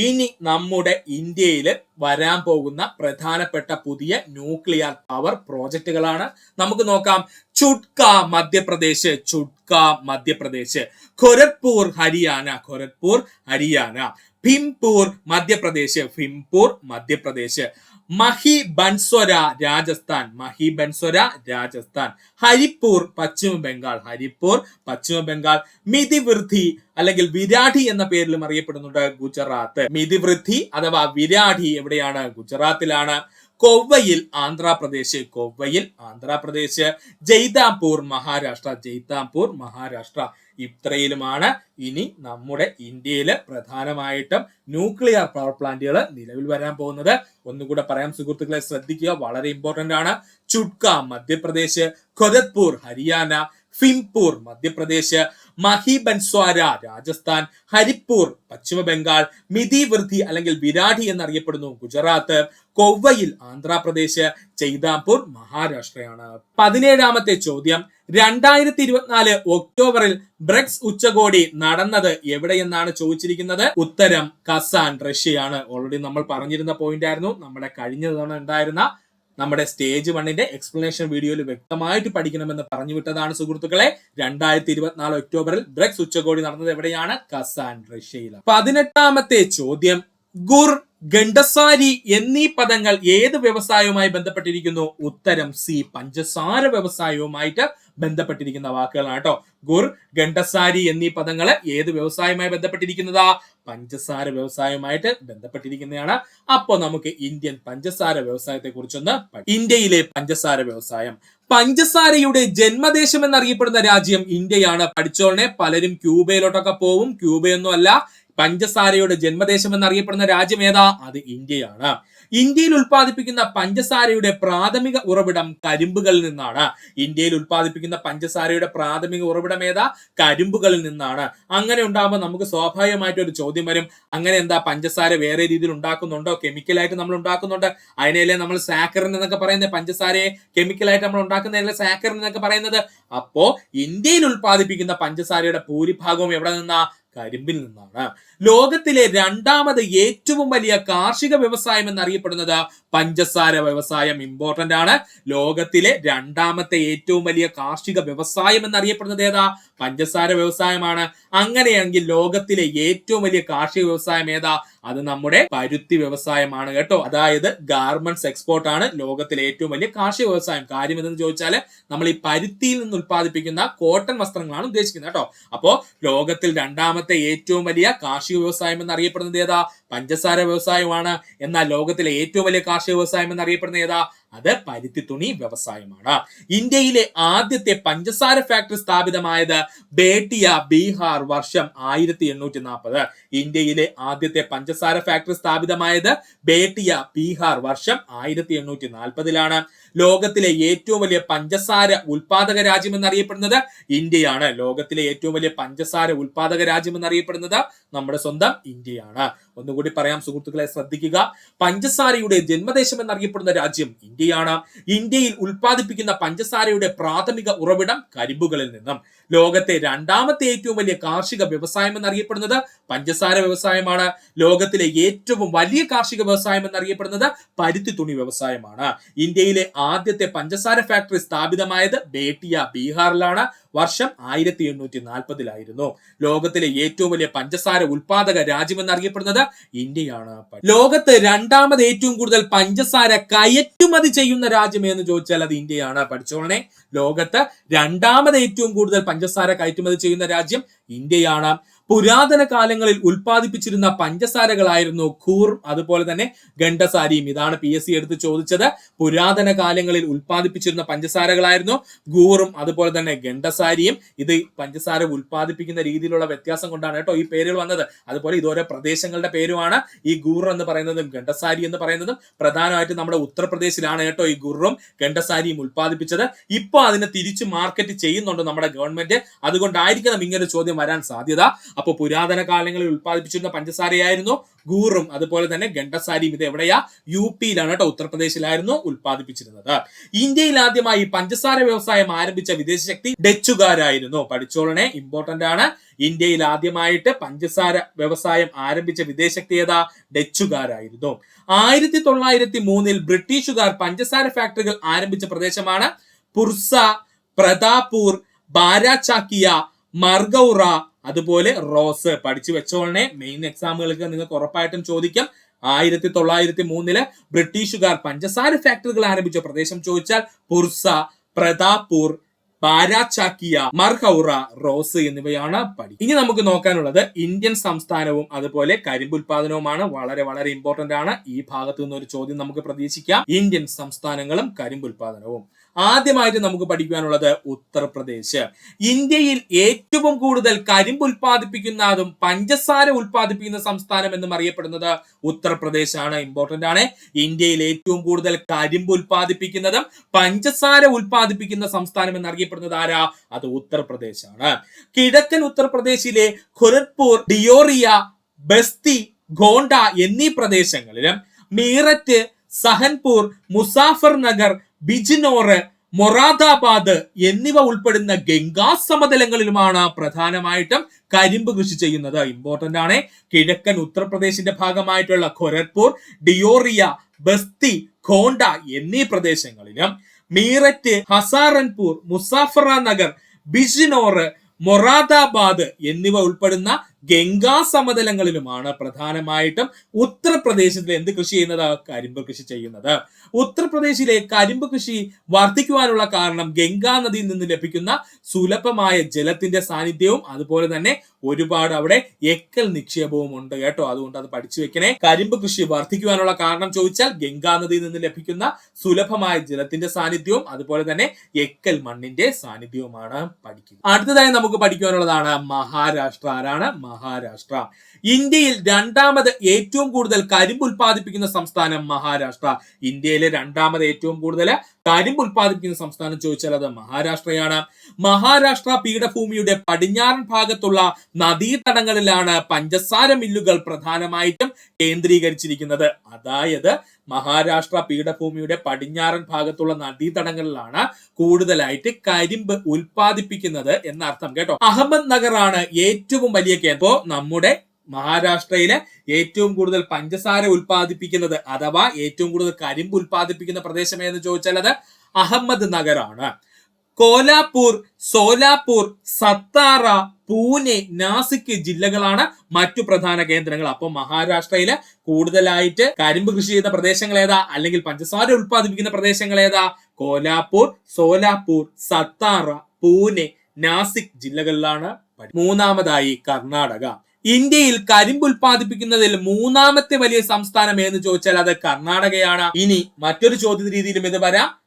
ഇനി നമ്മുടെ ഇന്ത്യയിൽ വരാൻ പോകുന്ന പ്രധാനപ്പെട്ട പുതിയ ന്യൂക്ലിയർ പവർ പ്രോജക്റ്റുകളാണ്. നമുക്ക് നോക്കാം. ചുട്ക മധ്യപ്രദേശ്, ചുട്ക മധ്യപ്രദേശ്. ഖൊരഗ്പൂർ ഹരിയാന, ഖൊരഗ്പൂർ ഹരിയാന. ഭിംപൂർ മധ്യപ്രദേശ്, ഭിംപൂർ മധ്യപ്രദേശ്. മഹി ബൻസ്വര രാജസ്ഥാൻ, മഹി ബൻസ്വര രാജസ്ഥാൻ. ഹരിപ്പൂർ പശ്ചിമ ബംഗാൾ, ഹരിപ്പൂർ പശ്ചിമ ബംഗാൾ. മിതിവൃദ്ധി അല്ലെങ്കിൽ വിരാഠി എന്ന പേരിലും അറിയപ്പെടുന്നുണ്ട്, ഗുജറാത്ത്. മിതിവൃദ്ധി അഥവാ വിരാഠി എവിടെയാണ്, ഗുജറാത്തിലാണ്. കൊവ്വയിൽ ആന്ധ്രാപ്രദേശ്, കൊവ്വയിൽ ആന്ധ്രാപ്രദേശ്. ജയ്താപൂർ മഹാരാഷ്ട്ര, ജയ്താപൂർ മഹാരാഷ്ട്ര. ഇത്രയിലുമാണ് ഇനി നമ്മുടെ ഇന്ത്യയില് പ്രധാനമായിട്ടും ന്യൂക്ലിയർ പവർ പ്ലാന്റുകൾ നിലവിൽ വരാൻ പോകുന്നത്. ഒന്നുകൂടെ പറയാം സുഹൃത്തുക്കളെ, ശ്രദ്ധിക്കുക, വളരെ ഇമ്പോർട്ടന്റ് ആണ്. ചുട്ക മധ്യപ്രദേശ്, ഖൊരഗ്പൂർ ഹരിയാന, ഭിംപൂർ മധ്യപ്രദേശ്, മഹി ബൻസ്വാര രാജസ്ഥാൻ, ഹരിപ്പൂർ പശ്ചിമ ബംഗാൾ, മിതിവൃദ്ധി അല്ലെങ്കിൽ വിരാഠി എന്നറിയപ്പെടുന്നു ഗുജറാത്ത്, കൊവ്വയിൽ ആന്ധ്രാപ്രദേശ്, ജയ്താപൂർ മഹാരാഷ്ട്രയാണ്. 17ാമത്തെ ചോദ്യം, 2024 ഒക്ടോബറിൽ ബ്രിക്സ് ഉച്ചകോടി നടന്നത് എവിടെയെന്നാണ് ചോദിച്ചിരിക്കുന്നത്. ഉത്തരം കസാൻ, റഷ്യയാണ്. ഓൾറെഡി നമ്മൾ പറഞ്ഞിരുന്ന പോയിന്റ് ആയിരുന്നു. നമ്മുടെ കഴിഞ്ഞ തവണ ഉണ്ടായിരുന്ന നമ്മുടെ സ്റ്റേജ് 1 എക്സ്പ്ലനേഷൻ വീഡിയോയിൽ വ്യക്തമായിട്ട് പഠിക്കണമെന്ന് പറഞ്ഞു വിട്ടതാണ് സുഹൃത്തുക്കളെ. 2024 ഒക്ടോബറിൽ ബ്രിക്സ് ഉച്ചകോടി നടന്നത് എവിടെയാണ്, കസാൻ, റഷ്യയിലാണ്. 18ാമത്തെ ചോദ്യം, ഗുർ, ഗണ്ഡസാരി എന്നീ പദങ്ങൾ ഏത് വ്യവസായവുമായി ബന്ധപ്പെട്ടിരിക്കുന്നു. ഉത്തരം സി, പഞ്ചസാര വ്യവസായവുമായിട്ട് ബന്ധപ്പെട്ടിരിക്കുന്ന വാക്കുകളാണ് കേട്ടോ. ഗുർ, ഗണ്ഡസാരി എന്നീ പദങ്ങൾ ഏത് വ്യവസായവുമായി ബന്ധപ്പെട്ടിരിക്കുന്നതാ, പഞ്ചസാര വ്യവസായവുമായിട്ട് ബന്ധപ്പെട്ടിരിക്കുന്നതാണ്. അപ്പോൾ നമുക്ക് ഇന്ത്യൻ പഞ്ചസാര വ്യവസായത്തെ കുറിച്ചൊന്ന് ഇന്ത്യയിലെ പഞ്ചസാര വ്യവസായം. പഞ്ചസാരയുടെ ജന്മദേശം എന്നറിയപ്പെടുന്ന രാജ്യം ഇന്ത്യയാണ്. പഠിച്ചോളനെ, പലരും ക്യൂബയിലോട്ടൊക്കെ പോവും. ക്യൂബയൊന്നും അല്ല, പഞ്ചസാരയുടെ ജന്മദേശം എന്നറിയപ്പെടുന്ന രാജ്യം ഏതാ, അത് ഇന്ത്യയാണ്. ഇന്ത്യയിൽ ഉൽപ്പാദിപ്പിക്കുന്ന പഞ്ചസാരയുടെ പ്രാഥമിക ഉറവിടം കരിമ്പുകളിൽ നിന്നാണ്. ഇന്ത്യയിൽ ഉൽപ്പാദിപ്പിക്കുന്ന പഞ്ചസാരയുടെ പ്രാഥമിക ഉറവിടം ഏതാ, കരിമ്പുകളിൽ നിന്നാണ്. അങ്ങനെ ഉണ്ടാകുമ്പോൾ നമുക്ക് സ്വാഭാവികമായിട്ട് ഒരു ചോദ്യം വരും, അങ്ങനെ എന്താ പഞ്ചസാര വേറെ രീതിയിൽ ഉണ്ടാക്കുന്നുണ്ടോ, കെമിക്കലായിട്ട് നമ്മൾ ഉണ്ടാക്കുന്നുണ്ട്, അതിനെയല്ലേ നമ്മൾ സാക്കറിൻ എന്നൊക്കെ പറയുന്നത്. പഞ്ചസാരയെ കെമിക്കലായിട്ട് നമ്മൾ ഉണ്ടാക്കുന്നതല്ലേ സാക്കറിൻ എന്നൊക്കെ പറയുന്നത്. അപ്പോ ഇന്ത്യയിൽ ഉൽപ്പാദിപ്പിക്കുന്ന പഞ്ചസാരയുടെ ഭൂരിഭാഗവും എവിടെ നിന്നാ, കരിമ്പിൽ നിന്നാണ്. ലോകത്തിലെ 2ാമത് ഏറ്റവും വലിയ കാർഷിക വ്യവസായം എന്നറിയപ്പെടുന്നത് പഞ്ചസാര വ്യവസായം. ഇമ്പോർട്ടന്റ് ആണ്. ലോകത്തിലെ 2ാമത്തെ ഏറ്റവും വലിയ കാർഷിക വ്യവസായം എന്നറിയപ്പെടുന്നത് ഏതാ, പഞ്ചസാര വ്യവസായമാണ്. അങ്ങനെയെങ്കിൽ ലോകത്തിലെ ഏറ്റവും വലിയ കാർഷിക വ്യവസായം ഏതാ, അത് നമ്മുടെ പരുത്തി വ്യവസായമാണ് കേട്ടോ. അതായത് ഗാർമെന്റ്സ് എക്സ്പോർട്ട് ആണ് ലോകത്തിലെ ഏറ്റവും വലിയ കാർഷിക വ്യവസായം. കാര്യം എന്തെന്ന് ചോദിച്ചാൽ, നമ്മൾ ഈ പരുത്തിയിൽ നിന്ന് ഉൽപ്പാദിപ്പിക്കുന്ന കോട്ടൺ വസ്ത്രങ്ങളാണ് ഉദ്ദേശിക്കുന്നത് കേട്ടോ. അപ്പോ ലോകത്തിൽ 2ാമത്തെ ഏറ്റവും വലിയ കാർഷിക വ്യവസായം എന്നറിയപ്പെടുന്നത് ഏതാ, പഞ്ചസാര വ്യവസായമാണ്. എന്നാൽ ലോകത്തിലെ ഏറ്റവും വലിയ കാർഷിക വ്യവസായം എന്നറിയപ്പെടുന്നത് ഏതാ, അത് പരുത്തി തുണി വ്യവസായമാണ്. ഇന്ത്യയിലെ ആദ്യത്തെ പഞ്ചസാര ഫാക്ടറി സ്ഥാപിതമായത് ബേട്ടിയ, ബീഹാർ, വർഷം 1840. ഇന്ത്യയിലെ ആദ്യത്തെ പഞ്ചസാര ഫാക്ടറി സ്ഥാപിതമായത് ബേട്ടിയ, ബീഹാർ, വർഷം 1840. ലോകത്തിലെ ഏറ്റവും വലിയ പഞ്ചസാര ഉൽപാദക രാജ്യം എന്നറിയപ്പെടുന്നത് ഇന്ത്യയാണ്. ലോകത്തിലെ ഏറ്റവും വലിയ പഞ്ചസാര ഉൽപാദക രാജ്യം എന്നറിയപ്പെടുന്നത് നമ്മുടെ സ്വന്തം ഇന്ത്യയാണ്. ഒന്നുകൂടി പറയാം സുഹൃത്തുക്കളെ, ശ്രദ്ധിക്കുക. പഞ്ചസാരയുടെ ജന്മദേശം എന്നറിയപ്പെടുന്ന രാജ്യം ഇന്ത്യയാണ്. ഇന്ത്യയിൽ ഉൽപ്പാദിപ്പിക്കുന്ന പഞ്ചസാരയുടെ പ്രാഥമിക ഉറവിടം കരിമ്പുകളിൽ നിന്നും. ലോകത്തെ രണ്ടാമത്തെ ഏറ്റവും വലിയ കാർഷിക വ്യവസായം എന്നറിയപ്പെടുന്നത് പഞ്ചസാര വ്യവസായമാണ്. ലോകത്തിലെ ഏറ്റവും വലിയ കാർഷിക വ്യവസായം എന്നറിയപ്പെടുന്നത് പരുത്തി തുണി വ്യവസായമാണ്. ഇന്ത്യയിലെ ആദ്യത്തെ പഞ്ചസാര ഫാക്ടറി സ്ഥാപിതമായത് ബേട്ടിയ, ബീഹാറിലാണ്. വർഷം 1840 ലോകത്തിലെ ഏറ്റവും വലിയ പഞ്ചസാര ഉൽപാദക രാജ്യം എന്നറിയപ്പെടുന്നത് ഇന്ത്യയാണ്. ലോകത്ത് രണ്ടാമത് ഏറ്റവും കൂടുതൽ പഞ്ചസാര കയറ്റുമതി ചെയ്യുന്ന രാജ്യം എന്ന് ചോദിച്ചാൽ അത് ഇന്ത്യയാണ്. പഠിച്ചോളണേ, ലോകത്ത് രണ്ടാമത് ഏറ്റവും കൂടുതൽ പഞ്ചസാര കയറ്റുമതി ചെയ്യുന്ന രാജ്യം ഇന്ത്യയാണ്. പുരാതന കാലങ്ങളിൽ ഉൽപ്പാദിപ്പിച്ചിരുന്ന പഞ്ചസാരകളായിരുന്നു ഖൂർ, അതുപോലെ തന്നെ ഗണ്ടസാരിയും. ഇതാണ് PSC എടുത്ത് ചോദിച്ചത്. പുരാതന കാലങ്ങളിൽ ഉൽപ്പാദിപ്പിച്ചിരുന്ന പഞ്ചസാരകളായിരുന്നു ഖൂറും അതുപോലെ തന്നെ ഗണ്ടസാരിയും. ഇത് പഞ്ചസാര ഉൽപ്പാദിപ്പിക്കുന്ന രീതിയിലുള്ള വ്യത്യാസം കൊണ്ടാണ് കേട്ടോ ഈ പേരുകൾ വന്നത്. അതുപോലെ ഇതോരോ പ്രദേശങ്ങളുടെ പേരുമാണ്. ഈ ഖൂർ എന്ന് പറയുന്നതും ഗണ്ടസാരി എന്ന് പറയുന്നതും പ്രധാനമായിട്ടും നമ്മുടെ ഉത്തർപ്രദേശിലാണ് കേട്ടോ ഈ ഖുറും ഗണ്ടസാരിയും ഉൽപ്പാദിപ്പിച്ചത്. ഇപ്പൊ അതിനെ തിരിച്ചു മാർക്കറ്റ് ചെയ്യുന്നുണ്ട് നമ്മുടെ ഗവൺമെന്റ്. അതുകൊണ്ടായിരിക്കണം ഇങ്ങനെ ചോദ്യം വരാൻ സാധ്യത. അപ്പോൾ പുരാതന കാലങ്ങളിൽ ഉൽപ്പാദിപ്പിച്ചിരുന്ന പഞ്ചസാരയായിരുന്നു ഖൂറും അതുപോലെ തന്നെ ഗണ്ടസാരിയും. ഇത് എവിടെയാ? UP കേട്ടോ, ഉത്തർപ്രദേശിലായിരുന്നു ഉൽപ്പാദിപ്പിച്ചിരുന്നത്. ഇന്ത്യയിൽ ആദ്യമായി പഞ്ചസാര വ്യവസായം ആരംഭിച്ച വിദേശ ശക്തി ഡച്ചുകാരായിരുന്നു. പഠിച്ചോളണേ, ഇമ്പോർട്ടന്റ് ആണ്. ഇന്ത്യയിൽ ആദ്യമായിട്ട് പഞ്ചസാര വ്യവസായം ആരംഭിച്ച വിദേശശക്തി ഏതാ? ഡച്ചുകാരായിരുന്നു. 1903 ബ്രിട്ടീഷുകാർ പഞ്ചസാര ഫാക്ടറികൾ ആരംഭിച്ച പ്രദേശമാണ് പുർസ, പ്രതാപൂർ, ബാരാചാക്കിയ, മർഗൌറ അതുപോലെ റോസ്. പഠിച്ചു വെച്ചോളണേ, മെയിൻ എക്സാമുകൾക്ക് നിങ്ങൾക്ക് ഉറപ്പായിട്ടും ചോദിക്കാം. 1903 ബ്രിട്ടീഷുകാർ പഞ്ചസാര ഫാക്ടറികൾ ആരംഭിച്ച പ്രദേശം ചോദിച്ചാൽ പുർസ, പ്രതാപൂർ, ബാരാചാക്കിയ, മർഗൌറ, റോസ് എന്നിവയാണ് പഠി. ഇനി നമുക്ക് നോക്കാനുള്ളത് ഇന്ത്യൻ സംസ്ഥാനവും അതുപോലെ കരിമ്പ് ഉൽപാദനവുമാണ്. വളരെ വളരെ ഇമ്പോർട്ടന്റ് ആണ്. ഈ ഭാഗത്തു നിന്ന് ഒരു ചോദ്യം നമുക്ക് പ്രതീക്ഷിക്കാം. ഇന്ത്യൻ സംസ്ഥാനങ്ങളും കരിമ്പ് ഉൽപാദനവും. ആദ്യമായിട്ട് നമുക്ക് പഠിക്കാനുള്ളത് ഉത്തർപ്രദേശ്. ഇന്ത്യയിൽ ഏറ്റവും കൂടുതൽ കരിമ്പ് ഉൽപ്പാദിപ്പിക്കുന്നതും പഞ്ചസാര ഉൽപ്പാദിപ്പിക്കുന്ന സംസ്ഥാനം എന്നും അറിയപ്പെടുന്നത് ഉത്തർപ്രദേശ് ആണ്. ഇമ്പോർട്ടന്റ് ആണ്. ഇന്ത്യയിൽ ഏറ്റവും കൂടുതൽ കരിമ്പ് ഉൽപ്പാദിപ്പിക്കുന്നതും പഞ്ചസാര ഉൽപ്പാദിപ്പിക്കുന്ന സംസ്ഥാനം എന്നറിയപ്പെടുന്നത് ആരാ? അത് ഉത്തർപ്രദേശ് ആണ്. കിഴക്കൻ ഉത്തർപ്രദേശിലെ ഖൊരഗ്പൂർ, ഡിയോറിയ, ബസ്തി, ഗോണ്ട എന്നീ പ്രദേശങ്ങളിലും മീററ്റ്, സഹൻപൂർ, മുസാഫർ നഗർ, ബിജ്നോർ, മൊറാദാബാദ് എന്നിവ ഉൾപ്പെടുന്ന ഗംഗാ സമതലങ്ങളിലുമാണ് പ്രധാനമായിട്ടും കരിമ്പ് കൃഷി ചെയ്യുന്നത്. ഇമ്പോർട്ടന്റ് ആണ്. കിഴക്കൻ ഉത്തർപ്രദേശിന്റെ ഭാഗമായിട്ടുള്ള ഖൊരഗ്പൂർ, ഡിയോറിയ, ബസ്തി, ഖോണ്ട എന്നീ പ്രദേശങ്ങളിലും മീററ്റ്, ഹസാറൻപൂർ, മുസാഫറ നഗർ, ബിജ്നോർ, മൊറാദാബാദ് എന്നിവ ഉൾപ്പെടുന്ന ഗംഗാ സമതലങ്ങളിലുമാണ് പ്രധാനമായിട്ടും ഉത്തർപ്രദേശിൽ എന്ത് കൃഷി ചെയ്യുന്നത്? കരിമ്പ് കൃഷി ചെയ്യുന്നത്. ഉത്തർപ്രദേശിലെ കരിമ്പ് കൃഷി വർദ്ധിക്കുവാനുള്ള കാരണം ഗംഗാ നദിയിൽ നിന്ന് ലഭിക്കുന്ന സുലഭമായ ജലത്തിന്റെ സാന്നിധ്യവും അതുപോലെ തന്നെ ഒരുപാട് അവിടെ എക്കൽ നിക്ഷേപവും ഉണ്ട് കേട്ടോ. അതുകൊണ്ട് അത് പഠിച്ചു വെക്കണേ. കരിമ്പ് കൃഷി വർദ്ധിക്കുവാനുള്ള കാരണം ചോദിച്ചാൽ ഗംഗാ നദിയിൽ നിന്ന് ലഭിക്കുന്ന സുലഭമായ ജലത്തിന്റെ സാന്നിധ്യവും അതുപോലെ തന്നെ എക്കൽ മണ്ണിന്റെ സാന്നിധ്യവുമാണ് പഠിക്കുന്നത്. അടുത്തതായി നമുക്ക് പഠിക്കുവാനുള്ളതാണ് മഹാരാഷ്ട്ര. ആരാണ്? മഹാരാഷ്ട്ര. ഇന്ത്യയിൽ രണ്ടാമത് ഏറ്റവും കൂടുതൽ കരിമ്പ് ഉൽപ്പാദിപ്പിക്കുന്ന സംസ്ഥാനം മഹാരാഷ്ട്ര. ഇന്ത്യയിലെ രണ്ടാമത് ഏറ്റവും കൂടുതൽ കരിമ്പ് ഉൽപ്പാദിപ്പിക്കുന്ന സംസ്ഥാനം ചോദിച്ചാൽ അത് മഹാരാഷ്ട്രയാണ്. മഹാരാഷ്ട്ര പീഠഭൂമിയുടെ പടിഞ്ഞാറൻ ഭാഗത്തുള്ള നദീതടങ്ങളിലാണ് പഞ്ചസാര മില്ലുകൾ പ്രധാനമായിട്ടും കേന്ദ്രീകരിച്ചിരിക്കുന്നത്. അതായത് മഹാരാഷ്ട്ര പീഠഭൂമിയുടെ പടിഞ്ഞാറൻ ഭാഗത്തുള്ള നദീതടങ്ങളിലാണ് കൂടുതലായിട്ട് കരിമ്പ് ഉൽപ്പാദിപ്പിക്കുന്നത് എന്നർത്ഥം കേട്ടോ. അഹമ്മദ് നഗർ ആണ് ഏറ്റവും വലിയ കേന്ദ്രം. നമ്മുടെ മഹാരാഷ്ട്രയിലെ ഏറ്റവും കൂടുതൽ പഞ്ചസാര ഉൽപ്പാദിപ്പിക്കുന്നത് അഥവാ ഏറ്റവും കൂടുതൽ കരിമ്പ് ഉൽപ്പാദിപ്പിക്കുന്ന പ്രദേശം എന്ന് ചോദിച്ചാൽ അത് അഹമ്മദ് നഗറാണ്. കോലാപൂർ, സോലാപൂർ, സത്താറ, പൂനെ, നാസിക് ജില്ലകളാണ് മറ്റു പ്രധാന കേന്ദ്രങ്ങൾ. അപ്പൊ മഹാരാഷ്ട്രയില് കൂടുതലായിട്ട് കരിമ്പ് കൃഷി ചെയ്യുന്ന പ്രദേശങ്ങൾ ഏതാ? അല്ലെങ്കിൽ പഞ്ചസാര ഉൽപ്പാദിപ്പിക്കുന്ന പ്രദേശങ്ങൾ ഏതാ? കോലാപൂർ, സോലാപൂർ, സത്താറ, പൂനെ, നാസിക് ജില്ലകളിലാണ്. മൂന്നാമതായി കർണാടക. ഇന്ത്യയിൽ കരിമ്പ് ഉൽപ്പാദിപ്പിക്കുന്നതിൽ മൂന്നാമത്തെ വലിയ സംസ്ഥാനം എന്ന് ചോദിച്ചാൽ അത് കർണാടകയാണ്. ഇനി മറ്റൊരു ചോദ്യ രീതിയിലും ഇത് വരാം.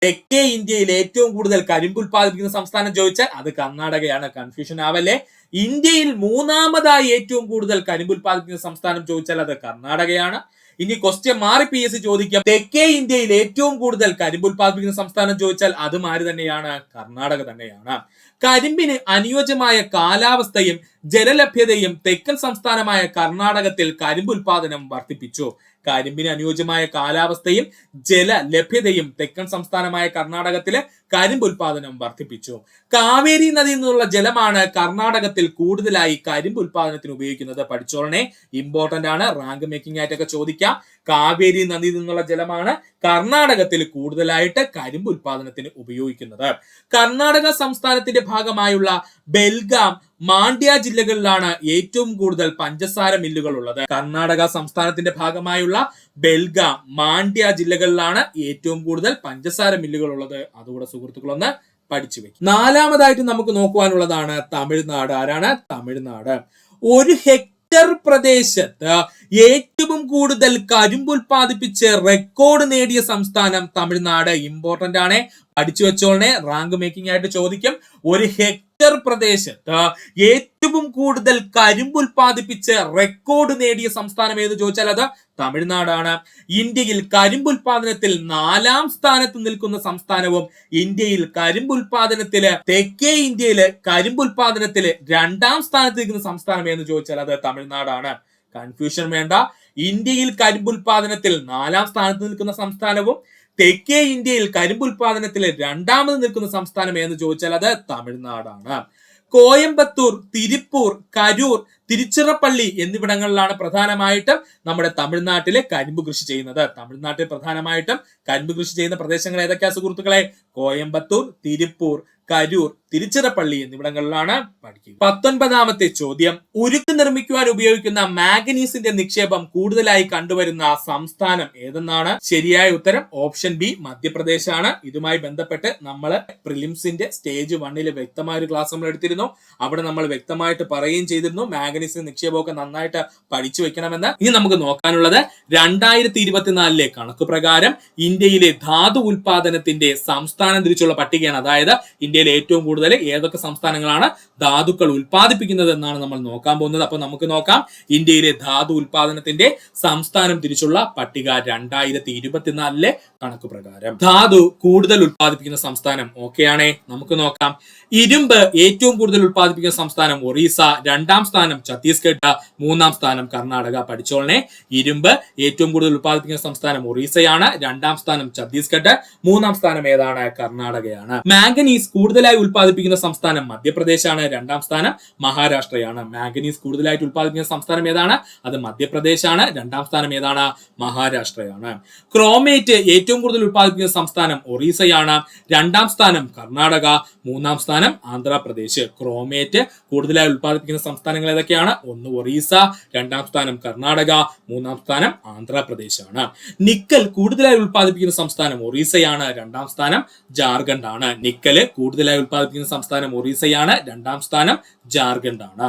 തെക്കേ ഇന്ത്യയിൽ ഏറ്റവും കൂടുതൽ കരിമ്പ് ഉൽപ്പാദിപ്പിക്കുന്ന സംസ്ഥാനം ചോദിച്ചാൽ അത് കർണാടകയാണ്. കൺഫ്യൂഷൻ ആവല്ലേ. ഇന്ത്യയിൽ മൂന്നാമതായി ഏറ്റവും കൂടുതൽ കരിമ്പ് ഉൽപ്പാദിപ്പിക്കുന്ന സംസ്ഥാനം ചോദിച്ചാൽ അത് കർണാടകയാണ്. ഇനി ക്വസ്റ്റ്യൻ മാറി PSC ചോദിക്കാം, തെക്കേ ഇന്ത്യയിൽ ഏറ്റവും കൂടുതൽ കരിമ്പ് ഉൽപ്പാദിപ്പിക്കുന്ന സംസ്ഥാനം ചോദിച്ചാൽ അതും ആര് തന്നെയാണ്? കർണാടക തന്നെയാണ്. കരിമ്പിന് അനുയോജ്യമായ കാലാവസ്ഥയും ജലലഭ്യതയും തെക്കൻ സംസ്ഥാനമായ കർണാടകത്തിൽ കരിമ്പ് ഉൽപാദനം വർദ്ധിപ്പിച്ചു. കരിമ്പിന് അനുയോജ്യമായ കാലാവസ്ഥയും ജലലഭ്യതയും തെക്കൻ സംസ്ഥാനമായ കർണാടകത്തിലെ കരിമ്പ് ഉൽപാദനം വർദ്ധിപ്പിച്ചു. കാവേരി നദിയിൽ നിന്നുള്ള ജലമാണ് കർണാടകത്തിൽ കൂടുതലായി കരിമ്പ് ഉൽപാദനത്തിന് ഉപയോഗിക്കുന്നത്. പഠിച്ചോളനെ, ഇമ്പോർട്ടന്റ് ആണ്, റാങ്ക് മേക്കിംഗ് ആയിട്ടൊക്കെ ചോദിക്കാം. കാവേരി നദിയിൽ നിന്നുള്ള ജലമാണ് കർണാടകത്തിൽ കൂടുതലായിട്ട് കരിമ്പ് ഉൽപാദനത്തിന് ഉപയോഗിക്കുന്നത്. കർണാടക സംസ്ഥാനത്തിന്റെ ഭാഗമായുള്ള ബെൽഗാം, മാണ്ഡ്യ ജില്ലകളിലാണ് ഏറ്റവും കൂടുതൽ പഞ്ചസാര മില്ലുകൾ ഉള്ളത്. കർണാടക സംസ്ഥാനത്തിന്റെ ഭാഗമായുള്ള ബെൽഗാം, മാണ്ഡ്യ ജില്ലകളിലാണ് ഏറ്റവും കൂടുതൽ പഞ്ചസാര മില്ലുകൾ ഉള്ളത്. അതുകൂടെ സുഹൃത്തുക്കളൊന്ന് പഠിച്ചു വെക്കും. നാലാമതായിട്ട് നമുക്ക് നോക്കുവാനുള്ളതാണ് തമിഴ്നാട്. ആരാണ്? തമിഴ്നാട്. ഒരു ഹെക്ടർ പ്രദേശത്ത് ഏറ്റവും കൂടുതൽ കരിമ്പ് ഉൽപ്പാദിപ്പിച്ച് റെക്കോർഡ് നേടിയ സംസ്ഥാനം തമിഴ്നാട്. ഇമ്പോർട്ടന്റ് ആണ്, പഠിച്ചു വെച്ചോളനെ, റാങ്ക് മേക്കിംഗ് ആയിട്ട് ചോദിക്കും. ഒരു ഹെക്ടർ പ്രദേശത്ത് ഏറ്റവും കൂടുതൽ കരിമ്പ് ഉൽപ്പാദിപ്പിച്ച് റെക്കോർഡ് നേടിയ സംസ്ഥാനം ഏത് ചോദിച്ചാൽ അത് തമിഴ്നാടാണ്. ഇന്ത്യയിൽ കരിമ്പ് ഉൽപാദനത്തിൽ 4ാം സ്ഥാനത്ത് നിൽക്കുന്ന സംസ്ഥാനവും ഇന്ത്യയിൽ കരിമ്പ് ഉൽപാദനത്തില് തെക്കേ ഇന്ത്യയില് കരിമ്പ് ഉൽപാദനത്തില് 2ാം സ്ഥാനത്ത് നിൽക്കുന്ന സംസ്ഥാനം എന്ന് ചോദിച്ചാൽ അത് തമിഴ്നാടാണ്. കൺഫ്യൂഷൻ വേണ്ട. ഇന്ത്യയിൽ കരിമ്പ് ഉൽപാദനത്തിൽ 4ാം സ്ഥാനത്ത് നിൽക്കുന്ന സംസ്ഥാനവും തെക്കേ ഇന്ത്യയിൽ കരിമ്പ് ഉൽപാദനത്തിൽ 2ാമത് നിൽക്കുന്ന സംസ്ഥാനം എന്ന് ചോദിച്ചാൽ അത് തമിഴ്നാടാണ്. കോയമ്പത്തൂർ, തിരുപ്പൂർ, കരൂർ, തിരുച്ചിറപ്പള്ളി എന്നിവിടങ്ങളിലാണ് പ്രധാനമായിട്ടും നമ്മുടെ തമിഴ്നാട്ടിലെ കരിമ്പ് കൃഷി ചെയ്യുന്നത്. തമിഴ്നാട്ടിൽ പ്രധാനമായിട്ടും കരിമ്പ് കൃഷി ചെയ്യുന്ന പ്രദേശങ്ങൾ ഏതൊക്കെയാ സുഹൃത്തുക്കളെ? കോയമ്പത്തൂർ, തിരുപ്പൂർ, കരൂർ, തിരുച്ചിറപ്പള്ളി എന്നിവിടങ്ങളിലാണ് പഠിക്കുക. 19ാമത്തെ ചോദ്യം, ഉരുക്ക് നിർമ്മിക്കുവാൻ ഉപയോഗിക്കുന്ന മാംഗനീസിന്റെ നിക്ഷേപം കൂടുതലായി കണ്ടുവരുന്ന സംസ്ഥാനം ഏതെന്നാണ്? ശരിയായ ഉത്തരം ഓപ്ഷൻ ബി, മധ്യപ്രദേശ് ആണ്. ഇതുമായി ബന്ധപ്പെട്ട് നമ്മൾ പ്രിലിംസിന്റെ സ്റ്റേജ് 1 വ്യക്തമായ ഒരു ക്ലാസ് നമ്മൾ എടുത്തിരുന്നു. അവിടെ നമ്മൾ വ്യക്തമായിട്ട് പറയുകയും ചെയ്തിരുന്നു മാംഗനീസിന്റെ നിക്ഷേപമൊക്കെ നന്നായിട്ട് പഠിച്ചു വെക്കണമെന്ന്. ഇനി നമുക്ക് നോക്കാനുള്ളത് 2024 കണക്ക് പ്രകാരം ഇന്ത്യയിലെ ധാതു ഉൽപാദനത്തിന്റെ സംസ്ഥാനം തിരിച്ചുള്ള പട്ടികയാണ്. അതായത് ഇന്ത്യയിലെ ഏറ്റവും കൂടുതൽ ഏതൊക്കെ സംസ്ഥാനങ്ങളാണ് ധാതുക്കൾ ഉൽപ്പാദിപ്പിക്കുന്നത് എന്നാണ് നമ്മൾ നോക്കാൻ പോകുന്നത്. അപ്പൊ നമുക്ക് നോക്കാം ഇന്ത്യയിലെ ധാതു ഉൽപാദനത്തിന്റെ സംസ്ഥാനം തിരിച്ചുള്ള പട്ടിക 2024 കണക്ക് പ്രകാരം. ധാതു കൂടുതൽ ഉൽപ്പാദിപ്പിക്കുന്ന സംസ്ഥാനം ഓക്കെയാണേ. നമുക്ക് നോക്കാം. ഇരുമ്പ് ഏറ്റവും കൂടുതൽ ഉൽപ്പാദിപ്പിക്കുന്ന സംസ്ഥാനം ഒറീസ, 2ാം സ്ഥാനം ഛത്തീസ്ഗഡ്, 3ാം സ്ഥാനം കർണാടക. പഠിച്ചോളനെ, ഇരുമ്പ് ഏറ്റവും കൂടുതൽ ഉൽപ്പാദിപ്പിക്കുന്ന സംസ്ഥാനം ഒറീസയാണ്, 2ാം സ്ഥാനം ഛത്തീസ്ഗഡ്, 3ാം സ്ഥാനം ഏതാണ്? കർണാടകയാണ്. മാംഗനീസ് കൂടുതലായി ഉൽപ്പാദിപ്പിക്കുന്ന സംസ്ഥാനം മധ്യപ്രദേശാണ്, 2ാം സ്ഥാനം മഹാരാഷ്ട്രയാണ്. മാംഗനീസ് കൂടുതലായിട്ട് ഉൽപ്പാദിപ്പിക്കുന്ന സംസ്ഥാനം ഏതാണ്? അത് മധ്യപ്രദേശാണ്, 2ാം സ്ഥാനം ഏതാണ്? മഹാരാഷ്ട്രയാണ്. ക്രോമേറ്റ് ഏറ്റവും കൂടുതൽ ഉൽപ്പാദിപ്പിക്കുന്ന സംസ്ഥാനം ഒറീസയാണ്, 2ാം സ്ഥാനം കർണാടക, 3ാം സ്ഥാനം ആന്ധ്രാപ്രദേശ്. ക്രോമേറ്റ് കൂടുതലായി ഉൽപ്പാദിപ്പിക്കുന്ന സംസ്ഥാനങ്ങൾ ഏതൊക്കെയാണ്? ഒന്ന് ഒറീസ, 2ാം സ്ഥാനം കർണാടക, 3ാം സ്ഥാനം ആന്ധ്രാപ്രദേശാണ്. നിക്കൽ കൂടുതലായി ഉൽപ്പാദിപ്പിക്കുന്ന സംസ്ഥാനം ഒറീസയാണ്, 2ാം സ്ഥാനം ജാർഖണ്ഡ് ആണ്. നിക്കല് കൂടുതലായി ഉൽപ്പാദിപ്പിക്കുന്ന സംസ്ഥാനം ഒറീസയാണ്, 2ാം സ്ഥാനം ജാർഖണ്ഡ് ആണ്.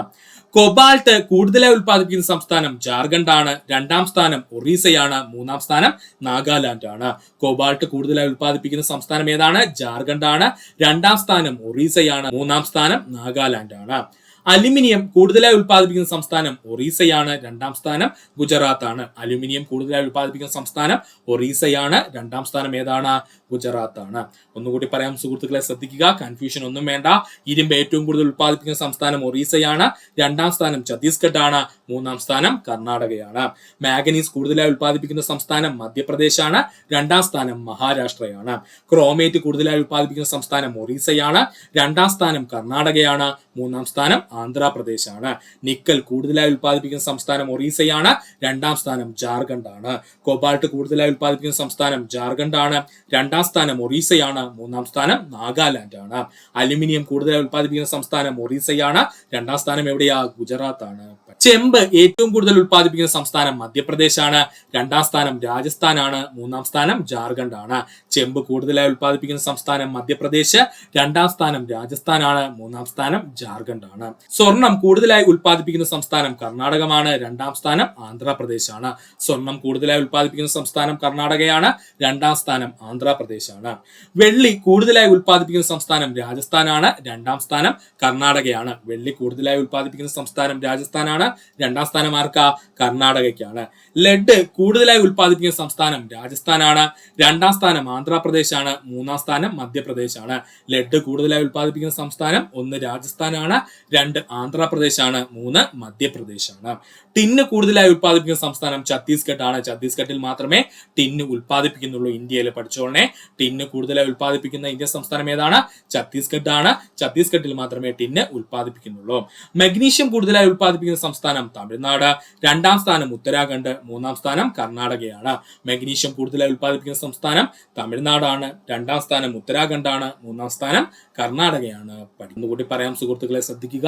കൊബാൾട്ട് കൂടുതലായി ഉൽപ്പാദിപ്പിക്കുന്ന സംസ്ഥാനം ജാർഖണ്ഡ് ആണ്, 2ാം സ്ഥാനം ഒറീസയാണ്, 3ാം സ്ഥാനം നാഗാലാൻഡ് ആണ്. കൊബാൾട്ട് കൂടുതലായി ഉൽപ്പാദിപ്പിക്കുന്ന സംസ്ഥാനം ഏതാണ്? ജാർഖണ്ഡ് ആണ്, 2ാം സ്ഥാനം ഒറീസയാണ്, 3ാം സ്ഥാനം നാഗാലാൻഡ് ആണ്. അലുമിനിയം കൂടുതലായി ഉൽപ്പാദിപ്പിക്കുന്ന സംസ്ഥാനം ഒറീസയാണ്, 2ാം സ്ഥാനം ഗുജറാത്ത് ആണ്. അലുമിനിയം കൂടുതലായി ഉൽപ്പാദിപ്പിക്കുന്ന സംസ്ഥാനം ഒറീസയാണ്, 2ാം സ്ഥാനം ഏതാണ്? ഗുജറാത്ത് ആണ്. ഒന്നുകൂടി പറയാം സുഹൃത്തുക്കളെ, ശ്രദ്ധിക്കുക, കൺഫ്യൂഷൻ ഒന്നും വേണ്ട. ഇരുമ്പ് ഏറ്റവും കൂടുതൽ ഉൽപ്പാദിപ്പിക്കുന്ന സംസ്ഥാനം ഒറീസയാണ്, 2ാം സ്ഥാനം ഛത്തീസ്ഗഡ് ആണ്, 3ാം സ്ഥാനം കർണാടകയാണ്. മാംഗനീസ് കൂടുതലായി ഉൽപ്പാദിപ്പിക്കുന്ന സംസ്ഥാനം മധ്യപ്രദേശാണ്, 2ാം സ്ഥാനം മഹാരാഷ്ട്രയാണ്. ക്രോമേറ്റ് കൂടുതലായി ഉൽപ്പാദിപ്പിക്കുന്ന സംസ്ഥാനം ഒറീസയാണ്, 2ാം സ്ഥാനം കർണാടകയാണ്, 3ാം സ്ഥാനം ആന്ധ്രാപ്രദേശാണ്. നിക്കൽ കൂടുതലായി ഉൽപ്പാദിപ്പിക്കുന്ന സംസ്ഥാനം ഒറീസയാണ്, 2ാം സ്ഥാനം ജാർഖണ്ഡ് ആണ്. കൊബാൾട്ട് കൂടുതലായി ഉൽപ്പാദിപ്പിക്കുന്ന സംസ്ഥാനം ജാർഖണ്ഡ് ആണ്, 2ാം സ്ഥാനം ഒറീസയാണ്, 3ാം സ്ഥാനം നാഗാലാൻഡ് ആണ്. അലുമിനിയം കൂടുതലായി ഉൽപ്പാദിപ്പിക്കുന്ന സംസ്ഥാനം ഒറീസയാണ്, 2ാം സ്ഥാനം എവിടെയാ? ഗുജറാത്ത് ആണ്. ചെമ്പ് ഏറ്റവും കൂടുതൽ ഉൽപ്പാദിപ്പിക്കുന്ന സംസ്ഥാനം മധ്യപ്രദേശാണ്, 2ാം സ്ഥാനം രാജസ്ഥാനാണ്, 3ാം സ്ഥാനം ജാർഖണ്ഡ് ആണ്. ചെമ്പ് കൂടുതലായി ഉൽപ്പാദിപ്പിക്കുന്ന സംസ്ഥാനം മധ്യപ്രദേശ്, 2ാം സ്ഥാനം രാജസ്ഥാനാണ്, 3ാം സ്ഥാനം ജാർഖണ്ഡ് ആണ്. സ്വർണം കൂടുതലായി ഉൽപ്പാദിപ്പിക്കുന്ന സംസ്ഥാനം കർണാടകമാണ്, 2ാം സ്ഥാനം ആന്ധ്രാപ്രദേശാണ്. സ്വർണം കൂടുതലായി ഉൽപ്പാദിപ്പിക്കുന്ന സംസ്ഥാനം കർണാടകയാണ്, 2ാം സ്ഥാനം ആന്ധ്രാപ്രദേശാണ്. വെള്ളി കൂടുതലായി ഉൽപ്പാദിപ്പിക്കുന്ന സംസ്ഥാനം രാജസ്ഥാനാണ്, 2ാം സ്ഥാനം കർണാടകയാണ്. വെള്ളി കൂടുതലായി ഉൽപ്പാദിപ്പിക്കുന്ന സംസ്ഥാനം രാജസ്ഥാനാണ്, രണ്ടാം സ്ഥാനം ആർക്കാ? കർണാടകയ്ക്കാണ്. ലെഡ് കൂടുതലായി ഉൽപ്പാദിപ്പിക്കുന്ന സംസ്ഥാനം രാജസ്ഥാനാണ്. രണ്ടാം സ്ഥാനം ആന്ധ്രാപ്രദേശാണ്. മൂന്നാം സ്ഥാനം മധ്യപ്രദേശാണ്. ലെഡ് കൂടുതലായി ഉൽപ്പാദിപ്പിക്കുന്ന സംസ്ഥാനം 1 രാജസ്ഥാനാണ്, 2 ആന്ധ്രാപ്രദേശാണ്, 3 മധ്യപ്രദേശാണ്. ടിന്ന് കൂടുതലായി ഉൽപ്പാദിപ്പിക്കുന്ന സംസ്ഥാനം ഛത്തീസ്ഗഡ് ആണ്. ഛത്തീസ്ഗഡിൽ മാത്രമേ ടിന്ന് ഉൽപ്പാദിപ്പിക്കുന്നുള്ളൂ ഇന്ത്യയിൽ. പഠിച്ചോളനെ, ടിന്ന് കൂടുതലായി ഉൽപ്പാദിപ്പിക്കുന്ന ഇന്ത്യൻ സംസ്ഥാനം ഏതാണ്? ഛത്തീസ്ഗഡ് ആണ്. ഛത്തീസ്ഗഡിൽ മാത്രമേ ടിന്ന് ഉൽപ്പാദിപ്പിക്കുന്നുള്ളൂ. മഗ്നീഷ്യം കൂടുതലായി ഉൽപ്പാദിപ്പിക്കുന്ന സംസ്ഥാനം തമിഴ്നാട്. രണ്ടാം സ്ഥാനം ഉത്തരാഖണ്ഡ്, മൂന്നാം സ്ഥാനം കർണാടകയാണ്. മഗ്നീഷ്യം കൂടുതലായി ഉൽപ്പാദിപ്പിക്കുന്ന സംസ്ഥാനം തമിഴ്നാടാണ്. രണ്ടാം സ്ഥാനം ഉത്തരാഖണ്ഡാണ്. മൂന്നാം സ്ഥാനം കർണാടകയാണ്. ഒന്നുകൂടി പറയാം സുഹൃത്തുക്കളെ, ശ്രദ്ധിക്കുക.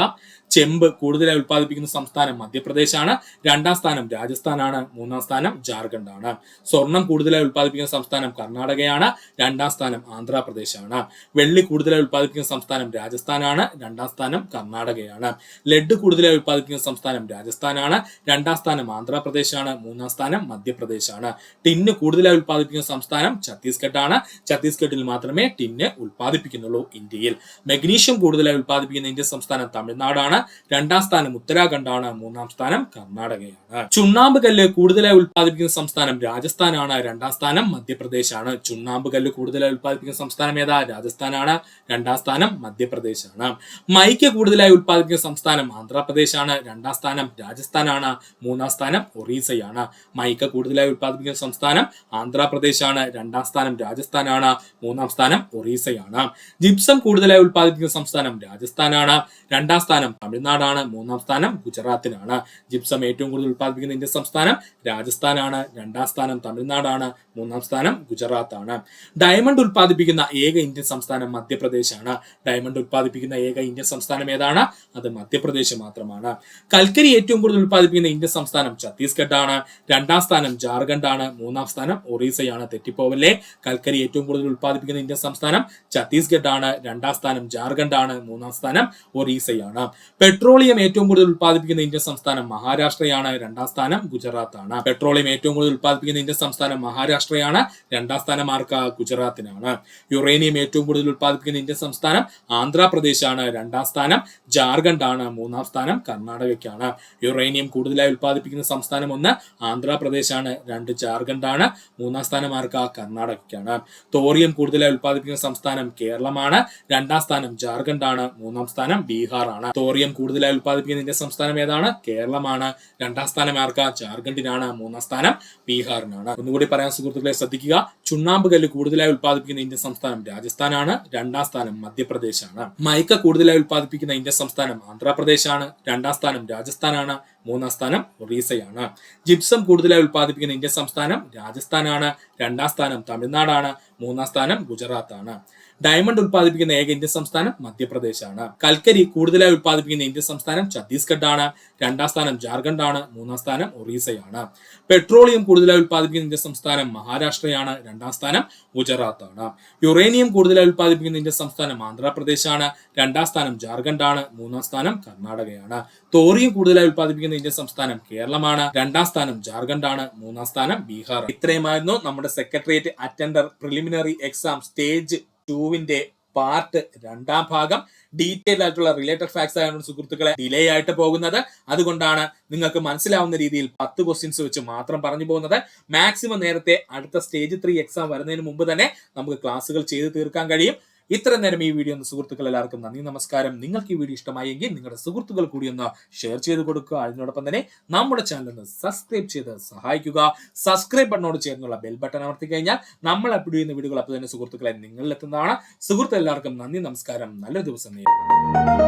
ചെമ്പ് കൂടുതലായി ഉൽപ്പാദിപ്പിക്കുന്ന സംസ്ഥാനം മധ്യപ്രദേശാണ്. രണ്ടാം സ്ഥാനം രാജസ്ഥാനാണ്. മൂന്നാം സ്ഥാനം ജാർഖണ്ഡ് ആണ്. സ്വർണം കൂടുതലായി ഉൽപ്പാദിപ്പിക്കുന്ന സംസ്ഥാനം കർണാടകയാണ്. രണ്ടാം സ്ഥാനം ആന്ധ്രാപ്രദേശാണ്. വെള്ളി കൂടുതലായി ഉൽപ്പാദിപ്പിക്കുന്ന സംസ്ഥാനം രാജസ്ഥാനാണ്. രണ്ടാം സ്ഥാനം കർണാടകയാണ്. ലെഡ് കൂടുതലായി ഉൽപ്പാദിപ്പിക്കുന്ന സംസ്ഥാനം രാജസ്ഥാനാണ്. രണ്ടാം സ്ഥാനം ആന്ധ്രാപ്രദേശാണ്. മൂന്നാം സ്ഥാനം മധ്യപ്രദേശാണ്. ടിന്ന് കൂടുതലായി ഉൽപ്പാദിപ്പിക്കുന്ന സംസ്ഥാനം ഛത്തീസ്ഗഡ് ആണ്. ഛത്തീസ്ഗഡിൽ മാത്രമേ ടിന്ന് ഉൽപ്പാദിപ്പിക്കുന്നുള്ളൂ ഇന്ത്യയിൽ. മഗ്നീഷ്യം കൂടുതലായി ഉൽപ്പാദിപ്പിക്കുന്ന ഇന്ത്യൻ സംസ്ഥാനം തമിഴ്നാടാണ്. രണ്ടാം സ്ഥാനം ഉത്തരാഖണ്ഡാണ്. മൂന്നാം സ്ഥാനം കർണാടകയാണ്. ചുണ്ണാമ്പ് കല്ല് കൂടുതലായി ഉൽപ്പാദിപ്പിക്കുന്ന സംസ്ഥാനം രാജസ്ഥാനാണ്. രണ്ടാം സ്ഥാനം മധ്യപ്രദേശാണ്. ചുണ്ണാമ്പ് കല്ല് കൂടുതലായി ഉൽപ്പാദിപ്പിക്കുന്ന സംസ്ഥാനം ഏതാ? രാജസ്ഥാനാണ്. രണ്ടാം സ്ഥാനം മധ്യപ്രദേശാണ്. മൈക്ക് കൂടുതലായി ഉൽപ്പാദിപ്പിക്കുന്ന സംസ്ഥാനം ആന്ധ്രാപ്രദേശാണ്. രണ്ടാം സ്ഥാനം രാജസ്ഥാനാണ്. മൂന്നാം സ്ഥാനം ഒറീസയാണ്. മൈക്ക് കൂടുതലായി ഉൽപ്പാദിപ്പിക്കുന്ന സംസ്ഥാനം ആന്ധ്രാപ്രദേശാണ്. രണ്ടാം സ്ഥാനം രാജസ്ഥാനാണ്. മൂന്നാം സ്ഥാനം ഒറീസയാണ്. ജിപ്സം കൂടുതലായി ഉൽപ്പാദിപ്പിക്കുന്ന സംസ്ഥാനം രാജസ്ഥാനാണ്. രണ്ടാം സ്ഥാനം തമിഴ്നാടാണ്. മൂന്നാം സ്ഥാനം ഗുജറാത്തിനാണ്. ജിപ്സം ഏറ്റവും കൂടുതൽ ഉൽപ്പാദിപ്പിക്കുന്ന ഇന്ത്യൻ സംസ്ഥാനം രാജസ്ഥാനാണ്. രണ്ടാം സ്ഥാനം തമിഴ്നാടാണ്. മൂന്നാം സ്ഥാനം ഗുജറാത്താണ്. ഡയമണ്ട് ഉൽപ്പാദിപ്പിക്കുന്ന ഏക ഇന്ത്യൻ സംസ്ഥാനം മധ്യപ്രദേശാണ്. ഡയമണ്ട് ഉൽപ്പാദിപ്പിക്കുന്ന ഏക ഇന്ത്യൻ സംസ്ഥാനം ഏതാണ്? അത് മധ്യപ്രദേശ് മാത്രമാണ്. കൽക്കരി ഏറ്റവും കൂടുതൽ ഉൽപ്പാദിപ്പിക്കുന്ന ഇന്ത്യൻ സംസ്ഥാനം ഛത്തീസ്ഗഡ് ആണ്. രണ്ടാം സ്ഥാനം ജാർഖണ്ഡ് ആണ്. മൂന്നാം സ്ഥാനം ഒറീസയാണ്. തെറ്റിപ്പോവല്ലേ. കൽക്കരി ഏറ്റവും കൂടുതൽ ഉൽപ്പാദിപ്പിക്കുന്ന ഇന്ത്യൻ സംസ്ഥാനം ഛത്തീസ്ഗഡ് ആണ്. രണ്ടാം സ്ഥാനം ജാർഖണ്ഡ് ആണ്. മൂന്നാം സ്ഥാനം ഒറീസയാണ്. പെട്രോളിയം ഏറ്റവും കൂടുതൽ ഉൽപ്പാദിപ്പിക്കുന്ന ഇന്ത്യൻ സംസ്ഥാനം മഹാരാഷ്ട്രയാണ്. രണ്ടാം സ്ഥാനം ഗുജറാത്ത് ആണ്. പെട്രോളിയം ഏറ്റവും കൂടുതൽ ഉൽപ്പാദിപ്പിക്കുന്ന ഇന്ത്യൻ സംസ്ഥാനം മഹാരാഷ്ട്രയാണ്. രണ്ടാം സ്ഥാനം ആർക്ക്? ഗുജറാത്തിനാണ്. യുറേനിയം ഏറ്റവും കൂടുതൽ ഉൽപ്പാദിപ്പിക്കുന്ന ഇന്ത്യൻ സംസ്ഥാനം ആന്ധ്രാപ്രദേശാണ്. രണ്ടാം സ്ഥാനം ജാർഖണ്ഡ് ആണ്. മൂന്നാം സ്ഥാനം കർണാടകയ്ക്കാണ്. യുറേനിയം കൂടുതലായി ഉൽപ്പാദിപ്പിക്കുന്ന സംസ്ഥാനം 1 ആന്ധ്രാപ്രദേശാണ്. 2 ജാർഖണ്ഡ് ആണ്. മൂന്നാം സ്ഥാനം ആർക്ക്? കർണാടകയ്ക്കാണ്. തോറിയം കൂടുതലായി ഉൽപ്പാദിപ്പിക്കുന്ന സംസ്ഥാനം കേരളമാണ്. രണ്ടാം സ്ഥാനം ജാർഖണ്ഡ് ആണ്. മൂന്നാം സ്ഥാനം ബീഹാർ ആണ്. തോറിയം കൂടുതലായി ഉൽപ്പാദിപ്പിക്കുന്ന ഇന്ത്യൻ സംസ്ഥാനം ഏതാണ്? കേരളമാണ്. രണ്ടാം സ്ഥാനം ആർക്ക്? ജാർഖണ്ഡിനാണ്. മൂന്നാം സ്ഥാനം ബീഹാറിനാണ്. ഒന്നുകൂടി പറയാൻ സുഹൃത്തുക്കളെ, ശ്രദ്ധിക്കുക. ചുണ്ണാമ്പ് കല്ല് കൂടുതലായി ഉൽപ്പാദിപ്പിക്കുന്ന ഇന്ത്യൻ സംസ്ഥാനം രാജസ്ഥാനാണ്. രണ്ടാം സ്ഥാനം മധ്യപ്രദേശാണ്. മൈക്ക കൂടുതലായി ഉൽപ്പാദിപ്പിക്കുന്ന ഇന്ത്യൻ സംസ്ഥാനം ആന്ധ്രാപ്രദേശാണ്. രണ്ടാം സ്ഥാനം രാജസ്ഥാനാണ്. മൂന്നാം സ്ഥാനം ഒറീസയാണ്. ജിപ്സം കൂടുതലായി ഉൽപ്പാദിപ്പിക്കുന്ന ഇന്ത്യൻ സംസ്ഥാനം രാജസ്ഥാനാണ്. രണ്ടാം സ്ഥാനം തമിഴ്നാടാണ്. മൂന്നാം സ്ഥാനം ഗുജറാത്താണ്. ഡയമണ്ട് ഉൽപ്പാദിപ്പിക്കുന്ന ഏക ഇന്ത്യൻ സംസ്ഥാനം മധ്യപ്രദേശാണ്. കൽക്കരി കൂടുതലായി ഉൽപ്പാദിപ്പിക്കുന്ന ഇന്ത്യൻ സംസ്ഥാനം ഛത്തീസ്ഗഡ് ആണ്. രണ്ടാം സ്ഥാനം ജാർഖണ്ഡ് ആണ്. മൂന്നാം സ്ഥാനം ഒറീസയാണ്. പെട്രോളിയം കൂടുതലായി ഉൽപ്പാദിപ്പിക്കുന്ന ഇന്ത്യൻ സംസ്ഥാനം മഹാരാഷ്ട്രയാണ്. രണ്ടാം സ്ഥാനം ഗുജറാത്ത് ആണ്. യുറേനിയം കൂടുതലായി ഉൽപ്പാദിപ്പിക്കുന്ന ഇന്ത്യൻ സംസ്ഥാനം ആന്ധ്രാപ്രദേശാണ്. രണ്ടാം സ്ഥാനം ജാർഖണ്ഡ് ആണ്. മൂന്നാം സ്ഥാനം കർണാടകയാണ്. തോറിയം കൂടുതലായി ഉൽപ്പാദിപ്പിക്കുന്ന ഇന്ത്യൻ സംസ്ഥാനം കേരളമാണ്. രണ്ടാം സ്ഥാനം ജാർഖണ്ഡ് ആണ്. മൂന്നാം സ്ഥാനം ബീഹാർ. ഇത്രയുമായിരുന്നു നമ്മുടെ secretariat attender preliminary exam stage 2 part 2 ഭാഗം. ഡീറ്റെയിൽ ആയിട്ടുള്ള റിലേറ്റഡ് ഫാക്ട്സ് ആയാണ് സുഹൃത്തുക്കളെ ഡിലേ ആയിട്ട് പോകുന്നത്. അതുകൊണ്ടാണ് നിങ്ങൾക്ക് മനസ്സിലാവുന്ന രീതിയിൽ 10 ക്വസ്റ്റ്യൻസ് വെച്ച് മാത്രം പറഞ്ഞു പോകുന്നത്. മാക്സിമം നേരത്തെ അടുത്ത സ്റ്റേജ് 3 എക്സാം വരുന്നതിന് മുമ്പ് തന്നെ നമുക്ക് ക്ലാസ്സുകൾ ചെയ്ത് തീർക്കാൻ കഴിയും. ഇത്ര നേരം ഈ വീഡിയോ ഒന്ന് സുഹൃത്തുക്കൾ എല്ലാവർക്കും നന്ദി, നമസ്കാരം. നിങ്ങൾക്ക് ഈ വീഡിയോ ഇഷ്ടമായെങ്കിൽ നിങ്ങളുടെ സുഹൃത്തുക്കൾ കൂടി ഒന്ന് ഷെയർ ചെയ്ത് കൊടുക്കുക. അതിനോടൊപ്പം തന്നെ നമ്മുടെ ചാനൽ ഒന്ന് സബ്സ്ക്രൈബ് ചെയ്ത് സഹായിക്കുക. സബ്സ്ക്രൈബ് ബട്ടണോട് ചേർന്നുള്ള ബെൽ ബട്ടൺ അമർത്തി കഴിഞ്ഞാൽ നമ്മൾ അപ്ലോഡ് ചെയ്യുന്ന വീഡിയോകൾ അപ്പോൾ തന്നെ സുഹൃത്തുക്കളെ നിങ്ങളിൽ എത്തുന്നതാണ്. സുഹൃത്തുക്കൾ എല്ലാവർക്കും നന്ദി, നമസ്കാരം. നല്ലൊരു ദിവസം നേരിടും.